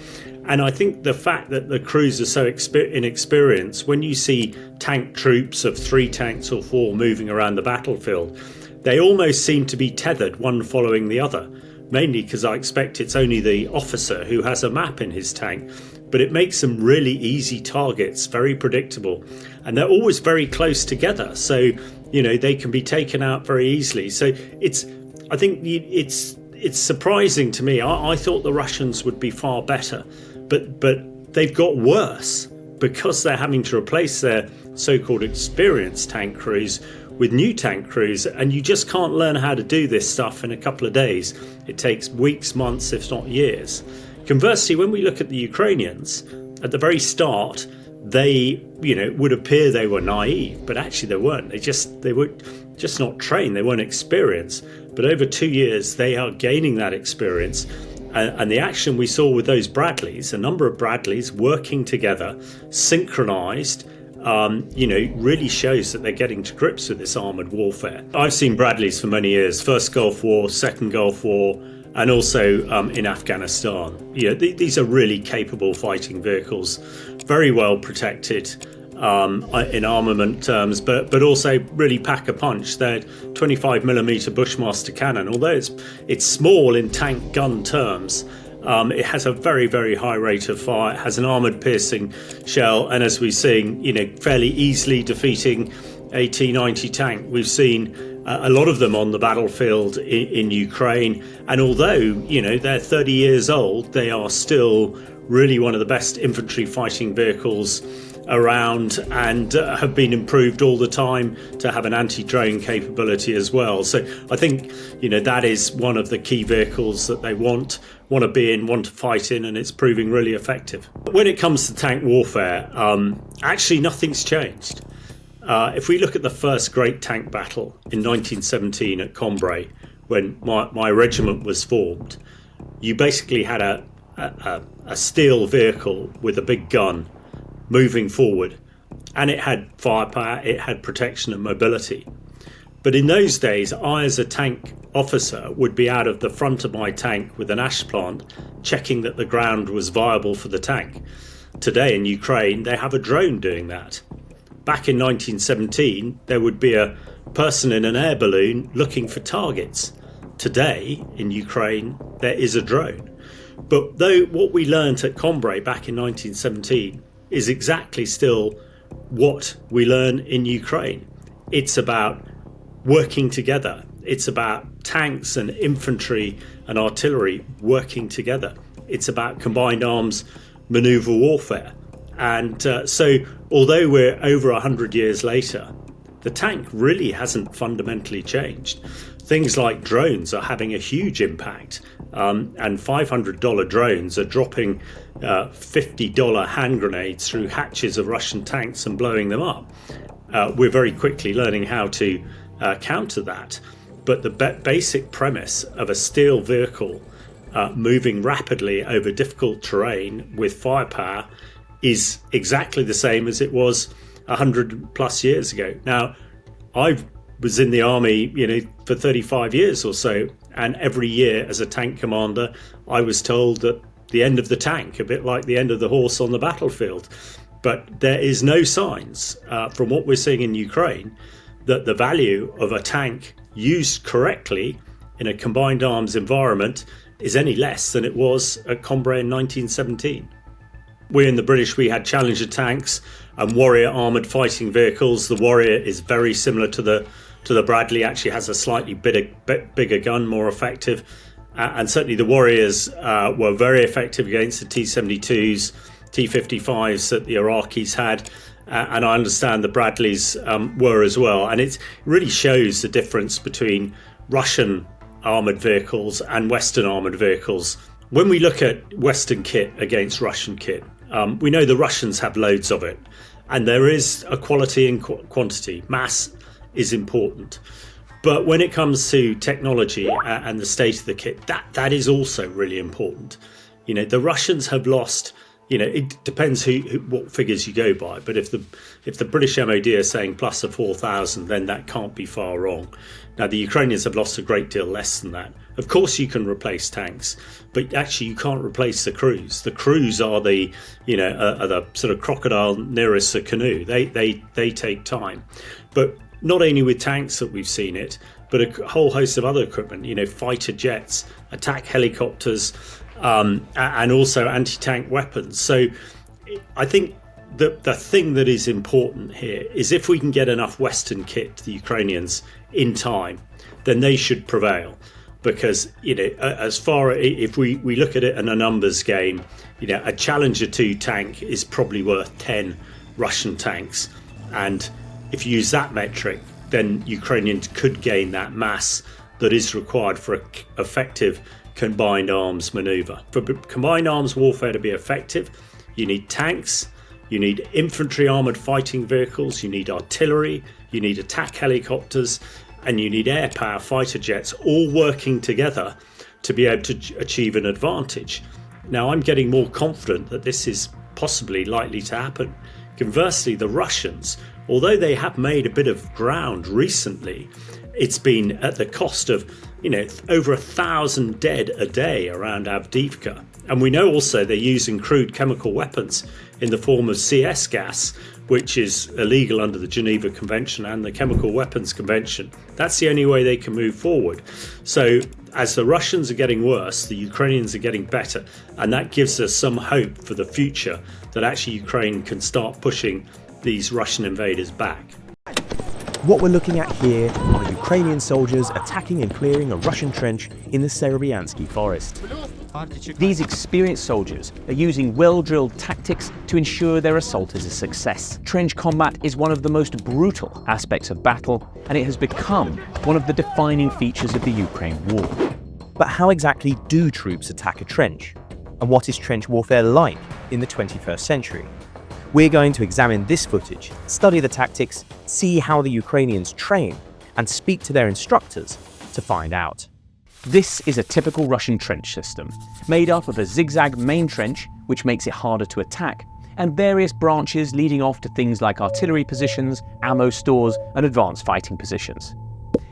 J: And I think the fact that the crews are so inexperienced, when you see tank troops of 3 tanks or 4 moving around the battlefield, they almost seem to be tethered, one following the other, mainly because I expect it's only the officer who has a map in his tank. But it makes them really easy targets, very predictable. And they're always very close together, so they can be taken out very easily. So I think it's surprising to me. I thought the Russians would be far better. But they've got worse because they're having to replace their so-called experienced tank crews with new tank crews, and you just can't learn how to do this stuff in a couple of days. It takes weeks, months, if not years. Conversely, when we look at the Ukrainians, at the very start, they would appear they were naive, but actually they weren't. They were just not trained. They weren't experienced. But over 2 years, they are gaining that experience. And the action we saw with those Bradleys, a number of Bradleys working together, synchronized, really shows that they're getting to grips with this armored warfare. I've seen Bradleys for many years, first Gulf War, second Gulf War, and also in Afghanistan. These are really capable fighting vehicles, very well protected in armament terms, but also really pack a punch. They're 25mm Bushmaster cannon. Although it's small in tank gun terms, it has a very, very high rate of fire. It has an armoured piercing shell, and as we're seeing, fairly easily defeating a T-90 tank. We've seen a lot of them on the battlefield in Ukraine, and although they're 30 years old, they are still really one of the best infantry fighting vehicles around, and have been improved all the time to have an anti-drone capability as well. So I think that is one of the key vehicles that they want to be in, want to fight in, and it's proving really effective. When it comes to tank warfare, actually nothing's changed. If we look at the first great tank battle in 1917 at Cambrai, when my regiment was formed, you basically had a steel vehicle with a big gun moving forward, and it had firepower, it had protection and mobility. But in those days, I as a tank officer would be out of the front of my tank with an ash plant, checking that the ground was viable for the tank. Today in Ukraine, they have a drone doing that. Back in 1917, there would be a person in an air balloon looking for targets. Today in Ukraine, there is a drone. But though what we learned at Cambrai back in 1917 is exactly still what we learn in Ukraine. It's about working together. It's about tanks and infantry and artillery working together. It's about combined arms maneuver warfare. And so although we're over 100 years later, the tank really hasn't fundamentally changed. Things like drones are having a huge impact, and $500 drones are dropping $50 hand grenades through hatches of Russian tanks and blowing them up. We're very quickly learning how to counter that. But the basic premise of a steel vehicle moving rapidly over difficult terrain with firepower is exactly the same as it was 100 plus years ago. Now, I was in the army, for 35 years or so, and every year as a tank commander, I was told that the end of the tank, a bit like the end of the horse on the battlefield. But there is no signs from what we're seeing in Ukraine that the value of a tank used correctly in a combined arms environment is any less than it was at Cambrai in 1917. We in the British, we had Challenger tanks and Warrior armoured fighting vehicles. The Warrior is very similar to the Bradley, actually has a slightly bigger gun, more effective. And certainly the Warriors were very effective against the T-72s, T-55s that the Iraqis had. And I understand the Bradleys were as well. And it really shows the difference between Russian armoured vehicles and Western armoured vehicles. When we look at Western kit against Russian kit, we know the Russians have loads of it. And there is a quality and quantity. Mass is important. But when it comes to technology and the state of the kit, that is also really important. You know, the Russians have lost, you know, it depends what figures you go by. But if the British MOD are saying plus 4,000, then that can't be far wrong. Now, the Ukrainians have lost a great deal less than that. Of course, you can replace tanks, but actually you can't replace the crews. The crews are the, you know, are the sort of crocodile nearest the canoe. They take time. But not only with tanks that we've seen it, but a whole host of other equipment, you know, fighter jets, attack helicopters, and also anti-tank weapons. So I think the thing that is important here is if we can get enough Western kit to the Ukrainians in time, then they should prevail. Because, you know, as far if we look at it in a numbers game, you know, a Challenger 2 tank is probably worth 10 Russian tanks. And if you use that metric, then Ukrainians could gain that mass that is required for an effective combined arms maneuver. For combined arms warfare to be effective, you need tanks, you need infantry armoured fighting vehicles, you need artillery, you need attack helicopters, and you need air power fighter jets all working together to be able to achieve an advantage. Now, I'm getting more confident that this is possibly likely to happen. Conversely, the Russians, although they have made a bit of ground recently, it's been at the cost of, you know, over 1,000 dead a day around Avdiivka. And we know also they're using crude chemical weapons in the form of CS gas, which is illegal under the Geneva Convention and the Chemical Weapons Convention. That's the only way they can move forward. So as the Russians are getting worse, the Ukrainians are getting better. And that gives us some hope for the future that actually Ukraine can start pushing these Russian invaders back.
A: What we're looking at here are Ukrainian soldiers attacking and clearing a Russian trench in the Serebyansky forest. These experienced soldiers are using well-drilled tactics to ensure their assault is a success. Trench combat is one of the most brutal aspects of battle, and it has become one of the defining features of the Ukraine war. But how exactly do troops attack a trench? And what is trench warfare like in the 21st century? We're going to examine this footage, study the tactics, see how the Ukrainians train, and speak to their instructors to find out. This is a typical Russian trench system, made up of a zigzag main trench, which makes it harder to attack, and various branches leading off to things like artillery positions, ammo stores, and advanced fighting positions.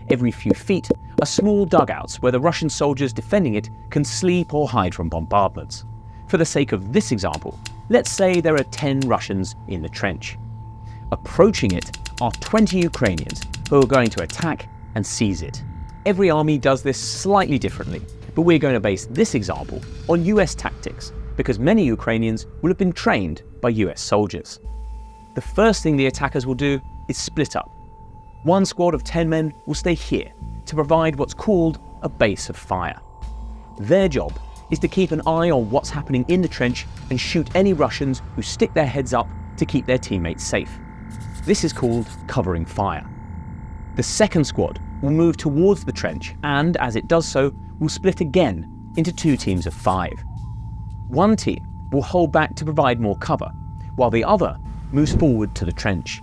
A: Every few feet are small dugouts where the Russian soldiers defending it can sleep or hide from bombardments. For the sake of this example, let's say there are 10 Russians in the trench. Approaching it are 20 Ukrainians who are going to attack and seize it. Every army does this slightly differently, but we're going to base this example on US tactics because many Ukrainians will have been trained by US soldiers. The first thing the attackers will do is split up. One squad of 10 men will stay here to provide what's called a base of fire. Their job is to keep an eye on what's happening in the trench and shoot any Russians who stick their heads up to keep their teammates safe. This is called covering fire. The second squad will move towards the trench and, as it does so, will split again into 2 teams of 5. One team will hold back to provide more cover, while the other moves forward to the trench.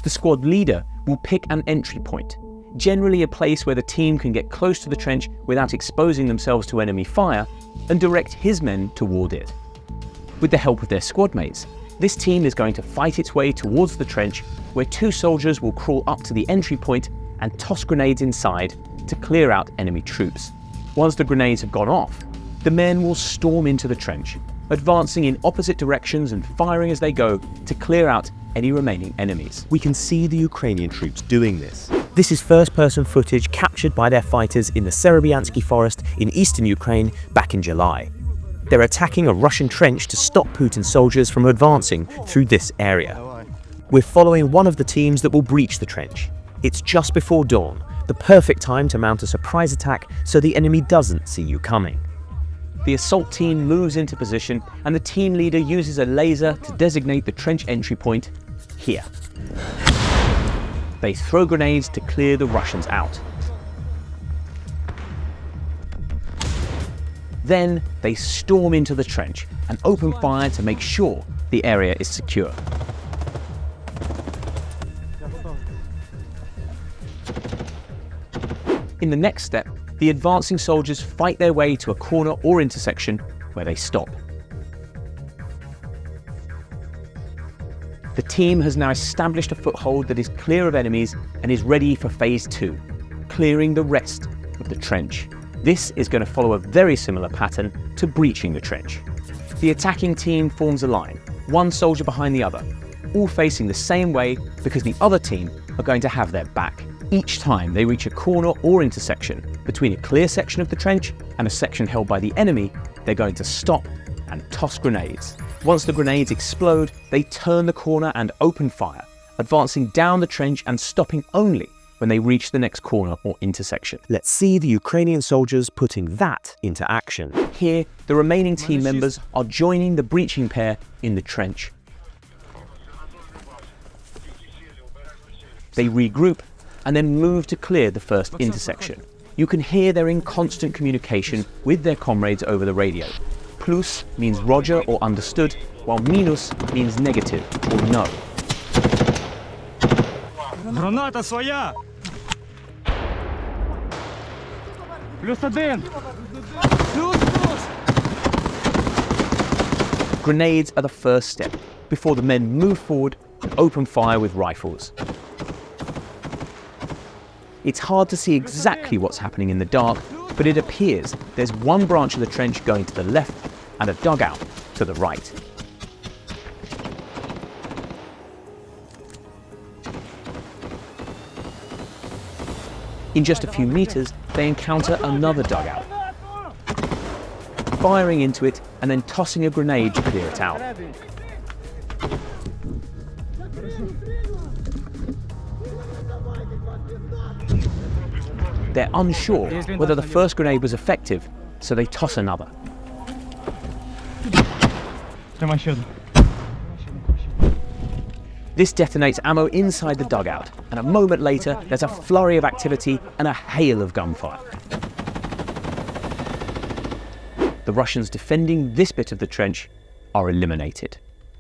A: The squad leader will pick an entry point, generally a place where the team can get close to the trench without exposing themselves to enemy fire, and direct his men toward it. With the help of their squad mates, this team is going to fight its way towards the trench, where 2 soldiers will crawl up to the entry point and toss grenades inside to clear out enemy troops. Once the grenades have gone off, the men will storm into the trench, advancing in opposite directions and firing as they go to clear out any remaining enemies. We can see the Ukrainian troops doing this. This is first-person footage captured by their fighters in the Serebyansky forest in eastern Ukraine back in July. They're attacking a Russian trench to stop Putin's soldiers from advancing through this area. We're following one of the teams that will breach the trench. It's just before dawn, the perfect time to mount a surprise attack so the enemy doesn't see you coming. The assault team moves into position and the team leader uses a laser to designate the trench entry point here. They throw grenades to clear the Russians out. Then they storm into the trench and open fire to make sure the area is secure. In the next step, the advancing soldiers fight their way to a corner or intersection where they stop. The team has now established a foothold that is clear of enemies and is ready for phase 2, clearing the rest of the trench. This is going to follow a very similar pattern to breaching the trench. The attacking team forms a line, one soldier behind the other, all facing the same way because the other team are going to have their back. Each time they reach a corner or intersection between a clear section of the trench and a section held by the enemy, they're going to stop and toss grenades. Once the grenades explode, they turn the corner and open fire, advancing down the trench and stopping only when they reach the next corner or intersection. Let's see the Ukrainian soldiers putting that into action. Here, the remaining team members are joining the breaching pair in the trench. They regroup and then move to clear the first intersection. You can hear they're in constant communication with their comrades over the radio. Plus means roger or understood, while minus means negative or no.
I: Граната своя! +1!
A: Grenades are the first step, before the men move forward and open fire with rifles. It's hard to see exactly what's happening in the dark, but it appears there's one branch of the trench going to the left and a dugout to the right. In just a few meters, they encounter another dugout, firing into it and then tossing a grenade to clear it out. They're unsure whether the first grenade was effective, so they toss another. This detonates ammo inside the dugout, and a moment later there's a flurry of activity and a hail of gunfire. The Russians defending this bit of the trench are eliminated,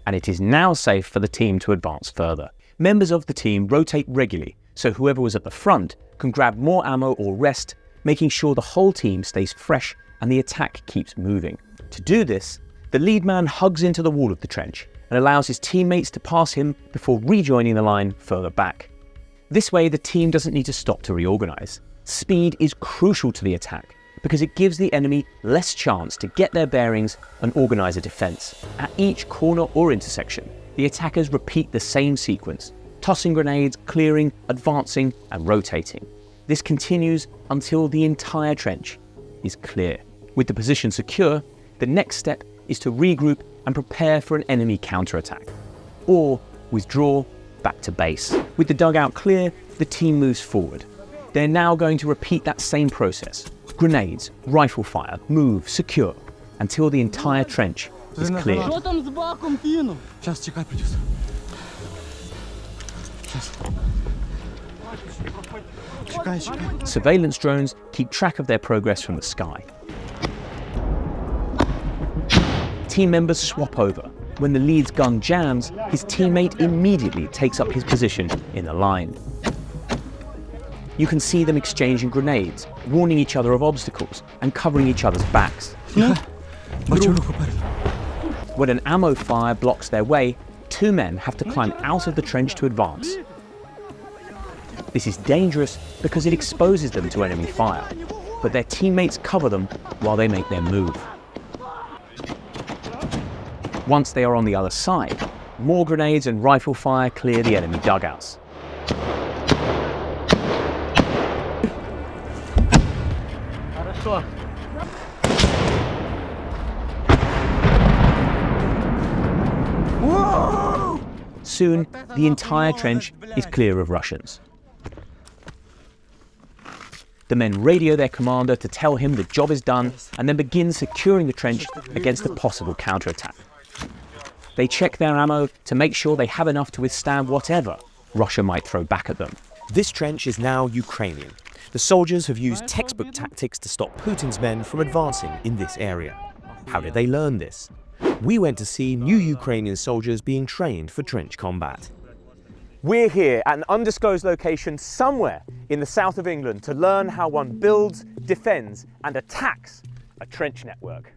A: and it is now safe for the team to advance further. Members of the team rotate regularly, so whoever was at the front can grab more ammo or rest, making sure the whole team stays fresh and the attack keeps moving. To do this, the lead man hugs into the wall of the trench and allows his teammates to pass him before rejoining the line further back. This way, the team doesn't need to stop to reorganize. Speed is crucial to the attack because it gives the enemy less chance to get their bearings and organize a defense. At each corner or intersection, the attackers repeat the same sequence, tossing grenades, clearing, advancing, and rotating. This continues until the entire trench is clear. With the position secure, the next step is to regroup and prepare for an enemy counterattack, or withdraw back to base. With the dugout clear, the team moves forward. They're now going to repeat that same process. Grenades, rifle fire, move, secure, until the entire trench is cleared. Surveillance drones keep track of their progress from the sky. Team members swap over. When the lead's gun jams, his teammate immediately takes up his position in the line. You can see them exchanging grenades, warning each other of obstacles, and covering each other's backs. When an ammo fire blocks their way, two men have to climb out of the trench to advance. This is dangerous because it exposes them to enemy fire, but their teammates cover them while they make their move. Once they are on the other side, more grenades and rifle fire clear the enemy dugouts. Soon, the entire trench is clear of Russians. The men radio their commander to tell him the job is done and then begin securing the trench against a possible counterattack. They check their ammo to make sure they have enough to withstand whatever Russia might throw back at them.
K: This trench is now Ukrainian. The soldiers have used textbook tactics to stop Putin's men from advancing in this area. How did they learn this? We went to see new Ukrainian soldiers being trained for trench combat.
E: We're here at an undisclosed location somewhere in the south of England to learn how one builds, defends and attacks a trench network.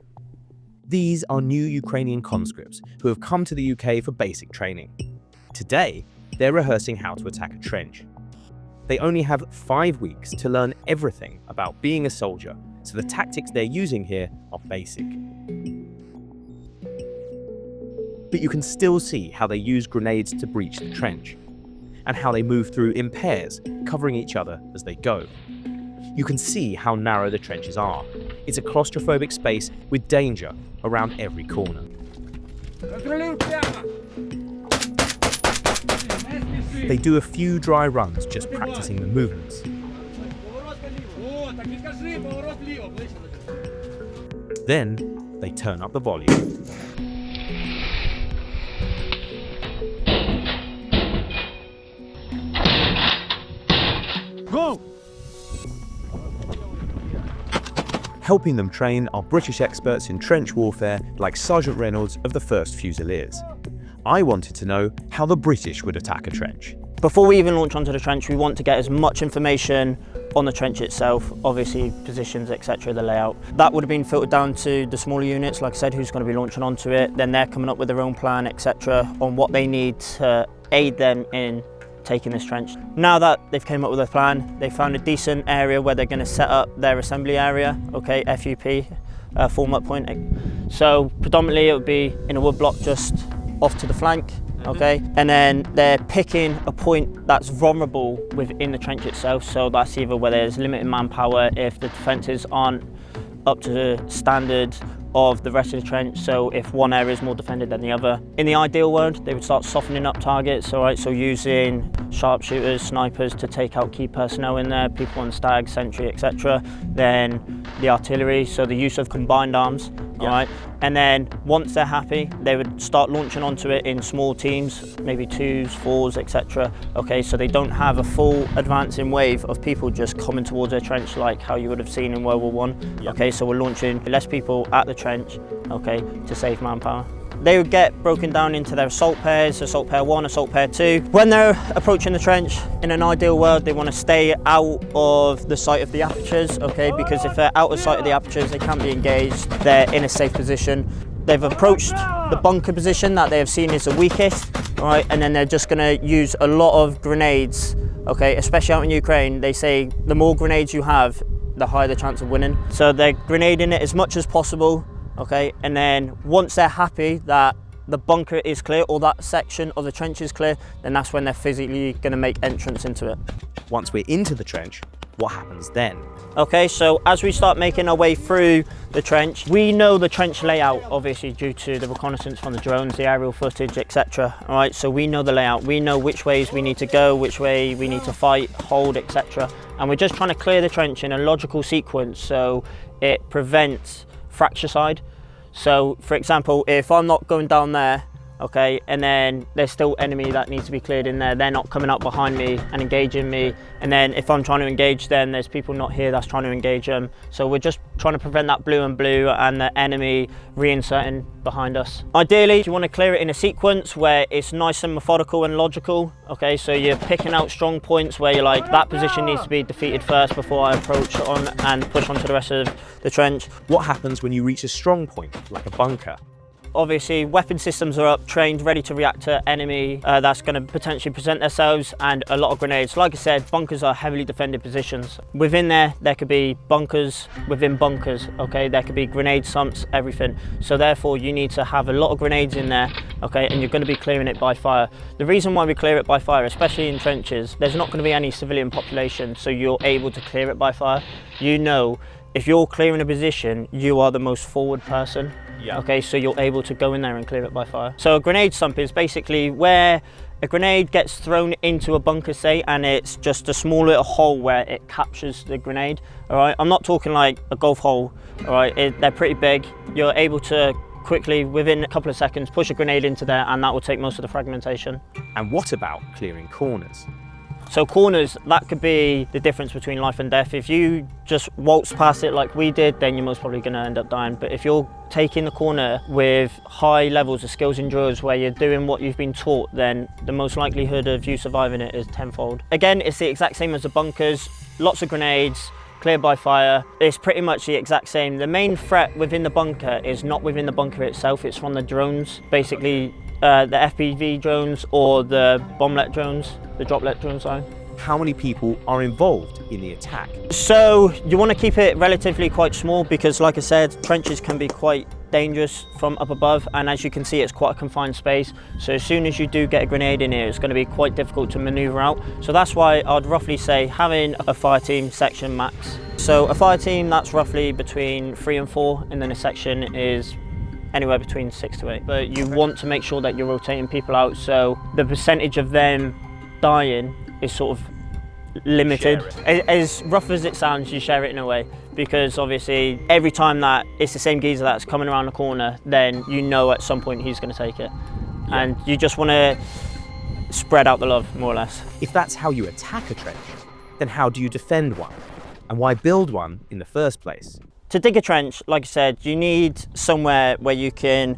K: These are new Ukrainian conscripts who have come to the UK for basic training. Today, they're rehearsing how to attack a trench. They only have 5 weeks to learn everything about being a soldier, so the tactics they're using here are basic. But you can still see how they use grenades to breach the trench, and how they move through in pairs, covering each other as they go. You can see how narrow the trenches are. It's a claustrophobic space with danger around every corner. They do a few dry runs just practicing the movements. Then they turn up the volume.
E: Go!
K: Helping them train are British experts in trench warfare like Sergeant Reynolds of the 1st Fusiliers. I wanted to know how the British would attack a trench.
L: Before we even launch onto the trench, we want to get as much information on the trench itself, obviously positions, etc., the layout. That would have been filtered down to the smaller units, like I said, who's going to be launching onto it. Then they're coming up with their own plan, etc., on what they need to aid them in taking this trench. Now that they've came up with a plan, they found a decent area where they're going to set up their assembly area, okay, FUP, form-up point. So predominantly it would be in a wood block just off to the flank, okay, and then they're picking a point that's vulnerable within the trench itself, so that's either where there's limited manpower, if the defences aren't up to the standard of the rest of the trench, so if one area is more defended than the other. In the ideal world, they would start softening up targets, all right, so using sharpshooters, snipers to take out key personnel in there, people on stag, sentry, etc. Then the artillery, so the use of combined arms, all right, and then once they're happy, they would start launching onto it in small teams, maybe 2s, 4s, etc. Okay, so they don't have a full advancing wave of people just coming towards their trench like how you would have seen in World War I. Okay, so we're launching less people at the trench, okay, to save manpower. They would get broken down into their assault pairs, assault pair 1, assault pair 2. When they're approaching the trench, in an ideal world, they want to stay out of the sight of the apertures, okay, because if they're out of sight of the apertures, they can't be engaged, they're in a safe position. They've approached the bunker position that they have seen is the weakest, all right, and then they're just going to use a lot of grenades, okay, especially out in Ukraine. They say the more grenades you have, the higher the chance of winning. So they're grenading it as much as possible, okay, and then once they're happy that the bunker is clear or that section of the trench is clear, then that's when they're physically going to make entrance into it.
K: Once we're into the trench, what happens then?
L: Okay, so as we start making our way through the trench, we know the trench layout, obviously due to the reconnaissance from the drones, the aerial footage, etc. All right, so we know the layout, we know which ways we need to go, which way we need to fight, hold, etc. And we're just trying to clear the trench in a logical sequence so it prevents fracticide. So for example, if I'm not going down there, okay, and then there's still enemy that needs to be cleared in there, they're not coming up behind me and engaging me, and then if I'm trying to engage them, there's people not here that's trying to engage them. So we're just trying to prevent that blue and blue and the enemy reinserting behind us. Ideally, you want to clear it in a sequence where it's nice and methodical and logical, okay, so you're picking out strong points where you're like, that position needs to be defeated first before I approach on and push onto the rest of the trench.
K: What happens when you reach a strong point, like a bunker?
L: Obviously, weapon systems are up, trained, ready to react to enemy that's going to potentially present themselves, and a lot of grenades. Like I said, bunkers are heavily defended positions. Within there could be bunkers within bunkers, okay? There could be grenade sumps, everything. So therefore, you need to have a lot of grenades in there, okay? And you're going to be clearing it by fire. The reason why we clear it by fire, especially in trenches, there's not going to be any civilian population, so you're able to clear it by fire. You know, if you're clearing a position, you are the most forward person.
E: Yeah.
L: Okay, so you're able to go in there and clear it by fire. So a grenade sump is basically where a grenade gets thrown into a bunker, say, and it's just a small little hole where it captures the grenade. All right, I'm not talking like a golf hole. All right, they're pretty big. You're able to quickly, within a couple of seconds, push a grenade into there, and that will take most of the fragmentation.
K: And what about clearing corners?
L: So corners, that could be the difference between life and death. If you just waltz past it like we did, then you're most probably going to end up dying. But if you're taking the corner with high levels of skills and drills where you're doing what you've been taught, then the most likelihood of you surviving it is tenfold. Again, it's the exact same as the bunkers, lots of grenades, cleared by fire. It's pretty much the exact same. The main threat within the bunker is not within the bunker itself, it's from the drones. Basically, the FPV drones or the bomblet drones, the droplet drones, sorry.
K: How many people are involved in the attack?
L: So you want to keep it relatively quite small because, like I said, trenches can be quite dangerous from up above, and as you can see, it's quite a confined space. So as soon as you do get a grenade in here, it's going to be quite difficult to maneuver out. So that's why I'd roughly say having a fire team section max. So a fire team, that's roughly between 3 and 4, and then a section is anywhere between 6 to 8. But you want to make sure that you're rotating people out, so the percentage of them dying is sort of limited. As rough as it sounds, you share it in a way, because obviously every time that it's the same geezer that's coming around the corner, then you know at some point he's going to take it. Yeah. And you just want to spread out the love, more or less.
K: If that's how you attack a trench, then how do you defend one? And why build one in the first place?
L: To dig a trench, like I said, you need somewhere where you can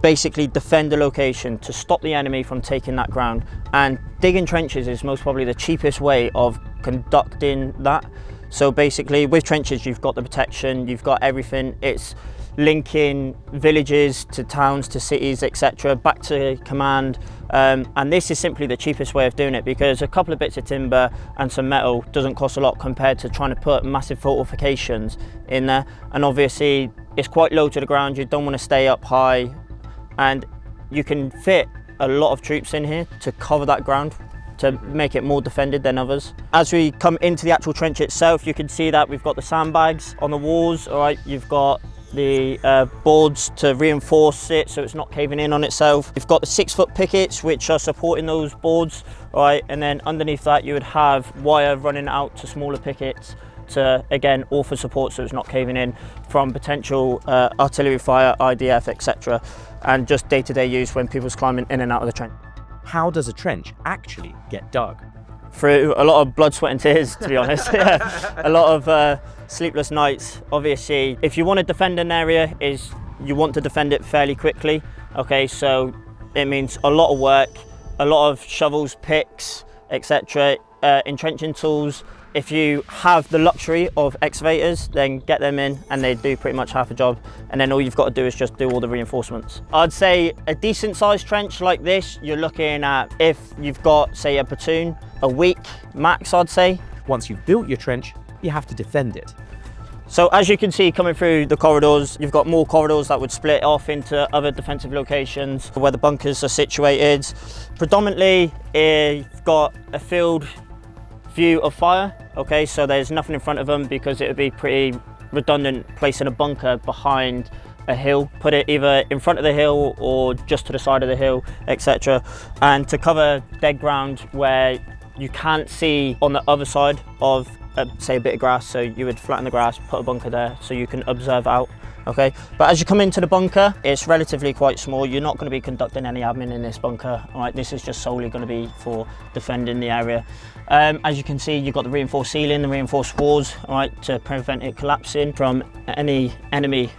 L: basically defend the location to stop the enemy from taking that ground. And digging trenches is most probably the cheapest way of conducting that. So basically with trenches, you've got the protection, you've got everything. It's linking villages to towns to cities, etc., back to command. And this is simply the cheapest way of doing it, because a couple of bits of timber and some metal doesn't cost a lot compared to trying to put massive fortifications in there. And obviously it's quite low to the ground, you don't want to stay up high, and you can fit a lot of troops in here to cover that ground to make it more defended than others. As we come into the actual trench itself, you can see that we've got the sandbags on the walls, all right, you've got the boards to reinforce it so it's not caving in on itself. You've got the 6-foot pickets which are supporting those boards, all right, and then underneath that you would have wire running out to smaller pickets to, again, offer support so it's not caving in from potential artillery fire, IDF, etc., and just day-to-day use when people's climbing in and out of the trench.
K: How does a trench actually get dug?
L: Through a lot of blood, sweat and tears, to be honest. A lot of sleepless nights. Obviously, if you want to defend an area, you want to defend it fairly quickly. Okay, so it means a lot of work, a lot of shovels, picks, etc., entrenching tools. If you have the luxury of excavators, then get them in and they do pretty much half a job. And then all you've got to do is just do all the reinforcements. I'd say a decent sized trench like this, you're looking at, if you've got, say, a platoon, a week max, I'd say.
K: Once you've built your trench, you have to defend it.
L: So as you can see coming through the corridors, you've got more corridors that would split off into other defensive locations where the bunkers are situated. Predominantly, you've got a field view of fire. Okay, so there's nothing in front of them because it would be pretty redundant placing a bunker behind a hill. Put it either in front of the hill or just to the side of the hill, etc. And to cover dead ground where you can't see on the other side of, say, a bit of grass, so you would flatten the grass, put a bunker there so you can observe out. Okay, but as you come into the bunker, it's relatively quite small. You're not going to be conducting any admin in this bunker. All right, this is just solely going to be for defending the area. As you can see, you've got the reinforced ceiling, the reinforced walls, all right, to prevent it collapsing from any enemy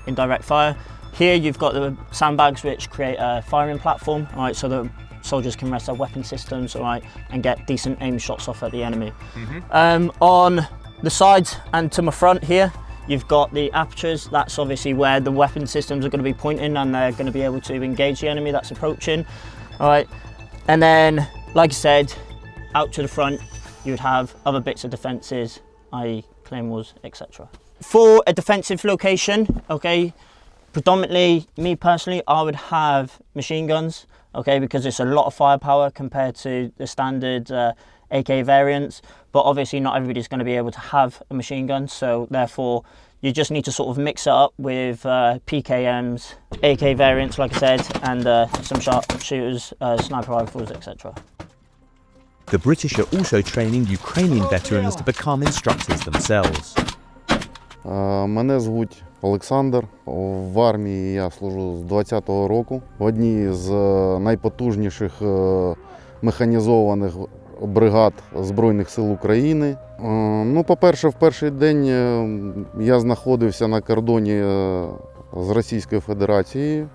L: indirect fire. Here you've got the sandbags which create a firing platform, all right, so the soldiers can rest their weapon systems, all right, and get decent aim shots off at the enemy. On the sides and to my front here, you've got the apertures. That's obviously where the weapon systems are going to be pointing and they're going to be able to engage the enemy that's approaching. All right, and then, like I said, out to the front, you would have other bits of defences, i.e. claymores, etc. For a defensive location, okay, predominantly, me personally, I would have machine guns, okay, because it's a lot of firepower compared to the standard AK variants, but obviously not everybody's going to be able to have a machine gun, so therefore you just need to sort of mix it up with PKMs, AK variants, like I said, and some sharpshooters, sniper rifles, etc.
K: The British are also training Ukrainian veterans to become instructors themselves.
M: Мене звуть Олександр. В армії я служу з 20-го року. В одній з найпотужніших механізованих бригад Збройних сил України. Ну, по-перше, в перший день я знаходився на кордоні з Російською Федерацією,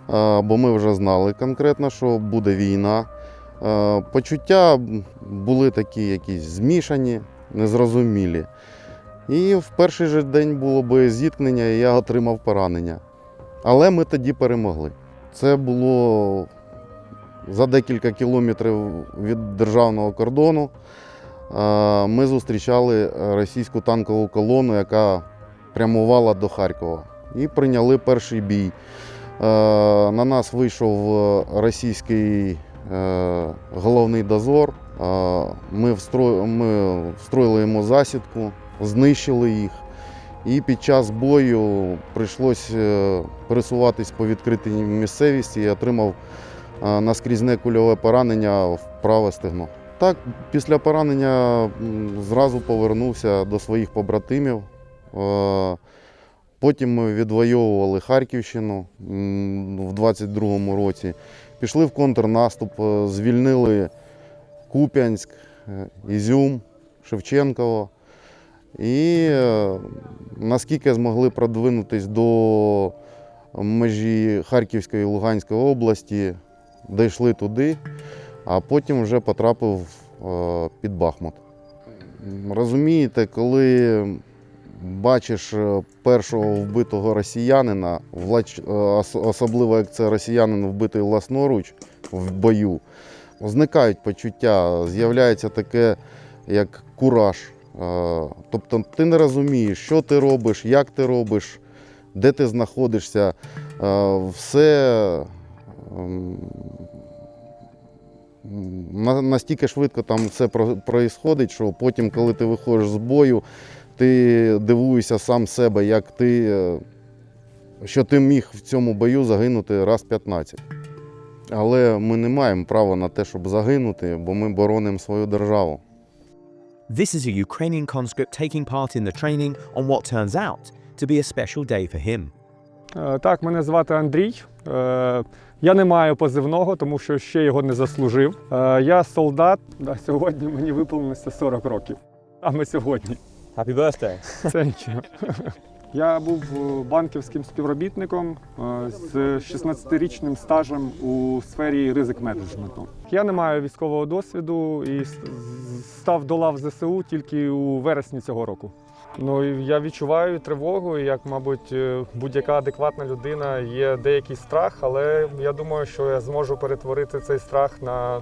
M: бо ми вже знали конкретно, що буде війна. Почуття були такі якісь змішані, незрозумілі. І в перший же день було боєзіткнення, і я отримав поранення. Але ми тоді перемогли. Це було за декілька кілометрів від державного кордону. Ми зустрічали російську танкову колону, яка прямувала до Харкова. І прийняли перший бій. На нас вийшов російський головний дозор. Ми встроїли йому засідку, знищили їх. І під час бою прийшлося пересуватись по відкритій місцевості і отримав наскрізне кульове поранення в праве стегно. Так, після поранення зразу повернувся до своїх побратимів. Потім ми відвоювали Харківщину в 22-му році. Пішли в контрнаступ, звільнили Куп'янськ, Ізюм, Шевченково. І наскільки змогли продвинутись до межі Харківської і Луганської області, дійшли туди, а потім вже потрапив під Бахмут. Розумієте, коли бачиш першого вбитого росіянина, особливо як це росіянин вбитий власноруч в бою, зникають почуття, з'являється таке, як кураж. Тобто ти не розумієш, що ти робиш, як ти робиш, де ти знаходишся. Все настільки швидко там все проїсходить, що потім, коли ти виходиш з бою, ти дивуєшся сам себе, як що ти міг в цьому бою загинути раз 15. Але ми не маємо права на те, щоб загинути, бо ми боронимо свою державу.
K: This is a Ukrainian conscript taking part in the training on what turns out to be a special day for him.
N: Так, мене звати Андрій. Я не маю позивного, тому що ще його не заслужив. Я солдат. Сьогодні мені виповнилося 40 років. Саме сьогодні.
E: Happy birthday.
N: Thank you. Я був банківським співробітником з 16-річним стажем у сфері ризик-менеджменту. Я не маю військового досвіду і став до лав ЗСУ тільки у вересні цього року. Ну, я відчуваю тривогу, і, як, мабуть, будь-яка адекватна людина, є деякий страх, але я думаю, що я зможу перетворити цей страх на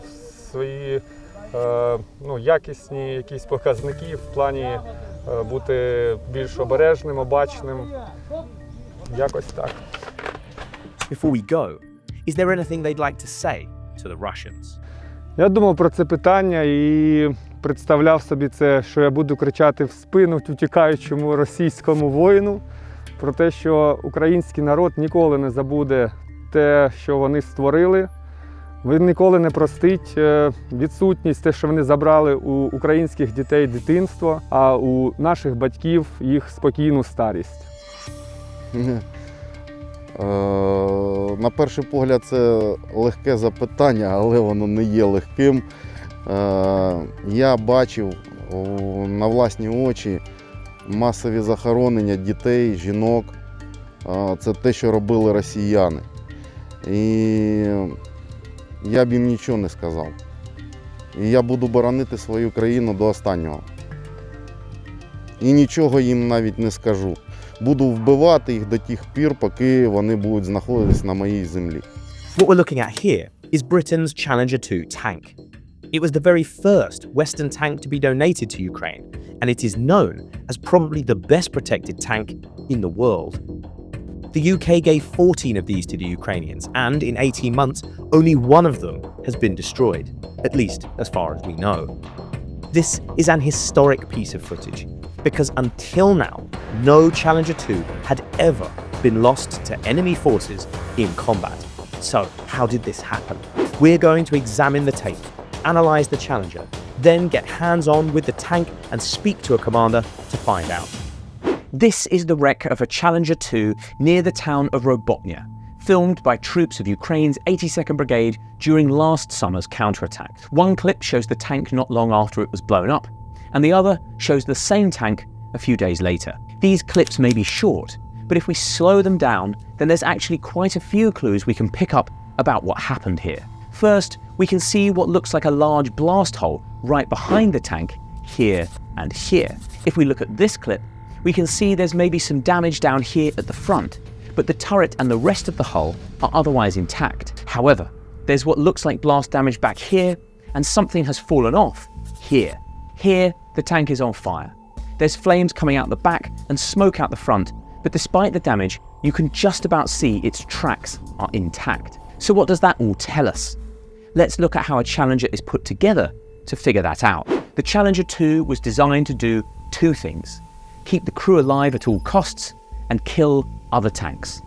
N: свої якісні якісь показники в плані бути більш обережним, обачним. Якось так.
K: Before we go, is there anything they'd like to say to the Russians?
N: Я думав про це питання і представляв собі це, що я буду кричати в спину утікаючому російському воїну, про те, що український народ ніколи не забуде те, що вони створили. Він ніколи не простить відсутність, те, що вони забрали у українських дітей дитинство, а у наших батьків їх спокійну старість.
M: На перший погляд це легке запитання, але воно не є легким. Я бачив на власні очі масові захоронення дітей, жінок. Це те, що робили росіяни. І я б їм нічого не сказав. І я буду боронити свою країну до останнього. І нічого їм навіть не скажу. Буду вбивати їх до тих пір, поки вони будуть знаходитись на моїй землі.
K: What we're looking at here is Britain's Challenger 2 tank. It was the very first Western tank to be donated to Ukraine, and it is known as probably the best protected tank in the world. The UK gave 14 of these to the Ukrainians, and in 18 months, only one of them has been destroyed, at least as far as we know. This is an historic piece of footage because until now, no Challenger 2 had ever been lost to enemy forces in combat. So how did this happen? We're going to examine the tape, analyze the Challenger, then get hands-on with the tank and speak to a commander to find out.
A: This is the wreck of a Challenger 2 near the town of Robotnia, filmed by troops of Ukraine's 82nd Brigade during last summer's counterattack. One clip shows the tank not long after it was blown up, and the other shows the same tank a few days later. These clips may be short, but if we slow them down, then there's actually quite a few clues we can pick up about what happened here. First, we can see what looks like a large blast hole right behind the tank, here and here. If we look at this clip, we can see there's maybe some damage down here at the front, but the turret and the rest of the hull are otherwise intact. However, there's what looks like blast damage back here, and something has fallen off here. Here, the tank is on fire. There's flames coming out the back and smoke out the front, but despite the damage, you can just about see its tracks are intact. So what does that all tell us? Let's look at how a Challenger is put together to figure that out. The Challenger 2 was designed to do two things: keep the crew alive at all costs and kill other tanks.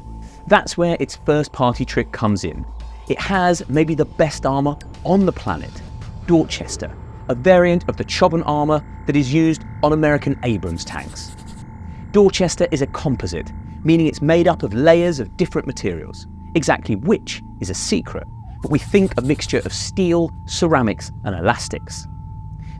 A: That's where its first party trick comes in. It has maybe the best armor on the planet, Dorchester, a variant of the Choban armor that is used on American Abrams tanks. Dorchester is a composite, meaning it's made up of layers of different materials. Exactly which is a secret, but we think a mixture of steel, ceramics, and elastics.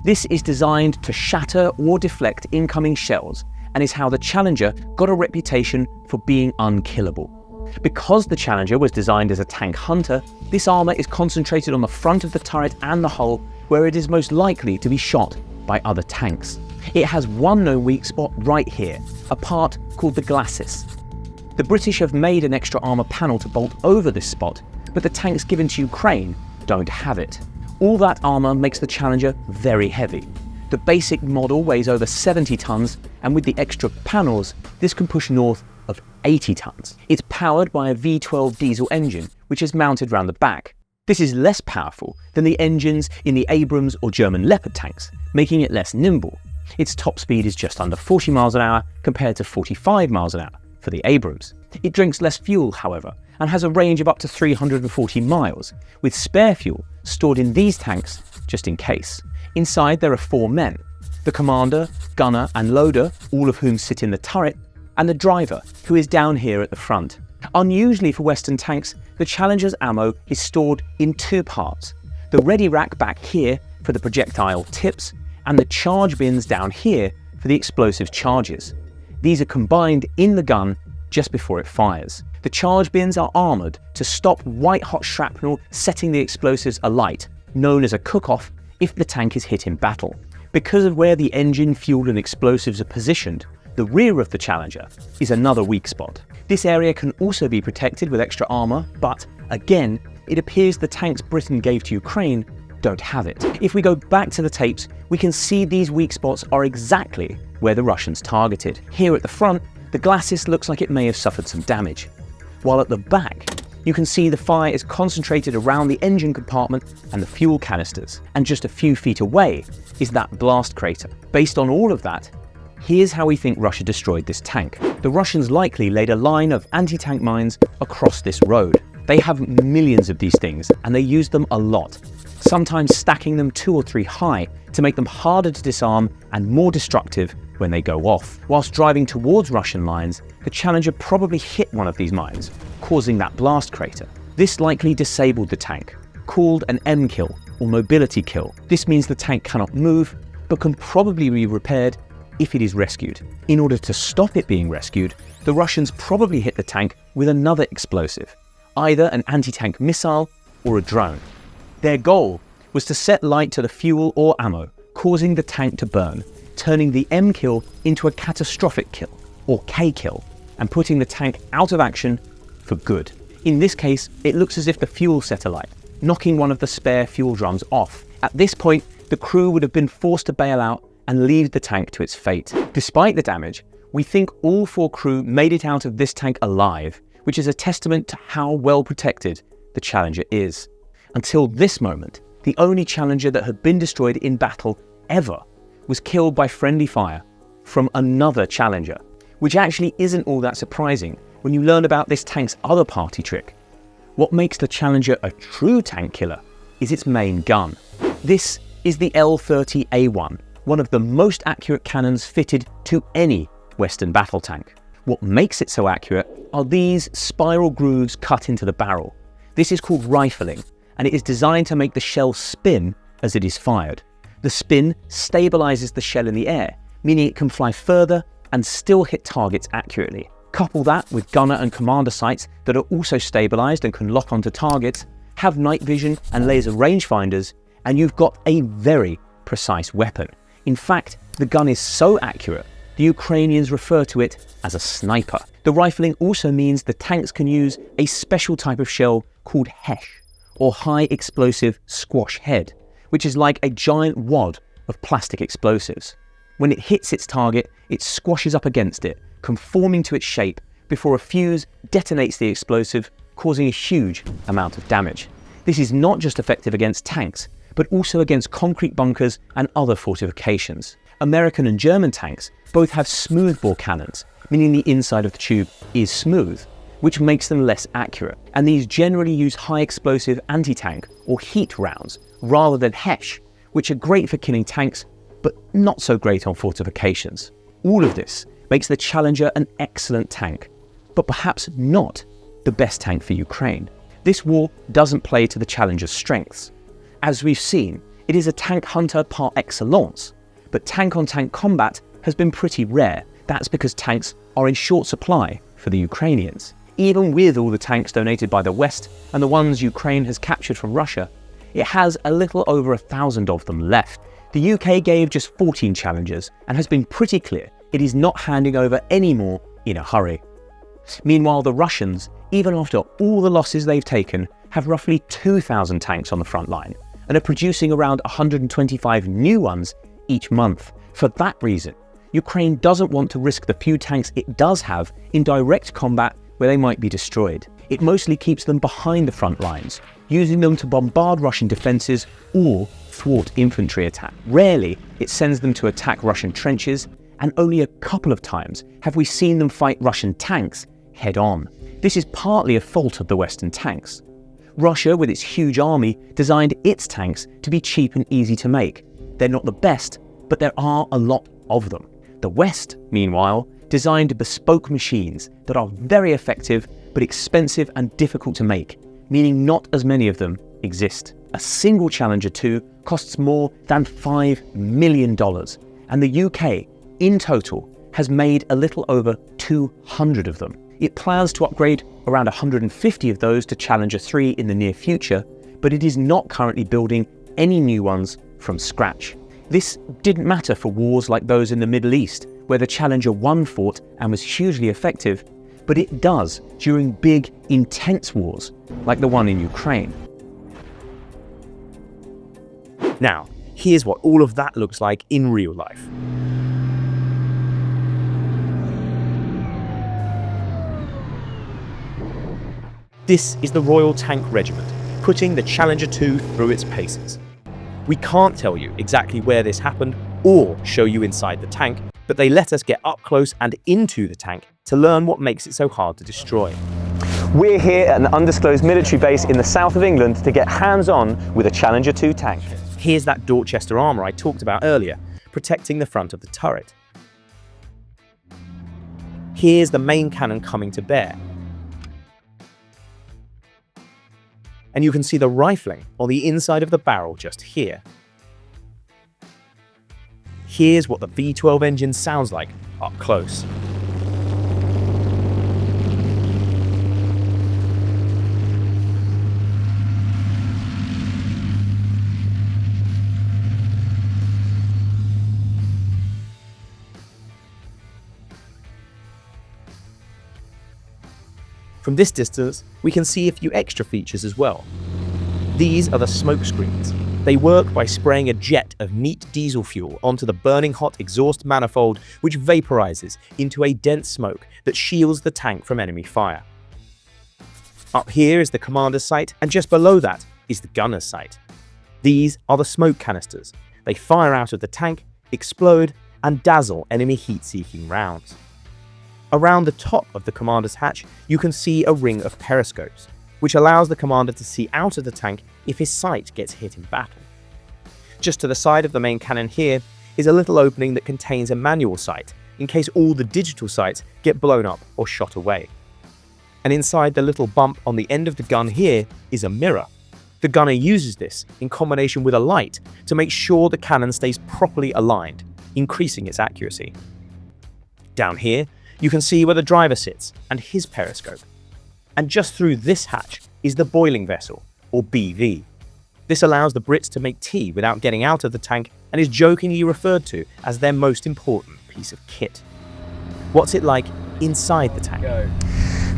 A: This is designed to shatter or deflect incoming shells and is how the Challenger got a reputation for being unkillable. Because the Challenger was designed as a tank hunter, this armor is concentrated on the front of the turret and the hull, where it is most likely to be shot by other tanks. It has one known weak spot right here, a part called the glacis. The British have made an extra armor panel to bolt over this spot, but the tanks given to Ukraine don't have it. All that armor makes the Challenger very heavy. The basic model weighs over 70 tons, and with the extra panels, this can push north of 80 tons. It's powered by a V12 diesel engine, which is mounted round the back. This is less powerful than the engines in the Abrams or German Leopard tanks, making it less nimble. Its top speed is just under 40 miles an hour compared to 45 miles an hour for the Abrams. It drinks less fuel, however, and has a range of up to 340 miles, with spare fuel stored in these tanks just in case. Inside there are 4 men: the commander, gunner and loader, all of whom sit in the turret, and the driver, who is down here at the front. Unusually for Western tanks, the Challenger's ammo is stored in 2 parts: the ready rack back here for the projectile tips, and the charge bins down here for the explosive charges. These are combined in the gun just before it fires. The charge bins are armoured to stop white-hot shrapnel setting the explosives alight, known as a cook-off, if the tank is hit in battle. Because of where the engine, fuel and explosives are positioned, the rear of the Challenger is another weak spot. This area can also be protected with extra armour, but again, it appears the tanks Britain gave to Ukraine don't have it. If we go back to the tapes, we can see these weak spots are exactly where the Russians targeted. Here at the front, the glacis looks like it may have suffered some damage, while at the back, you can see the fire is concentrated around the engine compartment and the fuel canisters, and just a few feet away is that blast crater. Based on all of that, here's how we think Russia destroyed this tank. The Russians likely laid a line of anti-tank mines across this road. They have millions of these things, and they use them a lot, sometimes stacking them 2 or 3 high to make them harder to disarm and more destructive when they go off. Whilst driving towards Russian lines, the Challenger probably hit one of these mines, causing that blast crater. This likely disabled the tank, called an M-kill or mobility kill. This means the tank cannot move, but can probably be repaired if it is rescued. In order to stop it being rescued, the Russians probably hit the tank with another explosive, either an anti-tank missile or a drone. Their goal was to set light to the fuel or ammo, causing the tank to burn, turning the M-kill into a catastrophic kill, or K-kill, and putting the tank out of action for good. In this case, it looks as if the fuel set alight, knocking one of the spare fuel drums off. At this point, the crew would have been forced to bail out and leave the tank to its fate. Despite the damage, we think all 4 crew made it out of this tank alive, which is a testament to how well protected the Challenger is. Until this moment, the only Challenger that had been destroyed in battle ever was killed by friendly fire from another Challenger, which actually isn't all that surprising when you learn about this tank's other party trick. What makes the Challenger a true tank killer is its main gun. This is the L-30A1, one of the most accurate cannons fitted to any Western battle tank. What makes it so accurate are these spiral grooves cut into the barrel. This is called rifling, and it is designed to make the shell spin as it is fired. The spin stabilizes the shell in the air, meaning it can fly further and still hit targets accurately. Couple that with gunner and commander sights that are also stabilized and can lock onto targets, have night vision and laser rangefinders, and you've got a very precise weapon. In fact, the gun is so accurate, the Ukrainians refer to it as a sniper. The rifling also means the tanks can use a special type of shell called HESH, or high explosive squash head, which is like a giant wad of plastic explosives. When it hits its target, it squashes up against it, conforming to its shape before a fuse detonates the explosive, causing a huge amount of damage. This is not just effective against tanks, but also against concrete bunkers and other fortifications. American and German tanks both have smoothbore cannons, meaning the inside of the tube is smooth, which makes them less accurate. And these generally use high explosive anti-tank or heat rounds rather than HESH, which are great for killing tanks, but not so great on fortifications. All of this makes the Challenger an excellent tank, but perhaps not the best tank for Ukraine. This war doesn't play to the Challenger's strengths. As we've seen, it is a tank hunter par excellence, but tank-on-tank combat has been pretty rare. That's because tanks are in short supply for the Ukrainians. Even with all the tanks donated by the West and the ones Ukraine has captured from Russia, it has a little over 1,000 of them left. The UK gave just 14 Challengers and has been pretty clear it is not handing over any more in a hurry. Meanwhile, the Russians, even after all the losses they've taken, have roughly 2,000 tanks on the front line and are producing around 125 new ones each month. For that reason, Ukraine doesn't want to risk the few tanks it does have in direct combat where they might be destroyed. It mostly keeps them behind the front lines, using them to bombard Russian defences or thwart infantry attack. Rarely it sends them to attack Russian trenches, and only a couple of times have we seen them fight Russian tanks head-on. This is partly a fault of the Western tanks. Russia, with its huge army, designed its tanks to be cheap and easy to make. They're not the best, but there are a lot of them. The West, meanwhile, designed bespoke machines that are very effective but expensive and difficult to make, meaning not as many of them exist. A single Challenger 2 costs more than $5 million, and the UK, in total, has made a little over 200 of them. It plans to upgrade around 150 of those to Challenger 3 in the near future, but it is not currently building any new ones from scratch. This didn't matter for wars like those in the Middle East, where the Challenger 1 fought and was hugely effective, but it does during big, intense wars, like the one in Ukraine.
K: Now, here's what all of that looks like in real life. This is the Royal Tank Regiment, putting the Challenger 2 through its paces. We can't tell you exactly where this happened or show you inside the tank, but they let us get up close and into the tank to learn what makes it so hard to destroy. We're here at an undisclosed military base in the south of England to get hands-on with a Challenger 2 tank. Here's that Dorchester armour I talked about earlier, protecting the front of the turret. Here's the main cannon coming to bear. And you can see the rifling on the inside of the barrel just here. Here's what the V12 engine sounds like up close. From this distance, we can see a few extra features as well. These are the smoke screens. They work by spraying a jet of neat diesel fuel onto the burning hot exhaust manifold, which vaporizes into a dense smoke that shields the tank from enemy fire. Up here is the commander's sight, and just below that is the gunner's sight. These are the smoke canisters. They fire out of the tank, explode, and dazzle enemy heat-seeking rounds. Around the top of the commander's hatch, you can see a ring of periscopes, which allows the commander to see out of the tank if his sight gets hit in battle. Just to the side of the main cannon here is a little opening that contains a manual sight in case all the digital sights get blown up or shot away. And inside the little bump on the end of the gun here is a mirror. The gunner uses this in combination with a light to make sure the cannon stays properly aligned, increasing its accuracy. Down here, you can see where the driver sits and his periscope. And just through this hatch is the boiling vessel, or BV. This allows the Brits to make tea without getting out of the tank and is jokingly referred to as their most important piece of kit. What's it like inside the tank?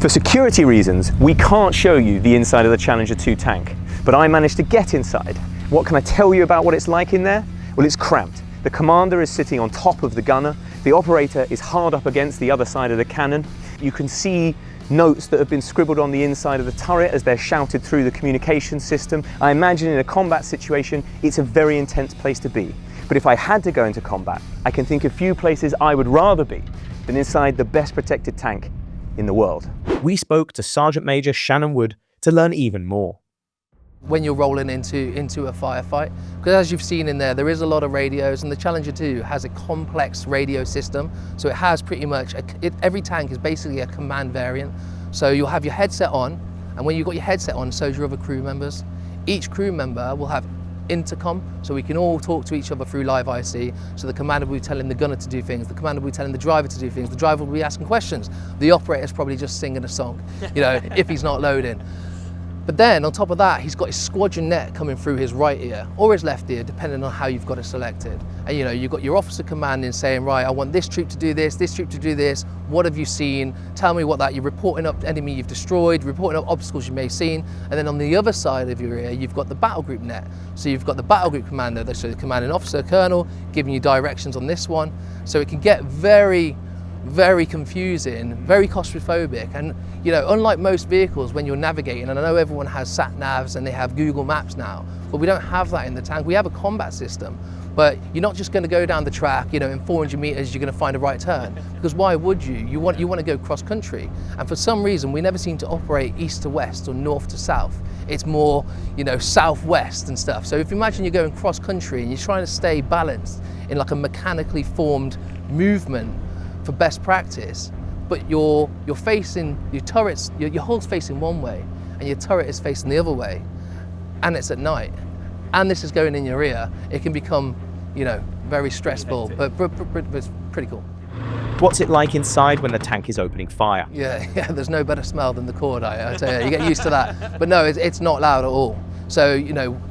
E: For security reasons, we can't show you the inside of the Challenger 2 tank, but I managed to get inside. What can I tell you about what it's like in there? Well, it's cramped. The commander is sitting on top of the gunner. The operator is hard up against the other side of the cannon. You can see notes that have been scribbled on the inside of the turret as they're shouted through the communication system. I imagine in a combat situation, it's a very intense place to be. But if I had to go into combat, I can think of few places I would rather be than inside the best protected tank in the world.
K: We spoke to Sergeant Major Shannon Wood to learn even more.
O: When you're rolling into a firefight, because as you've seen in there is a lot of radios, and the Challenger 2 has a complex radio system, so it has pretty much every tank is basically a command variant. So you'll have your headset on, and when you've got your headset on, so do your other crew members. Each crew member will have intercom, so we can all talk to each other through live IC. So the commander will be telling the gunner to do things, the commander will be telling the driver to do things, the driver will be asking questions, the operator's probably just singing a song, if he's not loading. But then on top of that, he's got his squadron net coming through his right ear or his left ear, depending on how you've got it selected. And you've got your officer commanding saying, right, I want this troop to do this troop to do this. What have you seen? Tell me what that, you're reporting up enemy you've destroyed, reporting up obstacles you may have seen. And then on the other side of your ear, you've got the battle group net. So you've got the battle group commander, so the commanding officer, colonel, giving you directions on this one. So it can get very confusing, very claustrophobic, and unlike most vehicles when you're navigating, and I know everyone has sat navs and they have Google Maps now, but we don't have that in the tank. We have a combat system, but you're not just going to go down the track, in 400 meters you're going to find a right turn, because why would you? You want to go cross country, and for some reason we never seem to operate east to west or north to south. It's more, southwest and stuff. So if you imagine you're going cross country and you're trying to stay balanced in like a mechanically formed movement for best practice, but you're facing your turrets, your hull's facing one way and your turret is facing the other way, and it's at night, and this is going in your ear, it can become very stressful, but it's pretty cool.
K: What's it like inside when the tank is opening fire?
O: Yeah, there's no better smell than the cordite, I tell you get used to that. But no, it's not loud at all. So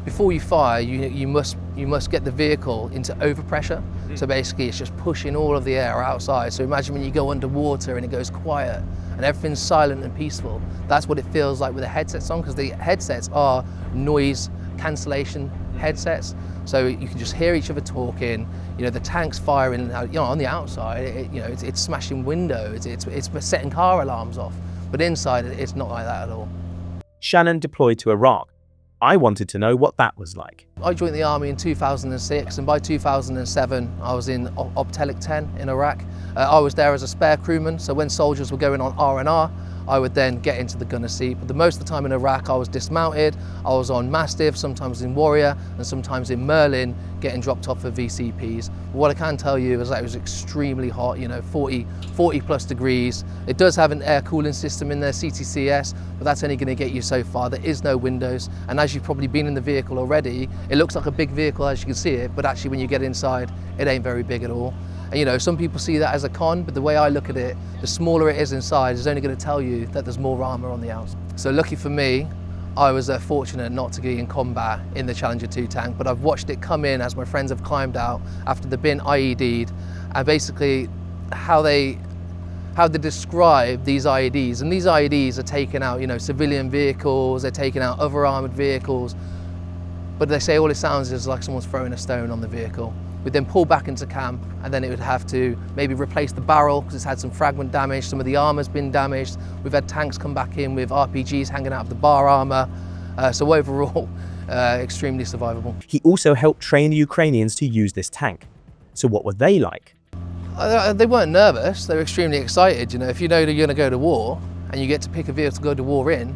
O: before you fire, you must get the vehicle into overpressure. So basically it's just pushing all of the air outside. So imagine when you go underwater and it goes quiet and everything's silent and peaceful. That's what it feels like with the headsets on, because the headsets are noise cancellation headsets. So you can just hear each other talking. The tank's firing on the outside. It's smashing windows. It's setting car alarms off. But inside it's not like that at all.
K: Shannon deployed to Iraq. I wanted to know what that was like.
O: I joined the army in 2006, and by 2007 I was in Optelic 10 in Iraq. I was there as a spare crewman, so when soldiers were going on R&R, I would then get into the gunner seat. But the most of the time in Iraq I was dismounted, I was on Mastiff, sometimes in Warrior, and sometimes in Merlin, getting dropped off for VCPs. But what I can tell you is that it was extremely hot, 40 plus degrees. It does have an air cooling system in there, CTCS, but that's only going to get you so far. There is no windows, and as you've probably been in the vehicle already, it looks like a big vehicle as you can see it, but actually when you get inside, it ain't very big at all. And some people see that as a con, but the way I look at it, the smaller it is inside is only going to tell you that there's more armour on the outside. So lucky for me, I was fortunate not to be in combat in the Challenger 2 tank, but I've watched it come in as my friends have climbed out after they've been IED'd, and basically how they describe these IEDs. And these IEDs are taking out, civilian vehicles, they're taking out other armoured vehicles, but they say all it sounds is like someone's throwing a stone on the vehicle. We'd then pull back into camp, and then it would have to maybe replace the barrel because it's had some fragment damage, some of the armour's been damaged. We've had tanks come back in with RPGs hanging out of the bar armour, So overall, extremely survivable.
K: He also helped train the Ukrainians to use this tank. So what were they like?
O: They weren't nervous, they were extremely excited. You know, if you know that you're going to go to war and you get to pick a vehicle to go to war in,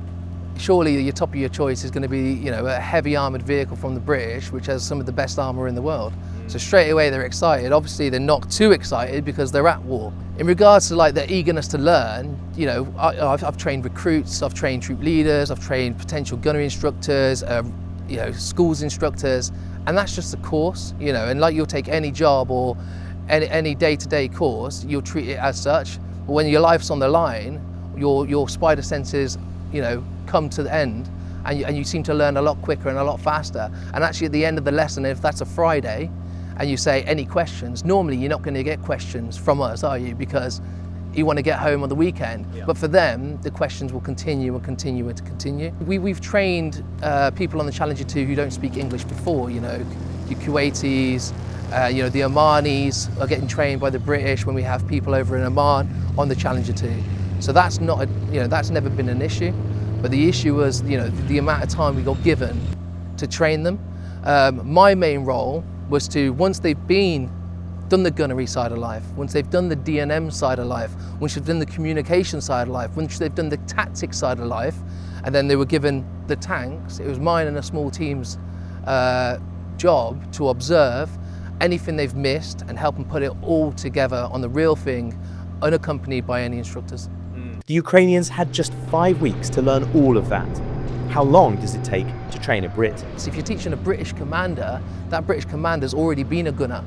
O: surely your top of your choice is going to be, you know, a heavy armoured vehicle from the British, which has some of the best armour in the world. So straight away they're excited. Obviously they're not too excited because they're at war. In regards to like their eagerness to learn, you know, I've trained recruits, I've trained troop leaders, I've trained potential gunnery instructors, you know, schools instructors, and that's just a course, you know, and like you'll take any job or any day-to-day course, you'll treat it as such. But when your life's on the line, your spider senses, you know, come to the end, and you seem to learn a lot quicker and a lot faster. And actually at the end of the lesson, if that's a Friday, and you say any questions, normally you're not going to get questions from us, are you? Because you want to get home on the weekend. Yeah. But for them, the questions will continue and continue and continue. We've trained people on the Challenger 2 who don't speak English before, you know, your Kuwaitis, you know, the Omanis are getting trained by the British when we have people over in Oman on the Challenger 2. So that's not, you know, that's never been an issue. But the issue was, you know, the amount of time we got given to train them. My main role was to, once they've done the gunnery side of life, once they've done the D&M side of life, once they've done the communication side of life, once they've done the tactics side of life, and then they were given the tanks, it was mine and a small team's job to observe anything they've missed and help them put it all together on the real thing, unaccompanied by any instructors.
K: The Ukrainians had just 5 weeks to learn all of that. How long does it take to train a Brit?
O: So if you're teaching a British commander, that British commander's already been a gunner.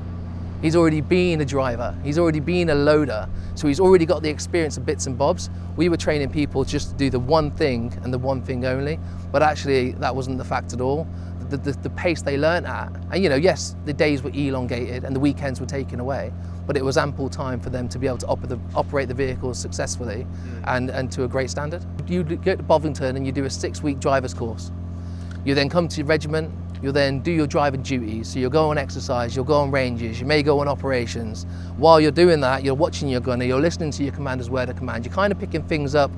O: He's already been a driver. He's already been a loader. So he's already got the experience of bits and bobs. We were training people just to do the one thing and the one thing only. But actually, that wasn't the fact at all. The pace they learned at, and you know, yes, the days were elongated and the weekends were taken away, but it was ample time for them to be able to operate the vehicles successfully and to a great standard. You go to Bovington and you do a 6-week driver's course. You then come to your regiment, you'll then do your driving duties. So you'll go on exercise, you'll go on ranges, you may go on operations. While you're doing that, you're watching your gunner, you're listening to your commander's word of command. You're kind of picking things up,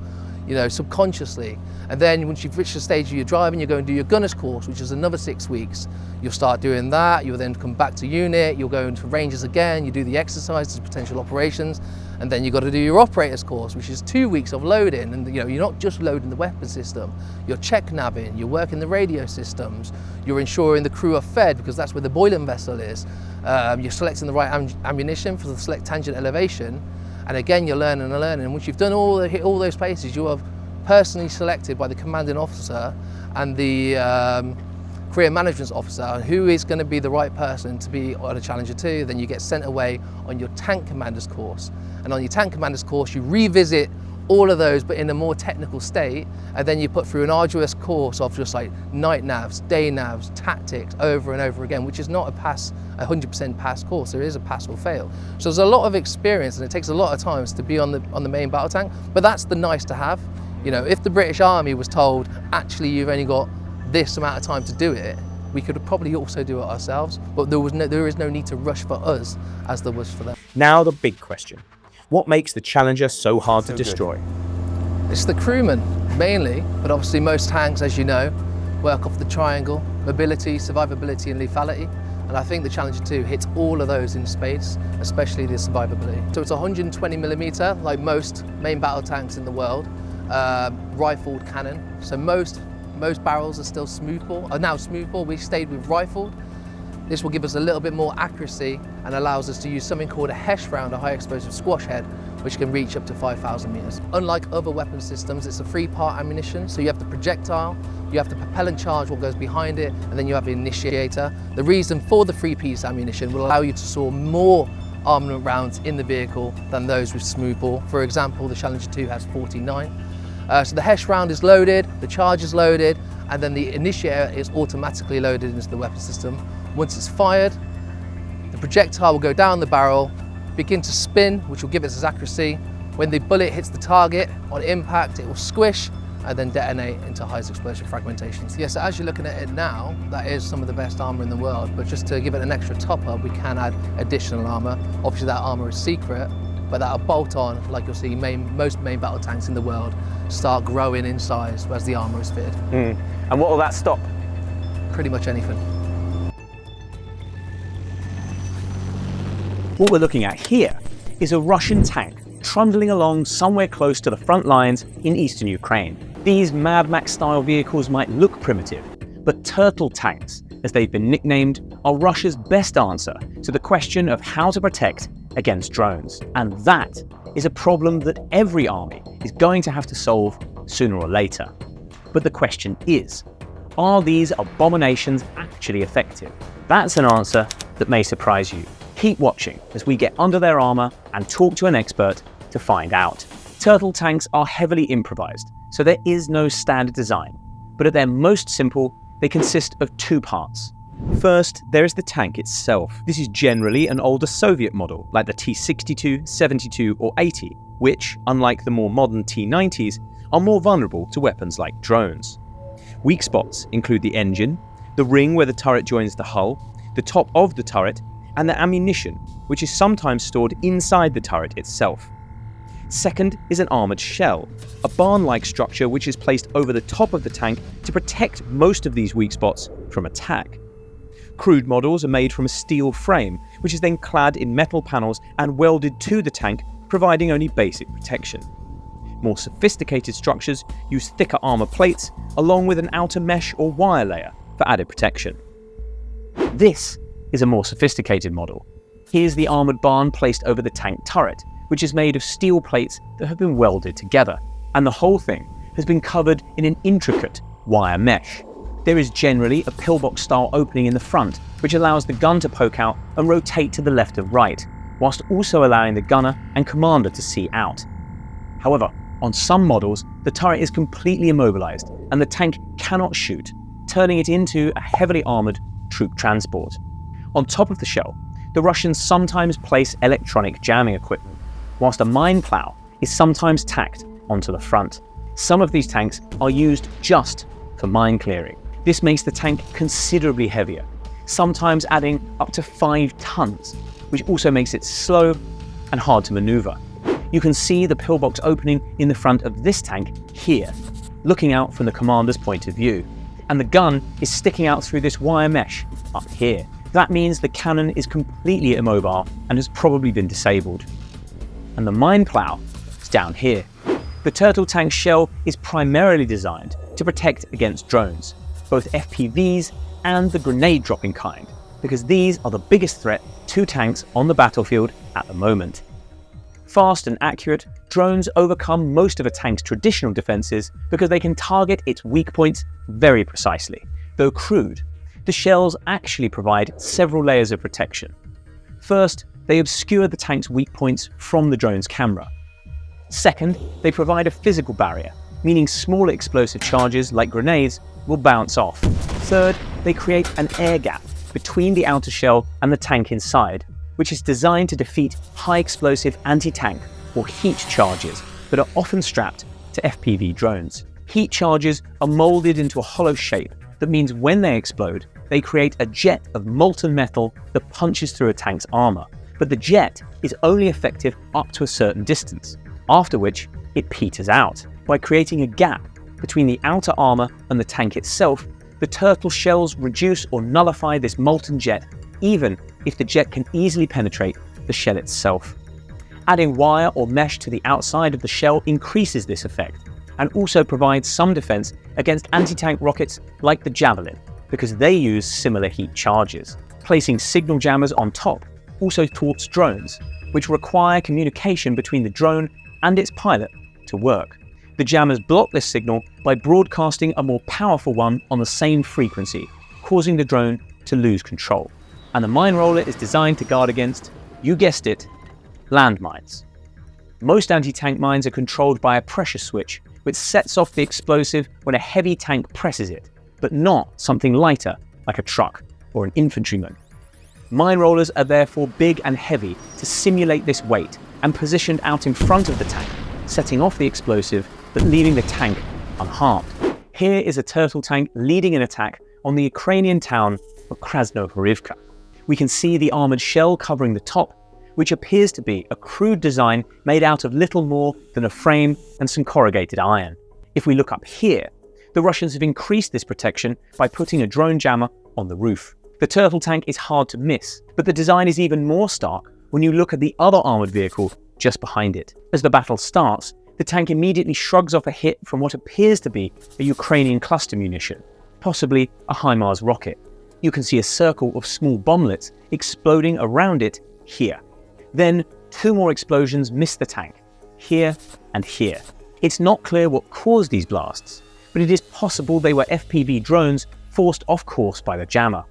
O: you know, subconsciously. And then once you've reached the stage of your driving, you go and do your gunner's course, which is another 6 weeks. You'll start doing that, you'll then come back to unit, you'll go into ranges again, you do the exercises, potential operations, and then you've got to do your operator's course, which is 2 weeks of loading. And you know, you're not just loading the weapon system, you're check nabbing, you're working the radio systems, you're ensuring the crew are fed because that's where the boiling vessel is. You're selecting the right ammunition for the select tangent elevation. And again, you're learning and learning. And once you've done all those places, you are personally selected by the commanding officer and the career management officer who is going to be the right person to be on a Challenger 2. Then you get sent away on your tank commander's course. And on your tank commander's course, you revisit all of those, but in a more technical state. And then you put through an arduous course of just like night navs, day navs, tactics over and over again, which is not a 100% pass course. There is a pass or fail. So there's a lot of experience and it takes a lot of times to be on the main battle tank, but that's the nice to have. You know, if the British Army was told, actually you've only got this amount of time to do it, we could probably also do it ourselves, but there is no need to rush for us as there was for them.
K: Now the big question. What makes the Challenger so hard to destroy?
O: It's the crewmen, mainly, but obviously most tanks, as you know, work off the triangle, mobility, survivability and lethality. And I think the Challenger 2 hits all of those in spades, especially the survivability. So it's 120mm, like most main battle tanks in the world, rifled cannon. So most barrels are still smoothbore, are now smoothbore. We stayed with rifled. This will give us a little bit more accuracy and allows us to use something called a HESH round, a high explosive squash head, which can reach up to 5,000 meters. Unlike other weapon systems, it's a 3-part ammunition. So you have the projectile, you have the propellant charge, what goes behind it, and then you have the initiator. The reason for the 3-piece ammunition will allow you to store more armament rounds in the vehicle than those with smoothbore. For example, the Challenger 2 has 49. So the HESH round is loaded, the charge is loaded, and then the initiator is automatically loaded into the weapon system. Once it's fired, the projectile will go down the barrel, begin to spin, which will give it its accuracy. When the bullet hits the target, on impact, it will squish and then detonate into highest explosive fragmentations. Yeah, so as you're looking at it now, that is some of the best armor in the world, but just to give it an extra top up, we can add additional armor. Obviously that armor is secret, but that'll bolt on, like you'll see most main battle tanks in the world start growing in size as the armor is fitted.
E: And what will that stop?
O: Pretty much anything.
A: What we're looking at here is a Russian tank trundling along somewhere close to the front lines in eastern Ukraine. These Mad Max-style vehicles might look primitive, but turtle tanks, as they've been nicknamed, are Russia's best answer to the question of how to protect against drones. And that is a problem that every army is going to have to solve sooner or later. But the question is, are these abominations actually effective? That's an answer that may surprise you. Keep watching as we get under their armor and talk to an expert to find out. Turtle tanks are heavily improvised, so there is no standard design. But at their most simple, they consist of two parts. First, there is the tank itself. This is generally an older Soviet model, like the T-62, 72 or 80, which, unlike the more modern T-90s, are more vulnerable to weapons like drones. Weak spots include the engine, the ring where the turret joins the hull, the top of the turret, and the ammunition, which is sometimes stored inside the turret itself. Second is an armoured shell, a barn-like structure which is placed over the top of the tank to protect most of these weak spots from attack. Crude models are made from a steel frame, which is then clad in metal panels and welded to the tank, providing only basic protection. More sophisticated structures use thicker armour plates, along with an outer mesh or wire layer for added protection. This is a more sophisticated model. Here's the armoured barn placed over the tank turret, which is made of steel plates that have been welded together, and the whole thing has been covered in an intricate wire mesh. There is generally a pillbox-style opening in the front, which allows the gun to poke out and rotate to the left and right, whilst also allowing the gunner and commander to see out. However, on some models, the turret is completely immobilized and the tank cannot shoot, turning it into a heavily armoured troop transport. On top of the shell, the Russians sometimes place electronic jamming equipment, whilst a mine plow is sometimes tacked onto the front. Some of these tanks are used just for mine clearing. This makes the tank considerably heavier, sometimes adding up to 5 tons, which also makes it slow and hard to maneuver. You can see the pillbox opening in the front of this tank here, looking out from the commander's point of view. And the gun is sticking out through this wire mesh up here. That means the cannon is completely immobile and has probably been disabled. And the mine plow is down here. The turtle tank shell is primarily designed to protect against drones, both FPVs and the grenade-dropping kind, because these are the biggest threat to tanks on the battlefield at the moment. Fast and accurate, drones overcome most of a tank's traditional defenses because they can target its weak points very precisely. Though crude, the shells actually provide several layers of protection. First, they obscure the tank's weak points from the drone's camera. Second, they provide a physical barrier, meaning small explosive charges like grenades will bounce off. Third, they create an air gap between the outer shell and the tank inside, which is designed to defeat high explosive anti-tank or heat charges that are often strapped to FPV drones. Heat charges are molded into a hollow shape that means when they explode, they create a jet of molten metal that punches through a tank's armor. But the jet is only effective up to a certain distance, after which it peters out. By creating a gap between the outer armor and the tank itself, the turtle shells reduce or nullify this molten jet, even if the jet can easily penetrate the shell itself. Adding wire or mesh to the outside of the shell increases this effect, and also provides some defense against anti-tank rockets like the Javelin, because they use similar heat charges. Placing signal jammers on top also thwarts drones, which require communication between the drone and its pilot to work. The jammers block this signal by broadcasting a more powerful one on the same frequency, causing the drone to lose control. And the mine roller is designed to guard against, you guessed it, landmines. Most anti-tank mines are controlled by a pressure switch, which sets off the explosive when a heavy tank presses it, but not something lighter like a truck or an infantryman. Mine rollers are therefore big and heavy to simulate this weight and positioned out in front of the tank, setting off the explosive but leaving the tank unharmed. Here is a turtle tank leading an attack on the Ukrainian town of Krasnohorivka. We can see the armoured shell covering the top, which appears to be a crude design made out of little more than a frame and some corrugated iron. If we look up here, The Russians have increased this protection by putting a drone jammer on the roof. The turtle tank is hard to miss, but the design is even more stark when you look at the other armoured vehicle just behind it. As the battle starts, the tank immediately shrugs off a hit from what appears to be a Ukrainian cluster munition, possibly a HIMARS rocket. You can see a circle of small bomblets exploding around it here. Then 2 more explosions miss the tank, here and here. It's not clear what caused these blasts, but it is possible they were FPV drones forced off course by the jammer.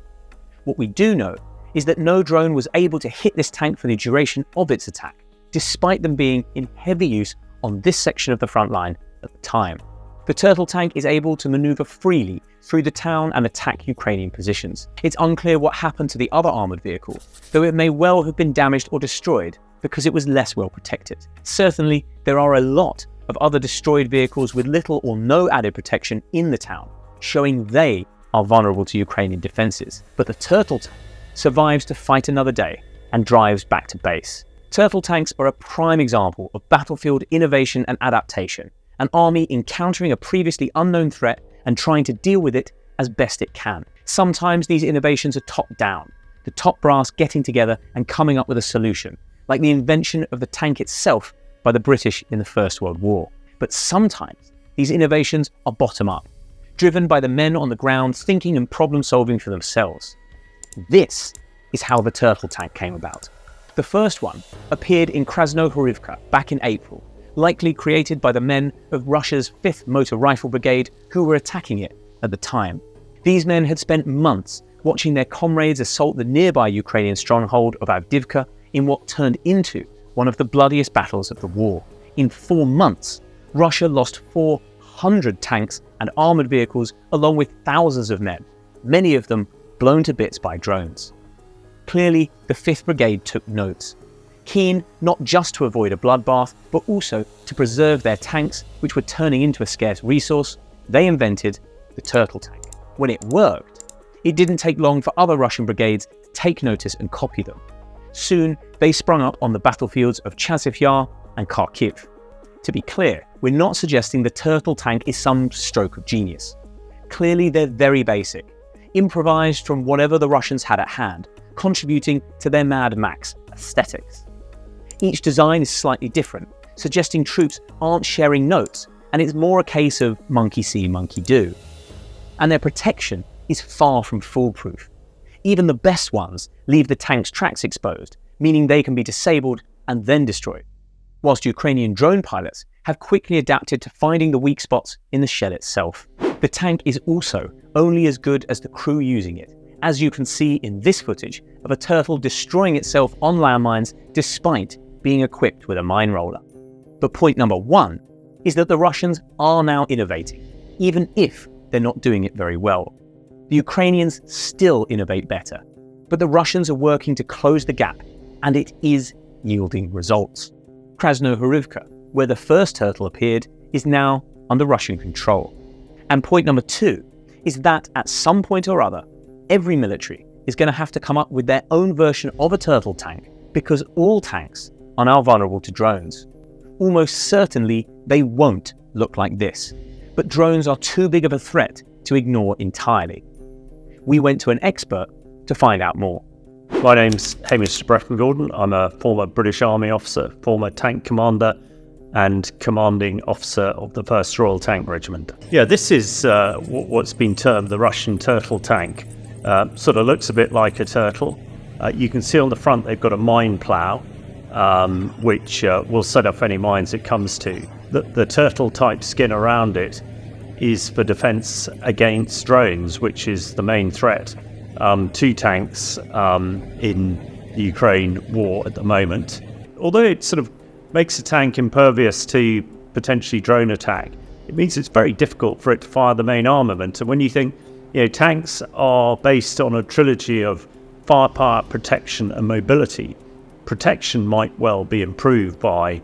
A: What we do know is that no drone was able to hit this tank for the duration of its attack, despite them being in heavy use on this section of the front line at the time. The turtle tank is able to maneuver freely through the town and attack Ukrainian positions. It's unclear what happened to the other armoured vehicle, though it may well have been damaged or destroyed because it was less well protected. Certainly, there are a lot of other destroyed vehicles with little or no added protection in the town, showing they are vulnerable to Ukrainian defences. But the turtle tank survives to fight another day and drives back to base. Turtle tanks are a prime example of battlefield innovation and adaptation, an army encountering a previously unknown threat and trying to deal with it as best it can. Sometimes these innovations are top-down, the top brass getting together and coming up with a solution, like the invention of the tank itself by the British in the First World War. But sometimes these innovations are bottom-up, driven by the men on the ground thinking and problem-solving for themselves. This is how the turtle tank came about. The first one appeared in Krasnohorivka back in April, likely created by the men of Russia's 5th Motor Rifle Brigade who were attacking it at the time. These men had spent months watching their comrades assault the nearby Ukrainian stronghold of Avdiivka in what turned into one of the bloodiest battles of the war. In 4 months, Russia lost 400 tanks and armoured vehicles along with thousands of men, many of them blown to bits by drones. Clearly, the 5th Brigade took notes, keen not just to avoid a bloodbath, but also to preserve their tanks, which were turning into a scarce resource. They invented the turtle tank. When it worked, it didn't take long for other Russian brigades to take notice and copy them. Soon, they sprung up on the battlefields of Chasiv Yar and Kharkiv. To be clear, we're not suggesting the turtle tank is some stroke of genius. Clearly, they're very basic, improvised from whatever the Russians had at hand, contributing to their Mad Max aesthetics. Each design is slightly different, suggesting troops aren't sharing notes, and it's more a case of monkey see, monkey do. And their protection is far from foolproof. Even the best ones leave the tank's tracks exposed, meaning they can be disabled and then destroyed, whilst Ukrainian drone pilots have quickly adapted to finding the weak spots in the shell itself. The tank is also only as good as the crew using it, as you can see in this footage of a turtle destroying itself on landmines despite being equipped with a mine roller. But point number 1 is that the Russians are now innovating, even if they're not doing it very well. The Ukrainians still innovate better, but the Russians are working to close the gap, and it is yielding results. Krasnohorivka, where the first turtle appeared, is now under Russian control. And point number 2 is that at some point or other, every military is going to have to come up with their own version of a turtle tank, because all tanks are now vulnerable to drones. Almost certainly they won't look like this, but drones are too big of a threat to ignore entirely. We went to an expert to find out more.
J: My name's Hamish Brecon-Gordon. I'm a former British Army officer, former tank commander, and commanding officer of the 1st Royal Tank Regiment. Yeah, this is what's been termed the Russian turtle tank. Sort of looks a bit like a turtle. You can see on the front they've got a mine plough, which will set off any mines it comes to. The turtle-type skin around it is for defence against drones, which is the main threat to tanks in the Ukraine war at the moment. Although it sort of makes a tank impervious to potentially drone attack, it means it's very difficult for it to fire the main armament. And when you think, tanks are based on a trilogy of firepower, protection and mobility, protection might well be improved by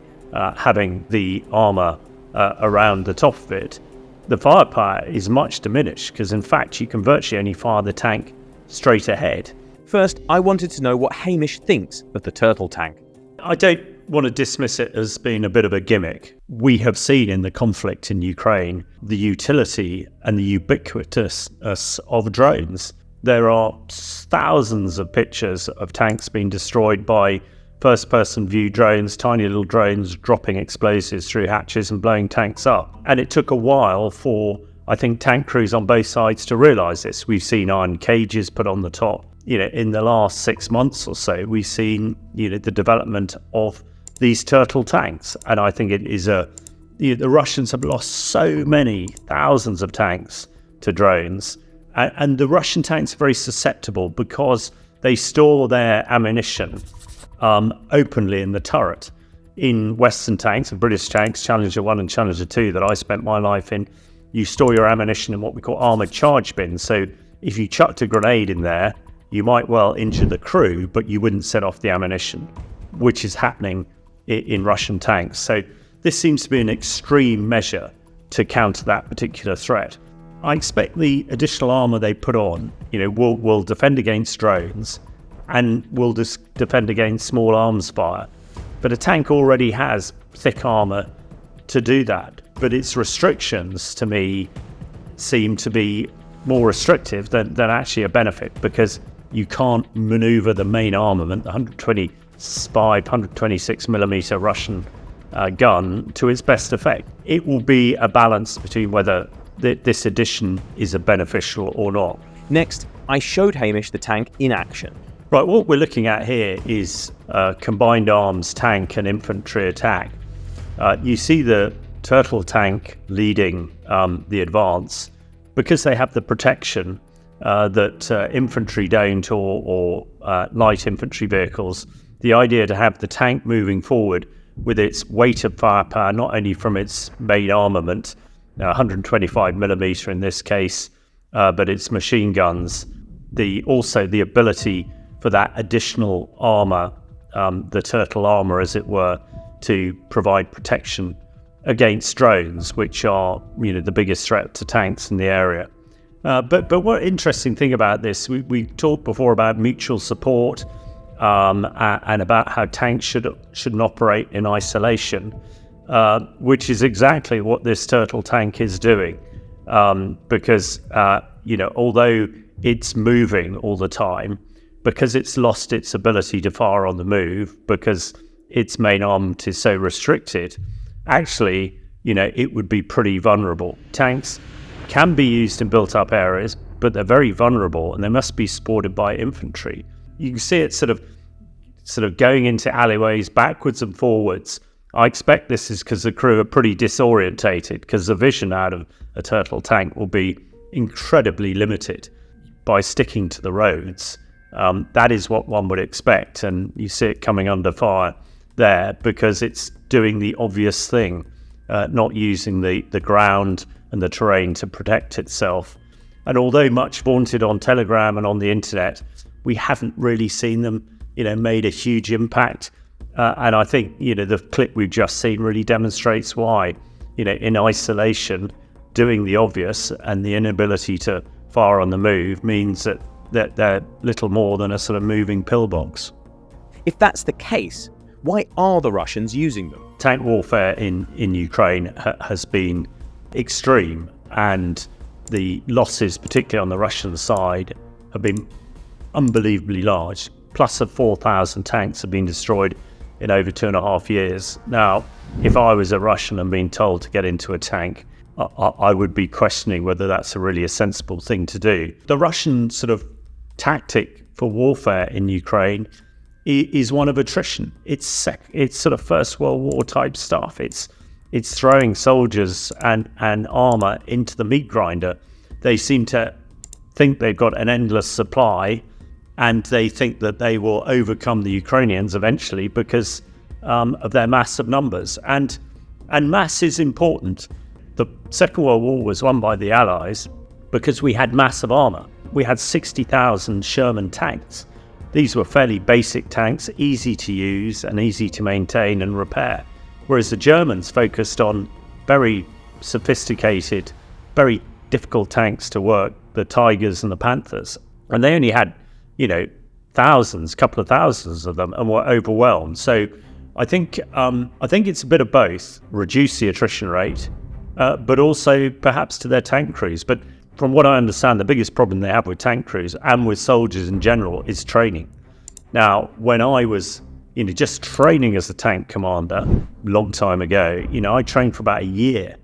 J: having the armour around the top of it. The firepower is much diminished because in fact you can virtually only fire the tank straight ahead.
A: First, I wanted to know what Hamish thinks of the turtle tank.
J: I don't want to dismiss it as being a bit of a gimmick. We have seen in the conflict in Ukraine the utility and the ubiquitousness of drones. There are thousands of pictures of tanks being destroyed by first-person view drones, tiny little drones dropping explosives through hatches and blowing tanks up. And it took a while for, I think, tank crews on both sides to realise this. We've seen iron cages put on the top. In the last 6 months or so, we've seen, the development of these turtle tanks. And I think it is the Russians have lost so many thousands of tanks to drones. And the Russian tanks are very susceptible because they store their ammunition openly in the turret. In Western tanks, and British tanks, Challenger 1 and Challenger 2 that I spent my life in, you store your ammunition in what we call armoured charge bins. So if you chucked a grenade in there, you might well injure the crew, but you wouldn't set off the ammunition, which is happening in Russian tanks. So this seems to be an extreme measure to counter that particular threat. I expect the additional armour they put on, will defend against drones and will defend against small arms fire. But a tank already has thick armour to do that. But its restrictions, to me, seem to be more restrictive than actually a benefit, because you can't manoeuvre the main armament, the 126mm Russian gun, to its best effect. It will be a balance between whether this addition is a beneficial or not.
K: Next, I showed Hamish the tank in action.
J: Right, what we're looking at here is combined arms tank and infantry attack. You see the turtle tank leading the advance because they have the protection that infantry don't, or light infantry vehicles. The idea to have the tank moving forward with its weight of firepower, not only from its main armament, 125mm in this case, but its machine guns, also the ability for that additional armour, the turtle armour as it were, to provide protection against drones, which are the biggest threat to tanks in the area. But what interesting thing about this, we talked before about mutual support and about how tanks shouldn't operate in isolation, which is exactly what this turtle tank is doing, because although it's moving all the time, because it's lost its ability to fire on the move, because its main armament is so restricted, actually, it would be pretty vulnerable. Tanks can be used in built-up areas, but they're very vulnerable, and they must be supported by infantry. You can see it sort of going into alleyways backwards and forwards. I expect this is because the crew are pretty disorientated, because the vision out of a turtle tank will be incredibly limited by sticking to the roads. That is what one would expect, and you see it coming under fire there because it's doing the obvious thing, not using the ground and the terrain to protect itself. And although much vaunted on Telegram and on the internet, we haven't really seen them, made a huge impact. And I think, the clip we've just seen really demonstrates why, in isolation, doing the obvious and the inability to fire on the move means that they're little more than a sort of moving pillbox.
K: If that's the case, why are the Russians using them?
J: Tank warfare in Ukraine has been extreme, and the losses, particularly on the Russian side, have been unbelievably large. Plus of 4,000 tanks have been destroyed in over 2.5 years. Now, if I was a Russian and being told to get into a tank, I would be questioning whether that's really a sensible thing to do. The Russian sort of tactic for warfare in Ukraine is one of attrition. It's sort of First World War type stuff. It's throwing soldiers and armour into the meat grinder. They seem to think they've got an endless supply, and they think that they will overcome the Ukrainians eventually because of their massive numbers. And mass is important. The Second World War was won by the Allies because we had massive armour. We had 60,000 Sherman tanks. These were fairly basic tanks, easy to use and easy to maintain and repair. Whereas the Germans focused on very sophisticated, very difficult tanks to work, the Tigers and the Panthers. And they only had, thousands, couple of thousands of them, and were overwhelmed. So I think it's a bit of both. Reduce the attrition rate, but also perhaps to their tank crews. But from what I understand, the biggest problem they have with tank crews and with soldiers in general is training. Now, when I was just training as a tank commander a long time ago, I trained for about a year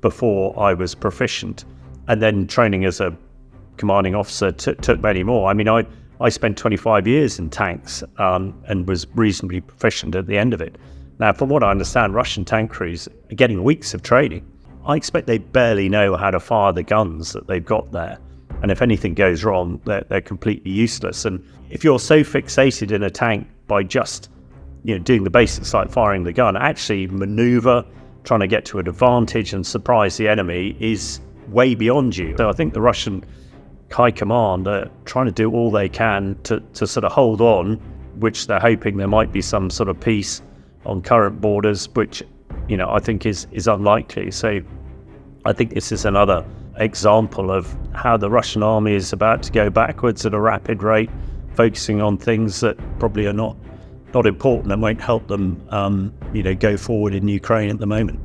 J: before I was proficient, and then training as a commanding officer took many more. I mean, I spent 25 years in tanks and was reasonably proficient at the end of it. Now, from what I understand, Russian tank crews are getting weeks of training. I expect they barely know how to fire the guns that they've got there. And if anything goes wrong, they're completely useless. And if you're so fixated in a tank by just doing the basics like firing the gun, actually maneuver, trying to get to an advantage and surprise the enemy is way beyond you. So I think the Russian High Command are trying to do all they can to sort of hold on, which they're hoping there might be some sort of peace on current borders, which I think is unlikely. So I think this is another example of how the Russian army is about to go backwards at a rapid rate, focusing on things that probably are not important and won't help them go forward in Ukraine at the moment.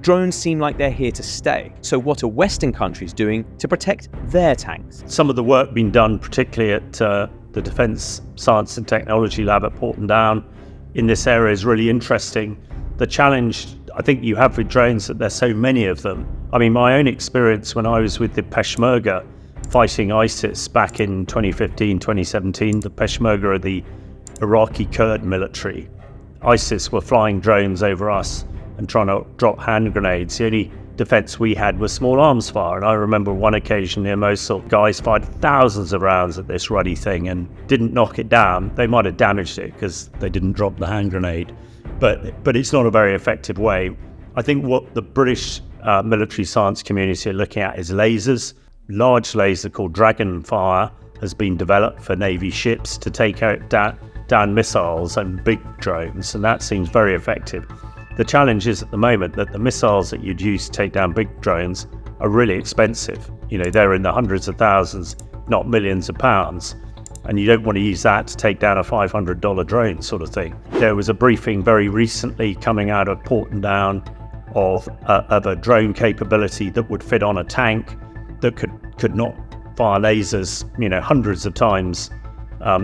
A: Drones seem like they're here to stay. So what are Western countries doing to protect their tanks?
J: Some of the work being done, particularly at the Defence Science and Technology Lab at Porton Down in this area, is really interesting. The challenge I think you have with drones that there's so many of them. I mean, my own experience when I was with the Peshmerga fighting ISIS back in 2015, 2017, the Peshmerga are the Iraqi Kurd military. ISIS were flying drones over us and trying to drop hand grenades. The only defense we had was small arms fire. And I remember one occasion near Mosul, guys fired thousands of rounds at this ruddy thing and didn't knock it down. They might have damaged it because they didn't drop the hand grenade. But it's not a very effective way. I think what the British military science community are looking at is lasers. Large laser called Dragonfire has been developed for Navy ships to take out down missiles and big drones, and that seems very effective. The challenge is at the moment that the missiles that you'd use to take down big drones are really expensive. They're in the hundreds of thousands, not millions of pounds. And you don't want to use that to take down a $500 drone sort of thing. There was a briefing very recently coming out of Porton Down of a drone capability that would fit on a tank that could not fire lasers, hundreds of times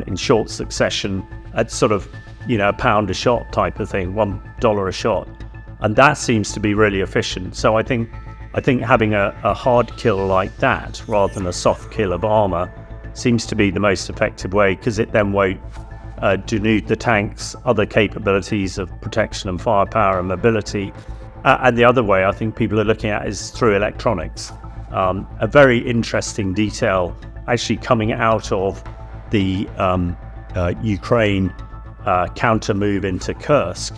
J: in short succession at sort of, a pound a shot type of thing, $1 a shot. And that seems to be really efficient. So I think having a hard kill like that rather than a soft kill of armor seems to be the most effective way, because it then won't denude the tank's other capabilities of protection and firepower and mobility. And the other way I think people are looking at is through electronics. A very interesting detail actually coming out of the Ukraine counter move into Kursk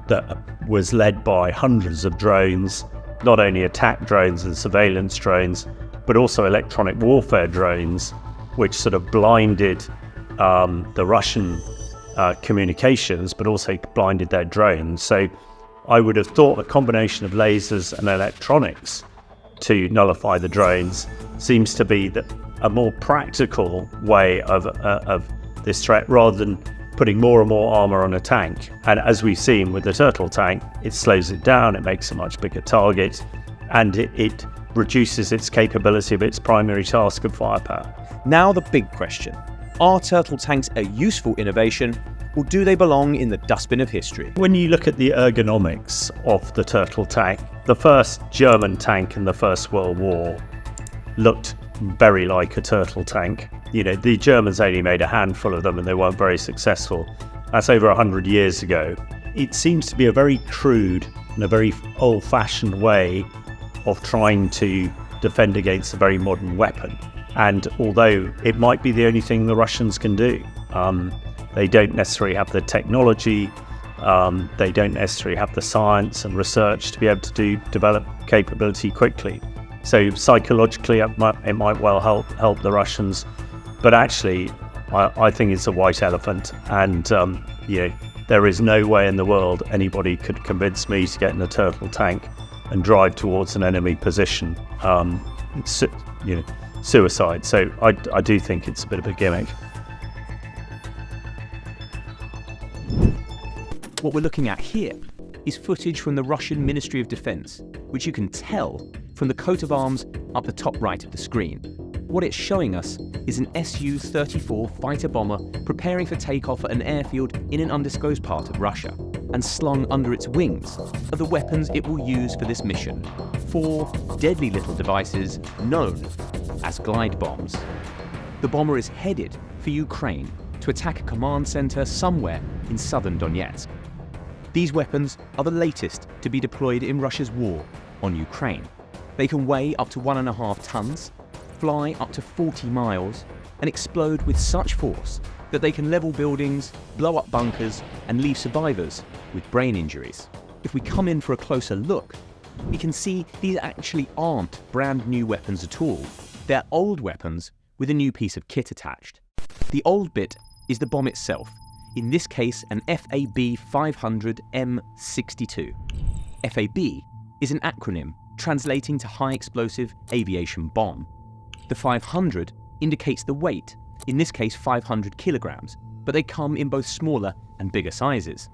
J: that was led by hundreds of drones, not only attack drones and surveillance drones, but also electronic warfare drones, which sort of blinded the Russian communications, but also blinded their drones. So I would have thought a combination of lasers and electronics to nullify the drones seems to be a more practical way of this threat, rather than putting more and more armor on a tank. And as we've seen with the Turtle tank, it slows it down, it makes a much bigger target, and it reduces its capability of its primary task of firepower.
A: Now the big question. Are Turtle tanks a useful innovation, or do they belong in the dustbin of history?
J: When you look at the ergonomics of the Turtle tank, the first German tank in the First World War looked very like a Turtle tank. The Germans only made a handful of them and they weren't very successful. That's over 100 years ago. It seems to be a very crude and a very old-fashioned way of trying to defend against a very modern weapon. And although it might be the only thing the Russians can do, they don't necessarily have the technology, they don't necessarily have the science and research to be able to develop capability quickly. So psychologically, it might well help the Russians, but actually, I think it's a white elephant, and there is no way in the world anybody could convince me to get in a Turtle tank and drive towards an enemy position. Suicide. So I do think it's a bit of a gimmick.
A: What we're looking at here is footage from the Russian Ministry of Defense, which you can tell from the coat of arms up the top right of the screen. What it's showing us is an Su-34 fighter bomber preparing for takeoff at an airfield in an undisclosed part of Russia, and slung under its wings are the weapons it will use for this mission. 4 deadly little devices known as glide bombs. The bomber is headed for Ukraine to attack a command center somewhere in southern Donetsk. These weapons are the latest to be deployed in Russia's war on Ukraine. They can weigh up to 1.5 tons, fly up to 40 miles, and explode with such force that they can level buildings, blow up bunkers, and leave survivors with brain injuries. If we come in for a closer look, we can see these actually aren't brand new weapons at all. They're old weapons with a new piece of kit attached. The old bit is the bomb itself, in this case an FAB 500M62. FAB is an acronym translating to High Explosive Aviation Bomb. The 500 indicates the weight, in this case 500 kilograms, but they come in both smaller and bigger sizes.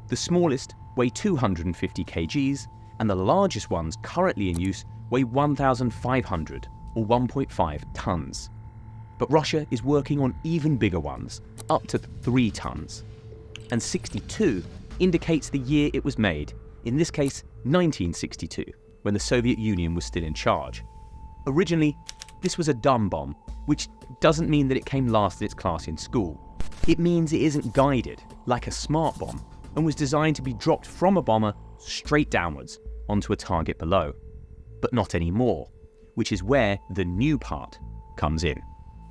A: The smallest weigh 250 kgs, and the largest ones currently in use weigh 1,500 or 1.5 tons. But Russia is working on even bigger ones, up to 3 tons. And 62 indicates the year it was made, in this case 1962, when the Soviet Union was still in charge. Originally, this was a dumb bomb, which doesn't mean that it came last in its class in school. It means it isn't guided, like a smart bomb, and was designed to be dropped from a bomber straight downwards onto a target below. But not anymore, which is where the new part comes in.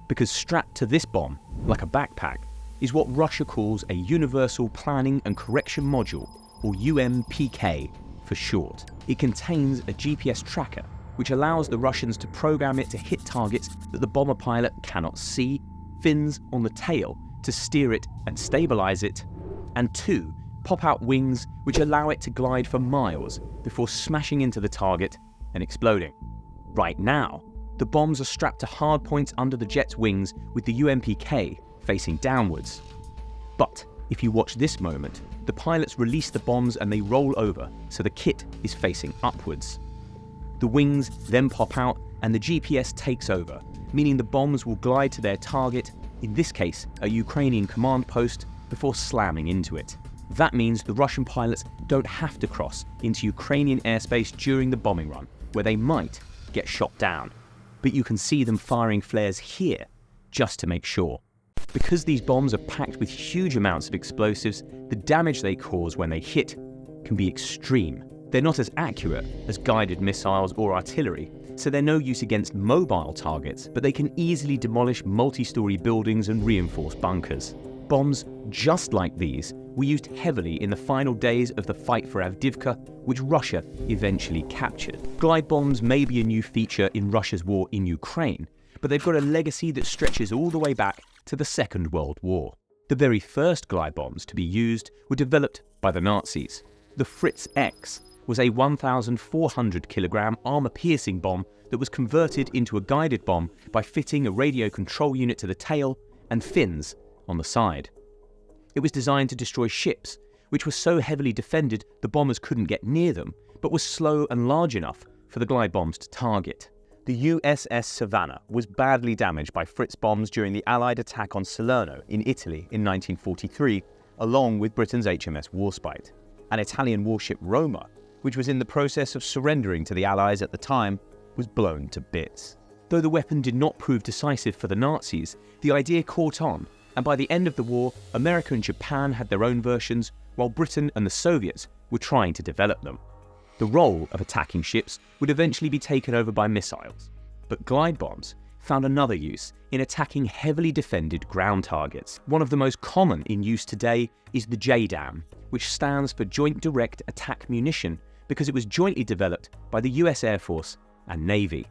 A: Because strapped to this bomb, like a backpack, is what Russia calls a Universal Planning and Correction Module, or UMPK for short. It contains a GPS tracker, which allows the Russians to program it to hit targets that the bomber pilot cannot see, fins on the tail to steer it and stabilize it, and 2 pop-out wings which allow it to glide for miles before smashing into the target and exploding. Right now, the bombs are strapped to hard points under the jet's wings with the UMPK facing downwards. But if you watch this moment, the pilots release the bombs and they roll over, so the kit is facing upwards. The wings then pop out and the GPS takes over, meaning the bombs will glide to their target, in this case a Ukrainian command post, before slamming into it. That means the Russian pilots don't have to cross into Ukrainian airspace during the bombing run, where they might get shot down. But you can see them firing flares here, just to make sure. Because these bombs are packed with huge amounts of explosives, the damage they cause when they hit can be extreme. They're not as accurate as guided missiles or artillery, so they're no use against mobile targets, but they can easily demolish multi-story buildings and reinforced bunkers. Bombs just like these were used heavily in the final days of the fight for Avdiivka, which Russia eventually captured. Glide bombs may be a new feature in Russia's war in Ukraine, but they've got a legacy that stretches all the way back to the Second World War. The very first glide bombs to be used were developed by the Nazis. The Fritz X was a 1,400 kilogram armor-piercing bomb that was converted into a guided bomb by fitting a radio control unit to the tail and fins on the side. It was designed to destroy ships, which were so heavily defended the bombers couldn't get near them, but was slow and large enough for the glide bombs to target. The USS Savannah was badly damaged by Fritz bombs during the Allied attack on Salerno in Italy in 1943, along with Britain's HMS Warspite. An Italian warship Roma, which was in the process of surrendering to the Allies at the time, was blown to bits. Though the weapon did not prove decisive for the Nazis, the idea caught on, and by the end of the war, America and Japan had their own versions, while Britain and the Soviets were trying to develop them. The role of attacking ships would eventually be taken over by missiles, but glide bombs found another use in attacking heavily defended ground targets. One of the most common in use today is the JDAM, which stands for Joint Direct Attack Munition because it was jointly developed by the US Air Force and Navy.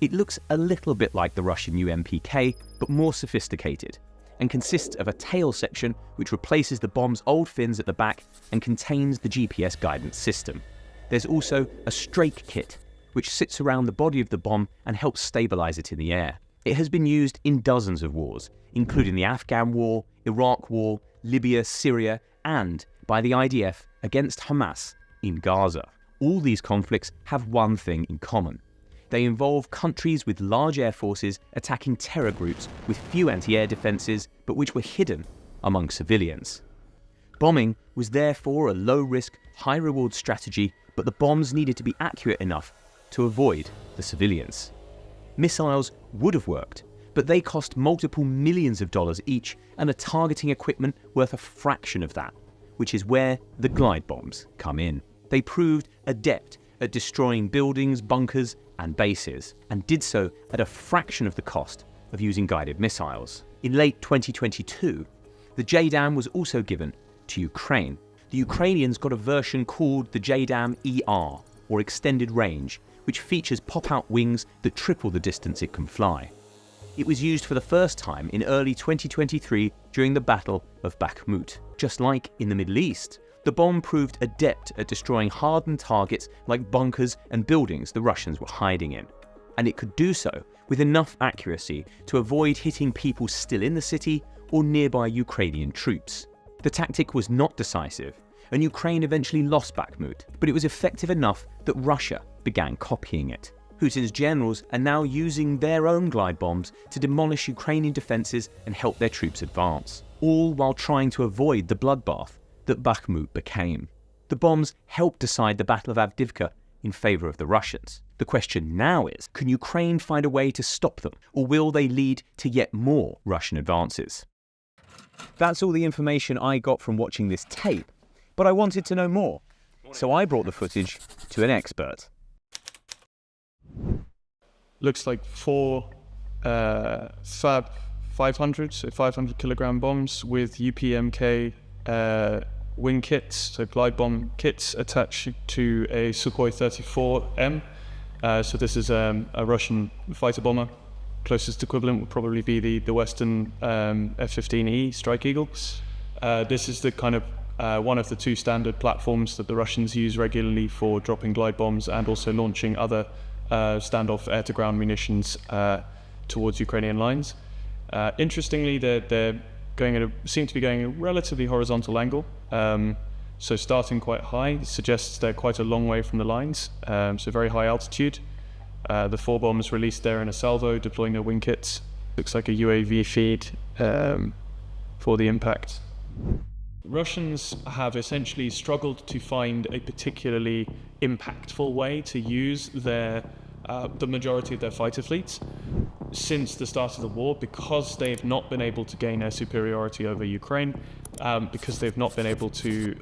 A: It looks a little bit like the Russian UMPK, but more sophisticated, and consists of a tail section which replaces the bomb's old fins at the back and contains the GPS guidance system. There's also a strake kit, which sits around the body of the bomb and helps stabilize it in the air. It has been used in dozens of wars, including the Afghan War, Iraq War, Libya, Syria, and by the IDF against Hamas in Gaza. All these conflicts have one thing in common. They involve countries with large air forces attacking terror groups with few anti-air defences, but which were hidden among civilians. Bombing was therefore a low-risk, high-reward strategy, but the bombs needed to be accurate enough to avoid the civilians. Missiles would have worked, but they cost multiple millions of dollars each and are targeting equipment worth a fraction of that, which is where the glide bombs come in. They proved adept at destroying buildings, bunkers, and bases, and did so at a fraction of the cost of using guided missiles. In late 2022, the JDAM was also given to Ukraine. The Ukrainians got a version called the JDAM ER, or Extended Range, which features pop-out wings that triple the distance it can fly. It was used for the first time in early 2023 during the Battle of Bakhmut. Just like in the Middle East, the bomb proved adept at destroying hardened targets like bunkers and buildings the Russians were hiding in. And it could do so with enough accuracy to avoid hitting people still in the city or nearby Ukrainian troops. The tactic was not decisive, and Ukraine eventually lost Bakhmut, but it was effective enough that Russia began copying it. Putin's generals are now using their own glide bombs to demolish Ukrainian defences and help their troops advance, all while trying to avoid the bloodbath that Bakhmut became. The bombs helped decide the Battle of Avdiivka in favour of the Russians. The question now is, can Ukraine find a way to stop them, or will they lead to yet more Russian advances? That's all the information I got from watching this tape, but I wanted to know more, so I brought the footage to an expert.
P: Looks like 4 Fab 500, so 500 kilogram bombs with UPMK wing kits, so glide bomb kits attached to a Sukhoi 34M. So this is a Russian fighter bomber. Closest equivalent would probably be the Western F-15E Strike Eagle. This is the kind of one of the 2 standard platforms that the Russians use regularly for dropping glide bombs and also launching other standoff air-to-ground munitions towards Ukrainian lines. Interestingly, they're seem to be going at a relatively horizontal angle. So starting quite high suggests they're quite a long way from the lines, so very high altitude. The 4 bombs released there in a salvo, deploying their wing kits. Looks like a UAV feed for the impact. Russians have essentially struggled to find a particularly impactful way to use the majority of their fighter fleets since the start of the war, because they've not been able to gain air superiority over Ukraine, because they've not been able to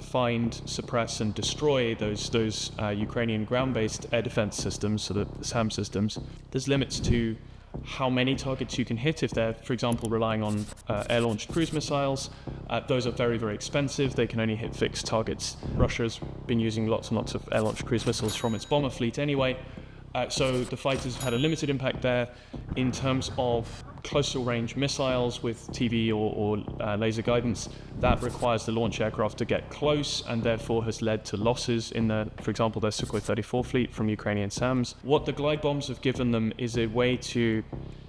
P: find, suppress and destroy those Ukrainian ground-based air defense systems, so the SAM systems. There's limits to how many targets you can hit if they're, for example, relying on air-launched cruise missiles. Those are very, very expensive. They can only hit fixed targets. Russia's been using lots and lots of air-launched cruise missiles from its bomber fleet anyway. So the fighters have had a limited impact there. In terms of closer range missiles with TV or laser guidance, that requires the launch aircraft to get close and therefore has led to losses in for example, their Sukhoi 34 fleet from Ukrainian SAMs. What the glide bombs have given them is a way to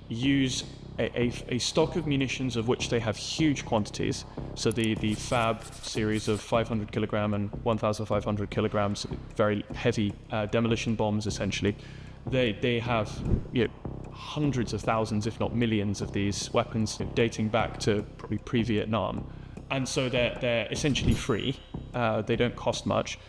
P: use a stock of munitions of which they have huge quantities. So the Fab series of 500 kilogram and 1,500 kilograms, very heavy demolition bombs essentially. They have hundreds of thousands, if not millions, of these weapons dating back to probably pre-Vietnam. And so they're essentially free. They don't cost much.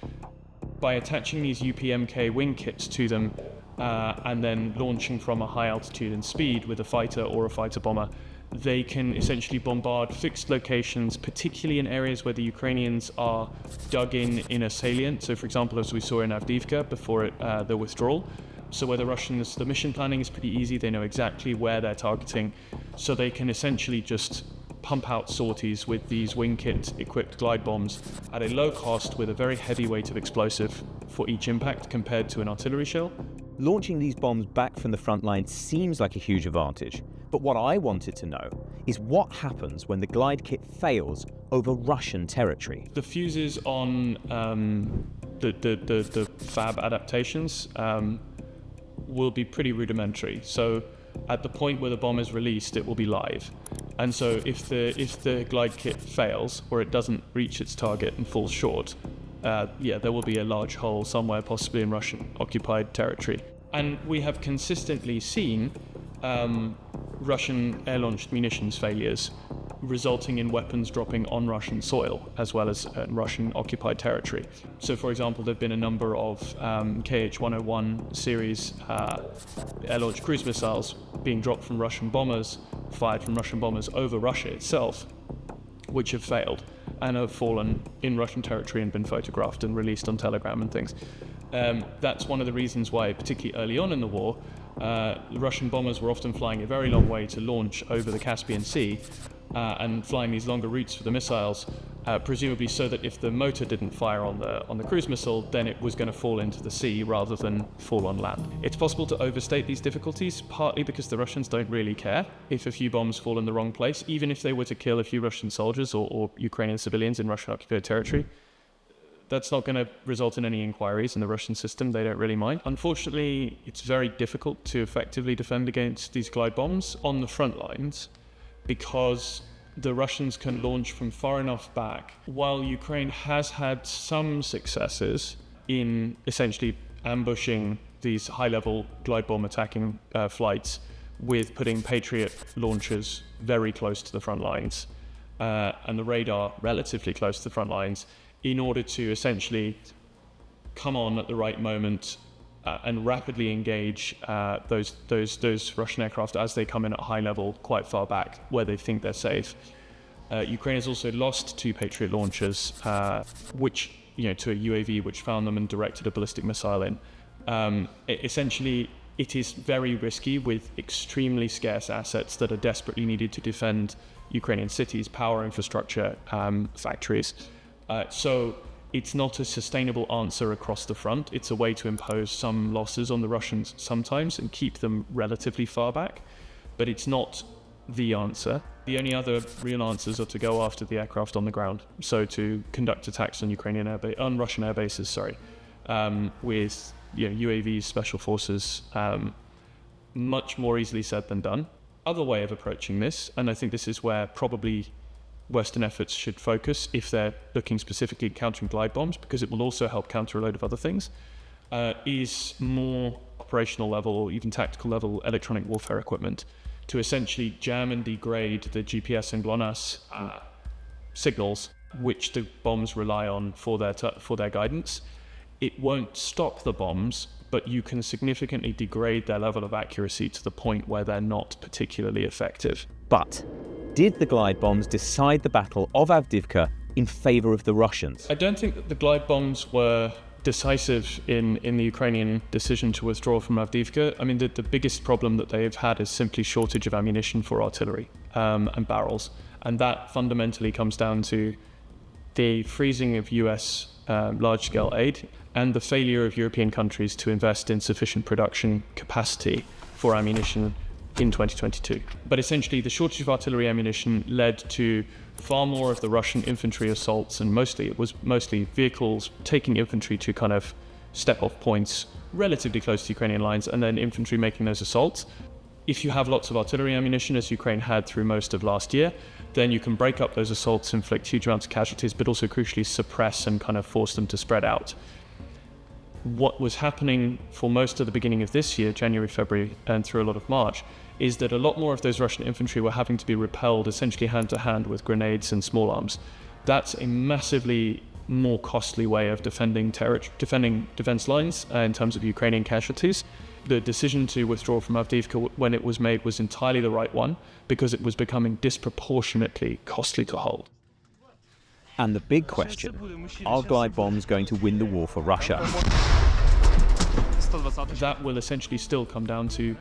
P: By attaching these UPMK wing kits to them, and then launching from a high altitude and speed with a fighter or a fighter bomber, they can essentially bombard fixed locations, particularly in areas where the Ukrainians are dug in a salient. So, for example, as we saw in Avdiivka before the withdrawal. So where the Russians, the mission planning is pretty easy. They know exactly where they're targeting. So they can essentially just pump out sorties with these wing kit equipped glide bombs at a low cost with a very heavy weight of explosive for each impact compared to an artillery shell.
A: Launching these bombs back from the front line seems like a huge advantage, but what I wanted to know is what happens when the glide kit fails over Russian territory.
P: The fuses on the Fab adaptations will be pretty rudimentary. So at the point where the bomb is released, it will be live. And so if the glide kit fails or it doesn't reach its target and falls short, there will be a large hole somewhere, possibly in Russian occupied territory. And we have consistently seen Russian air-launched munitions failures resulting in weapons dropping on Russian soil as well as Russian occupied territory. So for example, there have been a number of KH-101 series air-launched cruise missiles being dropped from Russian bombers, fired from Russian bombers over Russia itself, which have failed and have fallen in Russian territory and been photographed and released on Telegram and things. That's one of the reasons why, particularly early on in the war, Russian bombers were often flying a very long way to launch over the Caspian Sea and flying these longer routes for the missiles, presumably so that if the motor didn't fire on the cruise missile, then it was going to fall into the sea rather than fall on land. It's possible to overstate these difficulties, partly because the Russians don't really care if a few bombs fall in the wrong place, even if they were to kill a few Russian soldiers or Ukrainian civilians in Russian occupied territory. That's not going to result in any inquiries in the Russian system. They don't really mind. Unfortunately, it's very difficult to effectively defend against these glide bombs on the front lines because the Russians can launch from far enough back. While Ukraine has had some successes in essentially ambushing these high-level glide bomb attacking flights with putting Patriot launchers very close to the front lines and the radar relatively close to the front lines, in order to essentially come on at the right moment and rapidly engage those Russian aircraft as they come in at high level quite far back where they think they're safe. Ukraine has also lost 2 Patriot launchers, which, to a UAV which found them and directed a ballistic missile in. Essentially, it is very risky with extremely scarce assets that are desperately needed to defend Ukrainian cities, power infrastructure, factories. So it's not a sustainable answer across the front. It's a way to impose some losses on the Russians sometimes and keep them relatively far back, but it's not the answer. The only other real answers are to go after the aircraft on the ground, so to conduct attacks on Russian air bases, with UAVs, special forces. Much more easily said than done. Other way of approaching this, and I think this is where probably Western efforts should focus if they're looking specifically at countering glide bombs, because it will also help counter a load of other things, is more operational level or even tactical level electronic warfare equipment to essentially jam and degrade the GPS and GLONASS signals which the bombs rely on for their guidance. It won't stop the bombs, but you can significantly degrade their level of accuracy to the point where they're not particularly effective.
K: But did the glide bombs decide the Battle of Avdiivka in favor of the Russians?
P: I don't think that the glide bombs were decisive in the Ukrainian decision to withdraw from Avdiivka. I mean, the biggest problem that they've had is simply shortage of ammunition for artillery and barrels. And that fundamentally comes down to the freezing of US large-scale aid and the failure of European countries to invest in sufficient production capacity for ammunition in 2022. But essentially, the shortage of artillery ammunition led to far more of the Russian infantry assaults, and it was mostly vehicles taking infantry to kind of step-off points relatively close to Ukrainian lines, and then infantry making those assaults. If you have lots of artillery ammunition, as Ukraine had through most of last year, then you can break up those assaults, inflict huge amounts of casualties, but also crucially suppress and kind of force them to spread out. What was happening for most of the beginning of this year, January, February, and through a lot of March, is that a lot more of those Russian infantry were having to be repelled essentially hand-to-hand with grenades and small arms. That's a massively more costly way of defending defense lines in terms of Ukrainian casualties. The decision to withdraw from Avdiivka when it was made was entirely the right one, because it was becoming disproportionately costly to hold.
K: And the big question, are glide bombs going to win the war for Russia?
P: That will essentially still come down to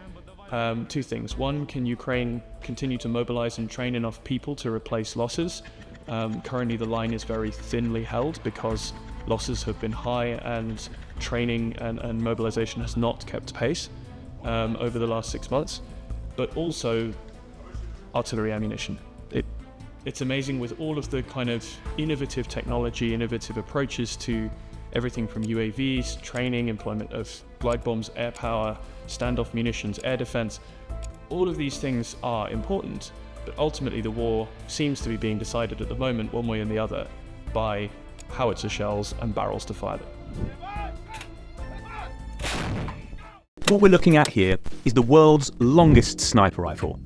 P: 2 things. One, can Ukraine continue to mobilize and train enough people to replace losses? Currently the line is very thinly held because losses have been high and training and mobilization has not kept pace over the last 6 months. But also artillery ammunition. It's amazing with all of the kind of innovative technology, innovative approaches to everything from UAVs, training, employment of glide bombs, air power, standoff munitions, air defense. All of these things are important, But ultimately the war seems to be being decided at the moment, one way and the other, by howitzer shells and barrels to fire them.
A: What we're looking at here is the world's longest sniper rifle,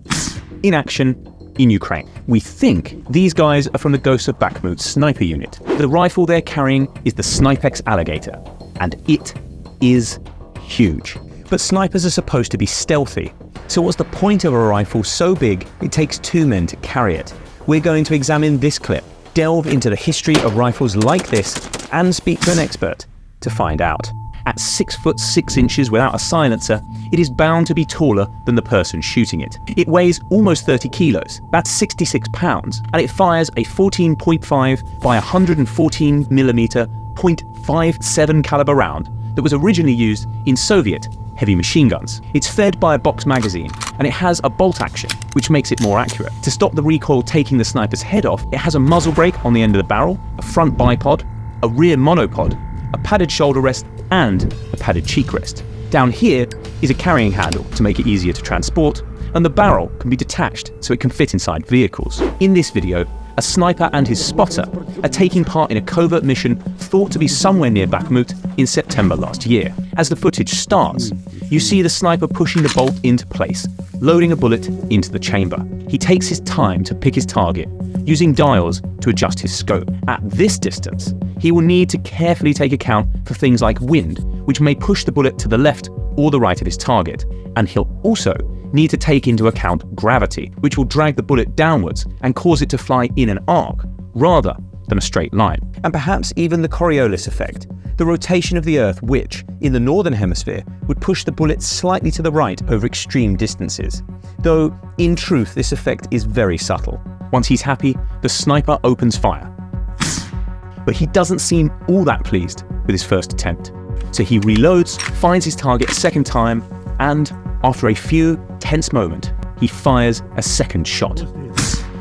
A: in action in Ukraine. We think these guys are from the Ghosts of Bakhmut sniper unit. The rifle they're carrying is the SnipeX Alligator, and it is huge. But snipers are supposed to be stealthy, so what's the point of a rifle so big it takes 2 men to carry it? We're going to examine this clip, delve into the history of rifles like this, and speak to an expert to find out. At 6 foot 6 inches without a silencer, it is bound to be taller than the person shooting it. It weighs almost 30 kilos, that's 66 pounds, and it fires a 14.5 by 114mm .57 caliber round that was originally used in Soviet heavy machine guns. It's fed by a box magazine, and it has a bolt action, which makes it more accurate. To stop the recoil taking the sniper's head off, it has a muzzle brake on the end of the barrel, a front bipod, a rear monopod, a padded shoulder rest, and a padded cheek rest. Down here is a carrying handle to make it easier to transport, and the barrel can be detached so it can fit inside vehicles. In this video, a sniper and his spotter are taking part in a covert mission thought to be somewhere near Bakhmut in September last year. As the footage starts, you see the sniper pushing the bolt into place, loading a bullet into the chamber. He takes his time to pick his target, using dials to adjust his scope. At this distance, he will need to carefully take account for things like wind, which may push the bullet to the left or the right of his target, and he'll also need to take into account gravity, which will drag the bullet downwards and cause it to fly in an arc rather than a straight line. And perhaps even the Coriolis effect, the rotation of the Earth which, in the northern hemisphere, would push the bullet slightly to the right over extreme distances. Though, in truth, this effect is very subtle. Once he's happy, the sniper opens fire. But he doesn't seem all that pleased with his first attempt. So he reloads, finds his target a second time, and after a few tense moments, he fires a second shot.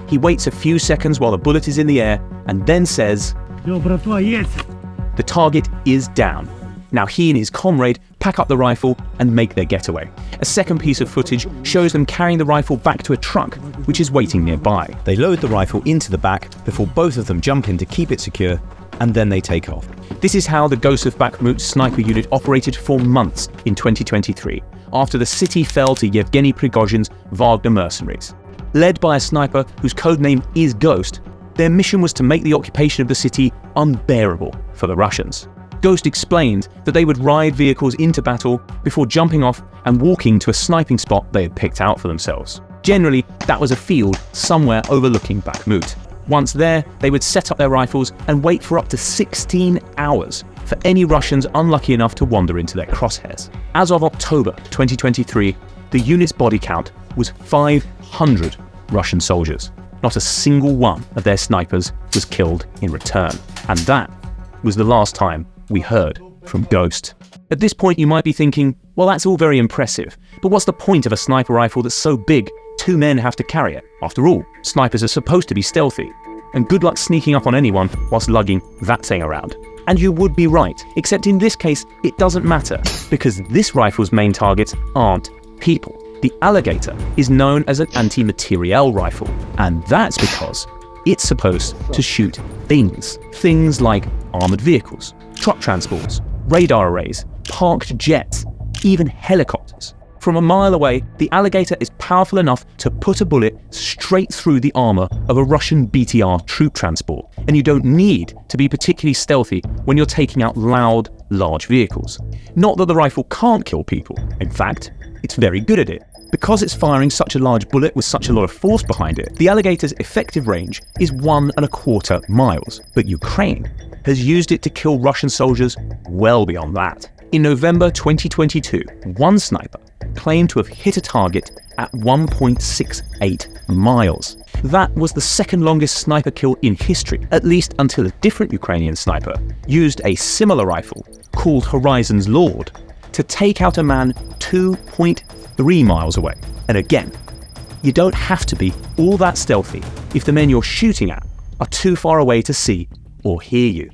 A: He waits a few seconds while the bullet is in the air and then says, the target is down. Now he and his comrade pack up the rifle and make their getaway. A second piece of footage shows them carrying the rifle back to a truck, which is waiting nearby. They load the rifle into the back before both of them jump in to keep it secure, and then they take off. This is how the Ghosts of Bakhmut sniper unit operated for months in 2023, after the city fell to Yevgeny Prigozhin's Wagner mercenaries. Led by a sniper whose codename is Ghost, their mission was to make the occupation of the city unbearable for the Russians. Ghost explained that they would ride vehicles into battle before jumping off and walking to a sniping spot they had picked out for themselves. Generally, that was a field somewhere overlooking Bakhmut. Once there, they would set up their rifles and wait for up to 16 hours for any Russians unlucky enough to wander into their crosshairs. As of October 2023, the unit's body count was 500 Russian soldiers. Not a single one of their snipers was killed in return. And that was the last time we heard from Ghost. At this point you might be thinking, well, that's all very impressive, but what's the point of a sniper rifle that's so big 2 men have to carry it? After all, snipers are supposed to be stealthy, and good luck sneaking up on anyone whilst lugging that thing around. And you would be right, except in this case it doesn't matter, because this rifle's main targets aren't people. The Alligator is known as an anti-materiel rifle, and that's because it's supposed to shoot things like armoured vehicles, truck transports, radar arrays, parked jets, even helicopters. From a mile away, the Alligator is powerful enough to put a bullet straight through the armour of a Russian BTR troop transport, and you don't need to be particularly stealthy when you're taking out loud, large vehicles. Not that the rifle can't kill people, in fact, it's very good at it. Because it's firing such a large bullet with such a lot of force behind it, the Alligator's effective range is 1.25 miles, but Ukraine has used it to kill Russian soldiers well beyond that. In November 2022, one sniper claimed to have hit a target at 1.68 miles. That was the second longest sniper kill in history, at least until a different Ukrainian sniper used a similar rifle, called Horizon's Lord, to take out a man 2.3 miles away. And again, you don't have to be all that stealthy if the men you're shooting at are too far away to see or hear you.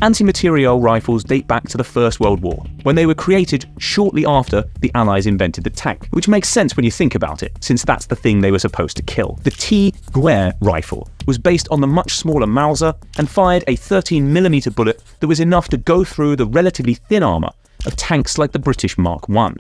A: Anti-materiel rifles date back to the First World War, when they were created shortly after the Allies invented the tank, which makes sense when you think about it, since that's the thing they were supposed to kill. The T-90M rifle was based on the much smaller Mauser and fired a 13mm bullet that was enough to go through the relatively thin armour of tanks like the British Mark I.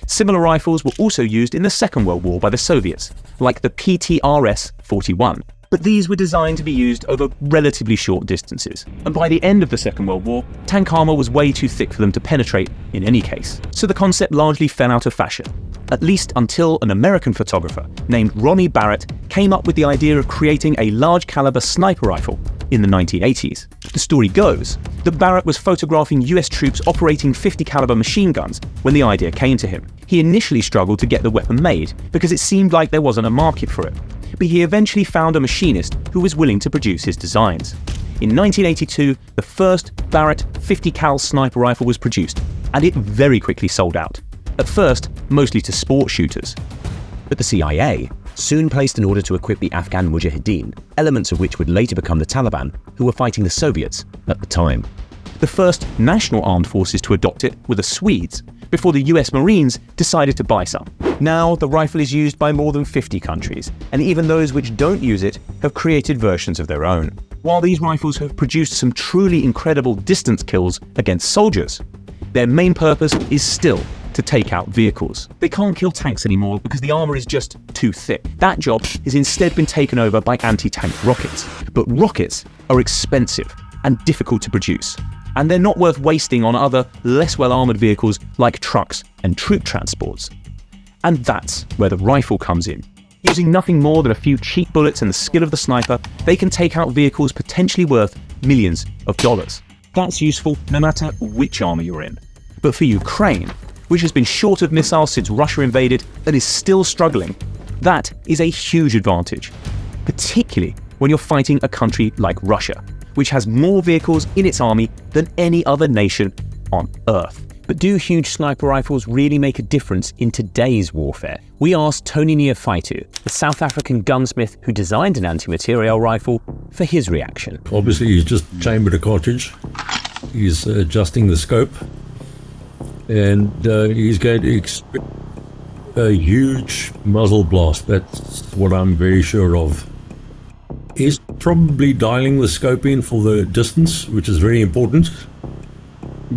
A: Similar rifles were also used in the Second World War by the Soviets, like the PTRS-41. But these were designed to be used over relatively short distances, and by the end of the Second World War, tank armour was way too thick for them to penetrate in any case. So the concept largely fell out of fashion, at least until an American photographer named Ronnie Barrett came up with the idea of creating a large caliber sniper rifle in the 1980s. The story goes that Barrett was photographing US troops operating 50 caliber machine guns when the idea came to him. He initially struggled to get the weapon made because it seemed like there wasn't a market for it, but he eventually found a machinist who was willing to produce his designs. In 1982, the first Barrett 50 cal sniper rifle was produced, and it very quickly sold out. At first, mostly to sport shooters.
K: But the CIA soon placed an order to equip the Afghan Mujahideen, elements of which would later become the Taliban, who were fighting the Soviets at the time.
A: The first national armed forces to adopt it were the Swedes, before the US Marines decided to buy some. Now, the rifle is used by more than 50 countries, and even those which don't use it have created versions of their own. While these rifles have produced some truly incredible distance kills against soldiers, their main purpose is still to take out vehicles. They can't kill tanks anymore because the armour is just too thick. That job has instead been taken over by anti-tank rockets. But rockets are expensive and difficult to produce, and they're not worth wasting on other, less well-armoured vehicles like trucks and troop transports. And that's where the rifle comes in. Using nothing more than a few cheap bullets and the skill of the sniper, they can take out vehicles potentially worth millions of dollars. That's useful no matter which army you're in. But for Ukraine, which has been short of missiles since Russia invaded and is still struggling, that is a huge advantage, particularly when you're fighting a country like Russia, which has more vehicles in its army than any other nation on Earth. But do huge sniper rifles really make a difference in today's warfare? We asked Tony Neofaitu, the South African gunsmith who designed an anti-materiel rifle, for his reaction.
Q: Obviously, he's just chambered a cartridge. He's adjusting the scope, and he's going to expect a huge muzzle blast. That's what I'm very sure of. He's probably dialing the scope in for the distance, which is very important.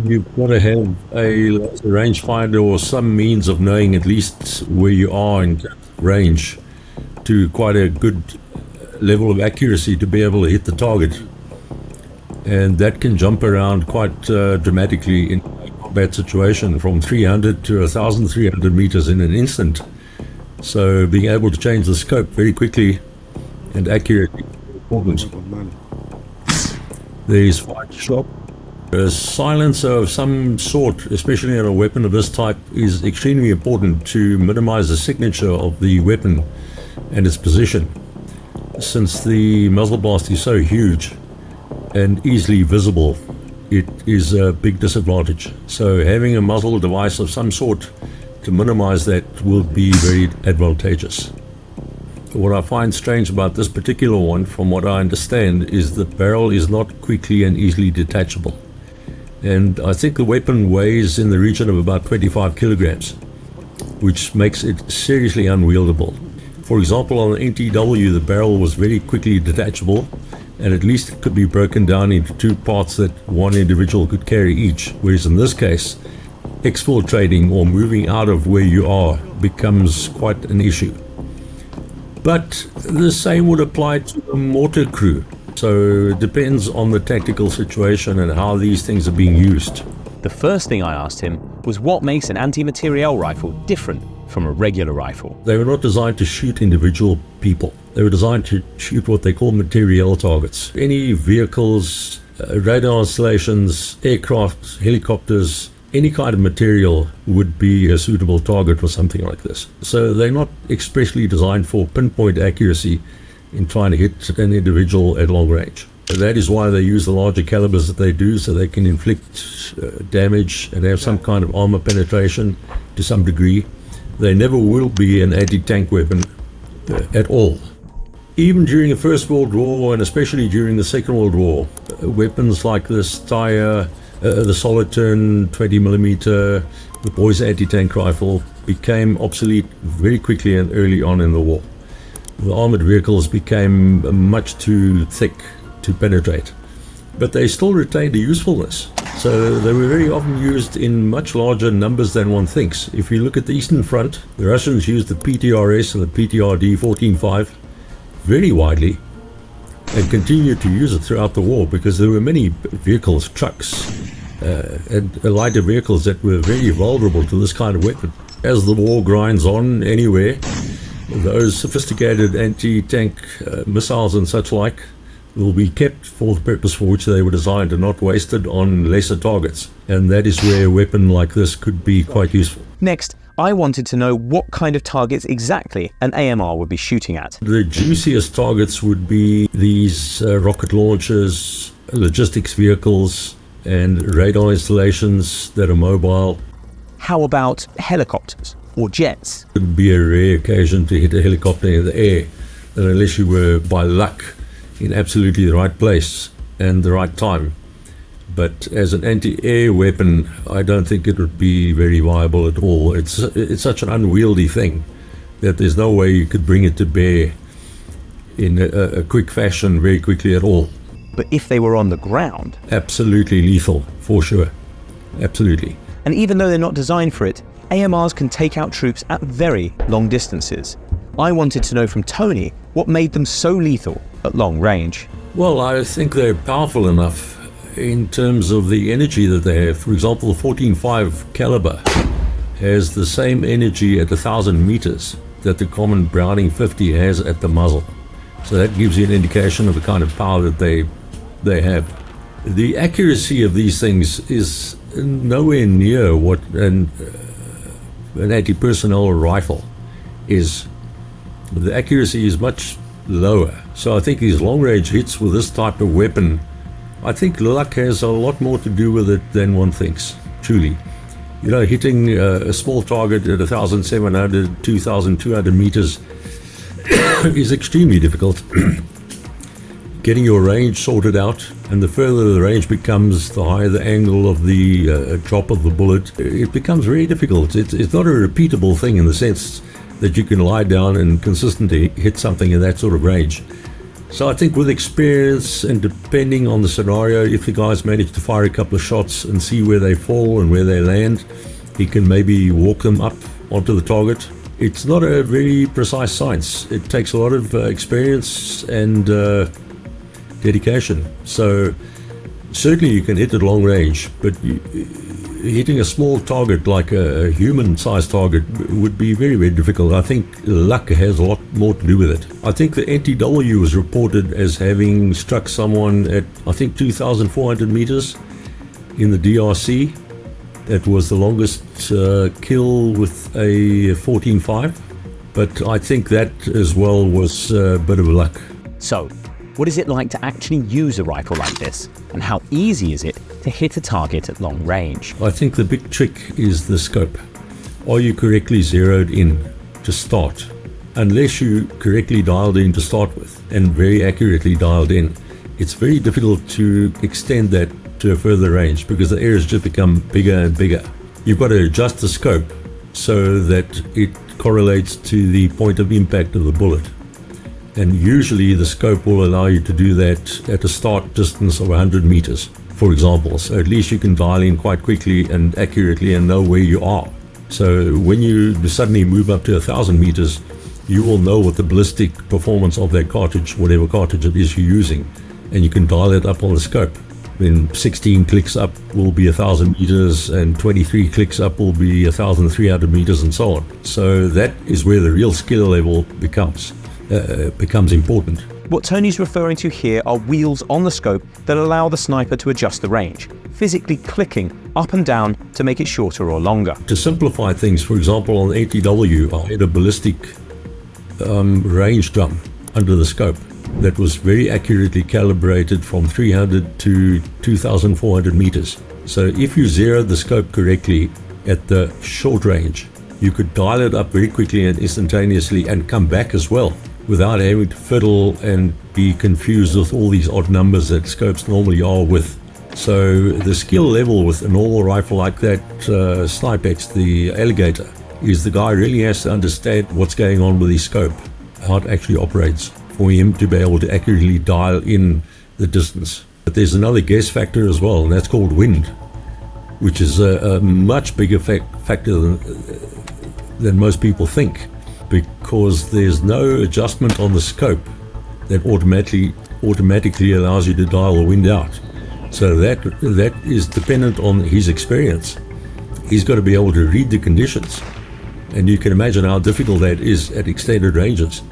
Q: You've got to have a rangefinder or some means of knowing at least where you are in range to quite a good level of accuracy to be able to hit the target. And that can jump around quite dramatically in a combat situation from 300 to 1,300 meters in an instant. So being able to change the scope very quickly and accurately is important. There's fight shop. A silencer of some sort, especially on a weapon of this type, is extremely important to minimize the signature of the weapon and its position. Since the muzzle blast is so huge and easily visible, it is a big disadvantage. So having a muzzle device of some sort to minimize that will be very advantageous. What I find strange about this particular one, from what I understand, is the barrel is not quickly and easily detachable. And I think the weapon weighs in the region of about 25 kilograms, which makes it seriously unwieldable. For example, on the NTW, the barrel was very quickly detachable, and at least it could be broken down into two parts that one individual could carry each, whereas in this case, exfiltrating or moving out of where you are becomes quite an issue. But the same would apply to a mortar crew. So it depends on the tactical situation and how these things are being used.
A: The first thing I asked him was what makes an anti-materiel rifle different from a regular rifle.
Q: They were not designed to shoot individual people. They were designed to shoot what they call materiel targets. Any vehicles, radar installations, aircraft, helicopters, any kind of material would be a suitable target for something like this. So they're not expressly designed for pinpoint accuracy in trying to hit an individual at long range. That is why they use the larger calibers that they do, so they can inflict damage and have some kind of armor penetration to some degree. They never will be an anti-tank weapon at all. Even during the First World War, and especially during the Second World War, weapons like the Steyr, the solid turn 20mm, the Boy's anti-tank rifle became obsolete very quickly and early on in the war. The armored vehicles became much too thick to penetrate, but they still retained a usefulness. So they were very often used in much larger numbers than one thinks. If you look at the Eastern Front, the Russians used the PTRS and the PTRD 14.5 very widely and continued to use it throughout the war because there were many vehicles, trucks, and lighter vehicles that were very vulnerable to this kind of weapon. As the war grinds on anywhere, those sophisticated anti-tank missiles and such like will be kept for the purpose for which they were designed and not wasted on lesser targets. And that is where a weapon like this could be quite useful.
A: Next, I wanted to know what kind of targets exactly an AMR would be shooting at.
Q: The juiciest targets would be these rocket launchers, logistics vehicles, and radar installations that are mobile.
A: How about helicopters or jets?
Q: It would be a rare occasion to hit a helicopter in the air, and unless you were by luck in absolutely the right place and the right time. But as an anti-air weapon, I don't think it would be very viable at all. It's such an unwieldy thing that there's no way you could bring it to bear in a quick fashion very quickly at all.
A: But if they were on the ground?
Q: Absolutely lethal, for sure. Absolutely.
A: And even though they're not designed for it, AMRs can take out troops at very long distances. I wanted to know from Tony what made them so lethal at long range.
Q: Well, I think they're powerful enough in terms of the energy that they have. For example, the 14.5 caliber has the same energy at 1,000 meters that the common Browning 50 has at the muzzle. So that gives you an indication of the kind of power that they have. The accuracy of these things is nowhere near what an anti-personnel rifle is. The accuracy is much lower. So I think these long-range hits with this type of weapon, I think luck has a lot more to do with it than one thinks, truly. You know, hitting a small target at 1,700, 2,200 meters is extremely difficult. Getting your range sorted out, and the further the range becomes, the higher the angle of the drop of the bullet, it becomes very difficult. It's not a repeatable thing in the sense that you can lie down and consistently hit something in that sort of range. So I think with experience and depending on the scenario, if the guys manage to fire a couple of shots and see where they fall and where they land, he can maybe walk them up onto the target. It's not a very precise science. It takes a lot of experience and dedication. So certainly you can hit at long range, but hitting a small target like a human-sized target would be very, very difficult. I think luck has a lot more to do with it. I think the NTW was reported as having struck someone at, I think, 2,400 meters in the DRC. That was the longest kill with a 14.5. But I think that as well was a bit of luck.
A: So, what is it like to actually use a rifle like this? And how easy is it to hit a target at long range?
Q: I think the big trick is the scope. Are you correctly zeroed in to start? Unless you correctly dialed in to start with and very accurately dialed in, it's very difficult to extend that to a further range because the areas just become bigger and bigger. You've got to adjust the scope so that it correlates to the point of impact of the bullet. And usually the scope will allow you to do that at a start distance of 100 meters, for example. So at least you can dial in quite quickly and accurately and know where you are. So when you suddenly move up to 1,000 meters, you will know what the ballistic performance of that cartridge, whatever cartridge it is you're using, and you can dial it up on the scope. Then 16 clicks up will be 1,000 meters and 23 clicks up will be 1,300 meters and so on. So that is where the real skill level becomes important.
A: What Tony's referring to here are wheels on the scope that allow the sniper to adjust the range, physically clicking up and down to make it shorter or longer.
Q: To simplify things, for example, on the ATW, I had a ballistic range drum under the scope that was very accurately calibrated from 300 to 2,400 meters. So if you zeroed the scope correctly at the short range, you could dial it up very quickly and instantaneously and come back as well without having to fiddle and be confused with all these odd numbers that scopes normally are with. So the skill level with a normal rifle like that, SnipeX, the Alligator, is the guy really has to understand what's going on with his scope, how it actually operates, for him to be able to accurately dial in the distance. But there's another guess factor as well, and that's called wind, which is a much bigger factor than most people think, because there's no adjustment on the scope that automatically allows you to dial the wind out. So that is dependent on his experience. He's got to be able to read the conditions, and you can imagine how difficult that is at extended ranges.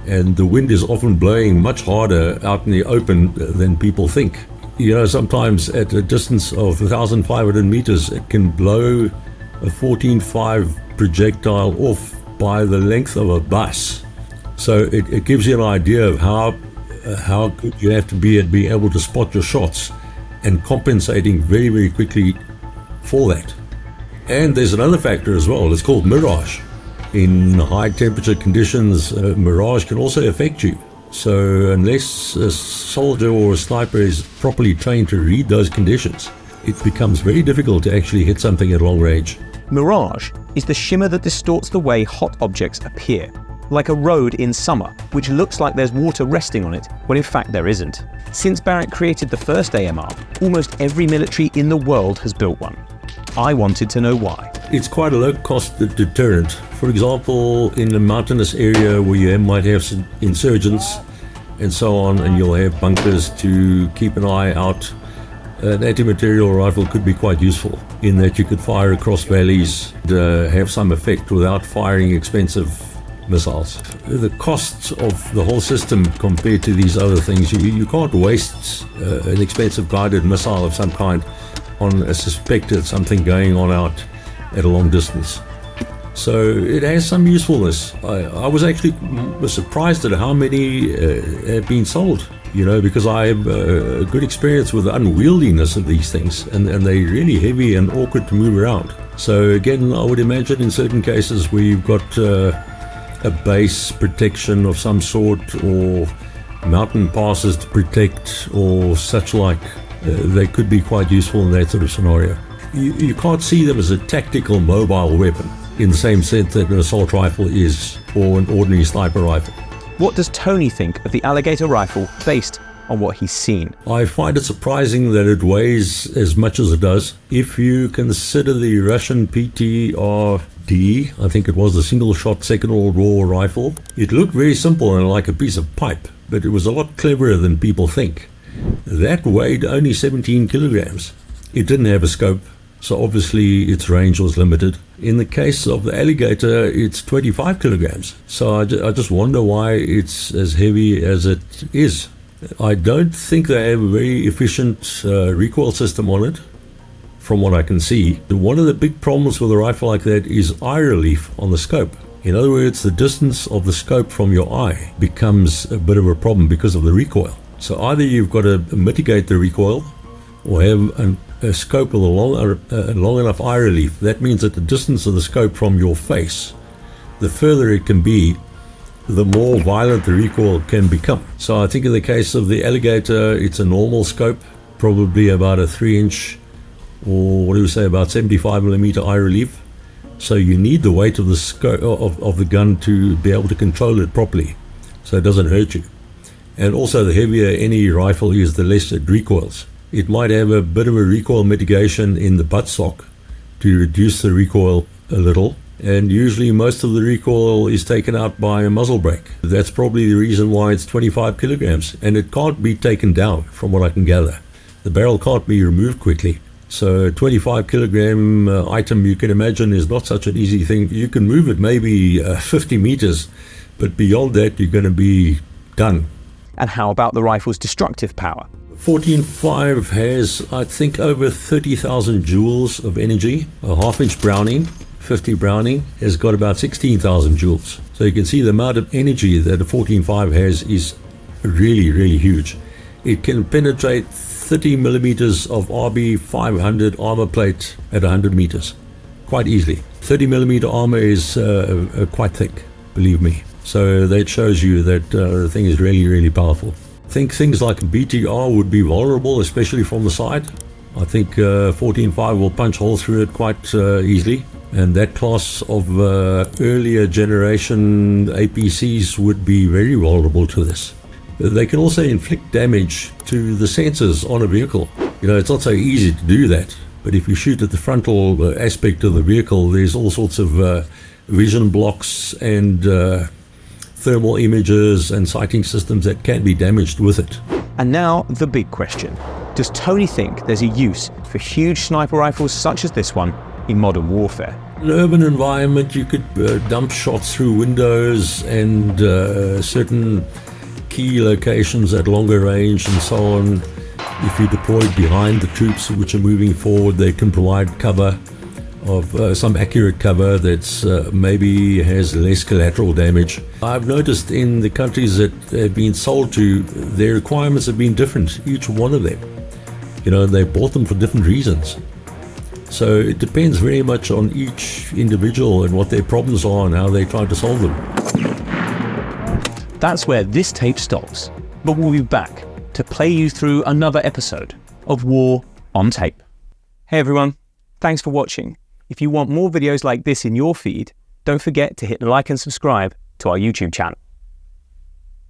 Q: And the wind is often blowing much harder out in the open than people think. You know, sometimes at a distance of 1,500 meters, it can blow a 14.5 projectile off by the length of a bus. So it gives you an idea of how good you have to be at being able to spot your shots and compensating very, very quickly for that. And there's another factor as well. It's called mirage. In high temperature conditions, mirage can also affect you. So unless a soldier or a sniper is properly trained to read those conditions, it becomes very difficult to actually hit something at long range.
A: Mirage is the shimmer that distorts the way hot objects appear, like a road in summer, which looks like there's water resting on it, when in fact there isn't. Since Barrett created the first AMR, almost every military in the world has built one. I wanted to know why.
Q: It's quite a low-cost deterrent. For example, in a mountainous area where you might have some insurgents and so on, and you'll have bunkers to keep an eye out, an anti-material rifle could be quite useful in that you could fire across valleys and have some effect without firing expensive missiles. The costs of the whole system compared to these other things, you can't waste an expensive guided missile of some kind on a suspected something going on out at a long distance. So it has some usefulness. I was actually surprised at how many have been sold, you know, because I have a good experience with the unwieldiness of these things, and they're really heavy and awkward to move around. So again, I would imagine in certain cases where you've got a base protection of some sort, or mountain passes to protect or such like, they could be quite useful in that sort of scenario. You can't see them as a tactical mobile weapon in the same sense that an assault rifle is, or an ordinary sniper rifle.
A: What does Tony think of the Alligator rifle based on what he's seen?
Q: I find it surprising that it weighs as much as it does. If you consider the Russian PTRD, I think it was the single-shot Second World War rifle, it looked very simple and like a piece of pipe, but it was a lot cleverer than people think. That weighed only 17 kilograms. It didn't have a scope, so obviously its range was limited. In the case of the Alligator, it's 25 kilograms. So I just wonder why it's as heavy as it is. I don't think they have a very efficient recoil system on it, from what I can see. One of the big problems with a rifle like that is eye relief on the scope. In other words, the distance of the scope from your eye becomes a bit of a problem because of the recoil. So either you've got to mitigate the recoil, or have a scope with a long enough eye relief. That means that the distance of the scope from your face, the further it can be, the more violent the recoil can become. So I think in the case of the Alligator, it's a normal scope, probably about a 3-inch, or what do we say, about 75 millimeter eye relief. So you need the weight of the scope of the gun to be able to control it properly, so it doesn't hurt you. And also, the heavier any rifle is, the less it recoils. It might have a bit of a recoil mitigation in the buttstock to reduce the recoil a little, and usually most of the recoil is taken out by a muzzle brake. That's probably the reason why it's 25 kilograms, and it can't be taken down, from what I can gather. The barrel can't be removed quickly. So a 25 kilogram item, you can imagine, is not such an easy thing. You can move it maybe 50 meters, but beyond that you're going to be done.
A: And how about the rifle's destructive power?
Q: 14.5 has, I think, over 30,000 joules of energy. A half-inch Browning, 50 Browning, has got about 16,000 joules. So you can see the amount of energy that a 14.5 has is really, really huge. It can penetrate 30 millimeters of RB 500 armor plate at 100 meters, quite easily. 30 millimeter armor is quite thick, believe me. So that shows you that the thing is really, really powerful. I think things like BTR would be vulnerable, especially from the side. I think 14.5 will punch holes through it quite easily. And that class of earlier generation APCs would be very vulnerable to this. They can also inflict damage to the sensors on a vehicle. You know, it's not so easy to do that, but if you shoot at the frontal aspect of the vehicle, there's all sorts of vision blocks and thermal images and sighting systems that can be damaged with it.
A: And now the big question. Does Tony think there's a use for huge sniper rifles such as this one in modern warfare?
Q: In an urban environment, you could dump shots through windows and certain key locations at longer range and so on. If you deploy behind the troops which are moving forward, they can provide cover of some accurate cover that's maybe has less collateral damage. I've noticed in the countries that have been sold to, their requirements have been different, each one of them. You know, they bought them for different reasons. So it depends very much on each individual and what their problems are and how they try to solve them.
A: That's where this tape stops, but we'll be back to play you through another episode of War on Tape. Hey everyone, thanks for watching. If you want more videos like this in your feed, don't forget to hit like and subscribe to our YouTube channel.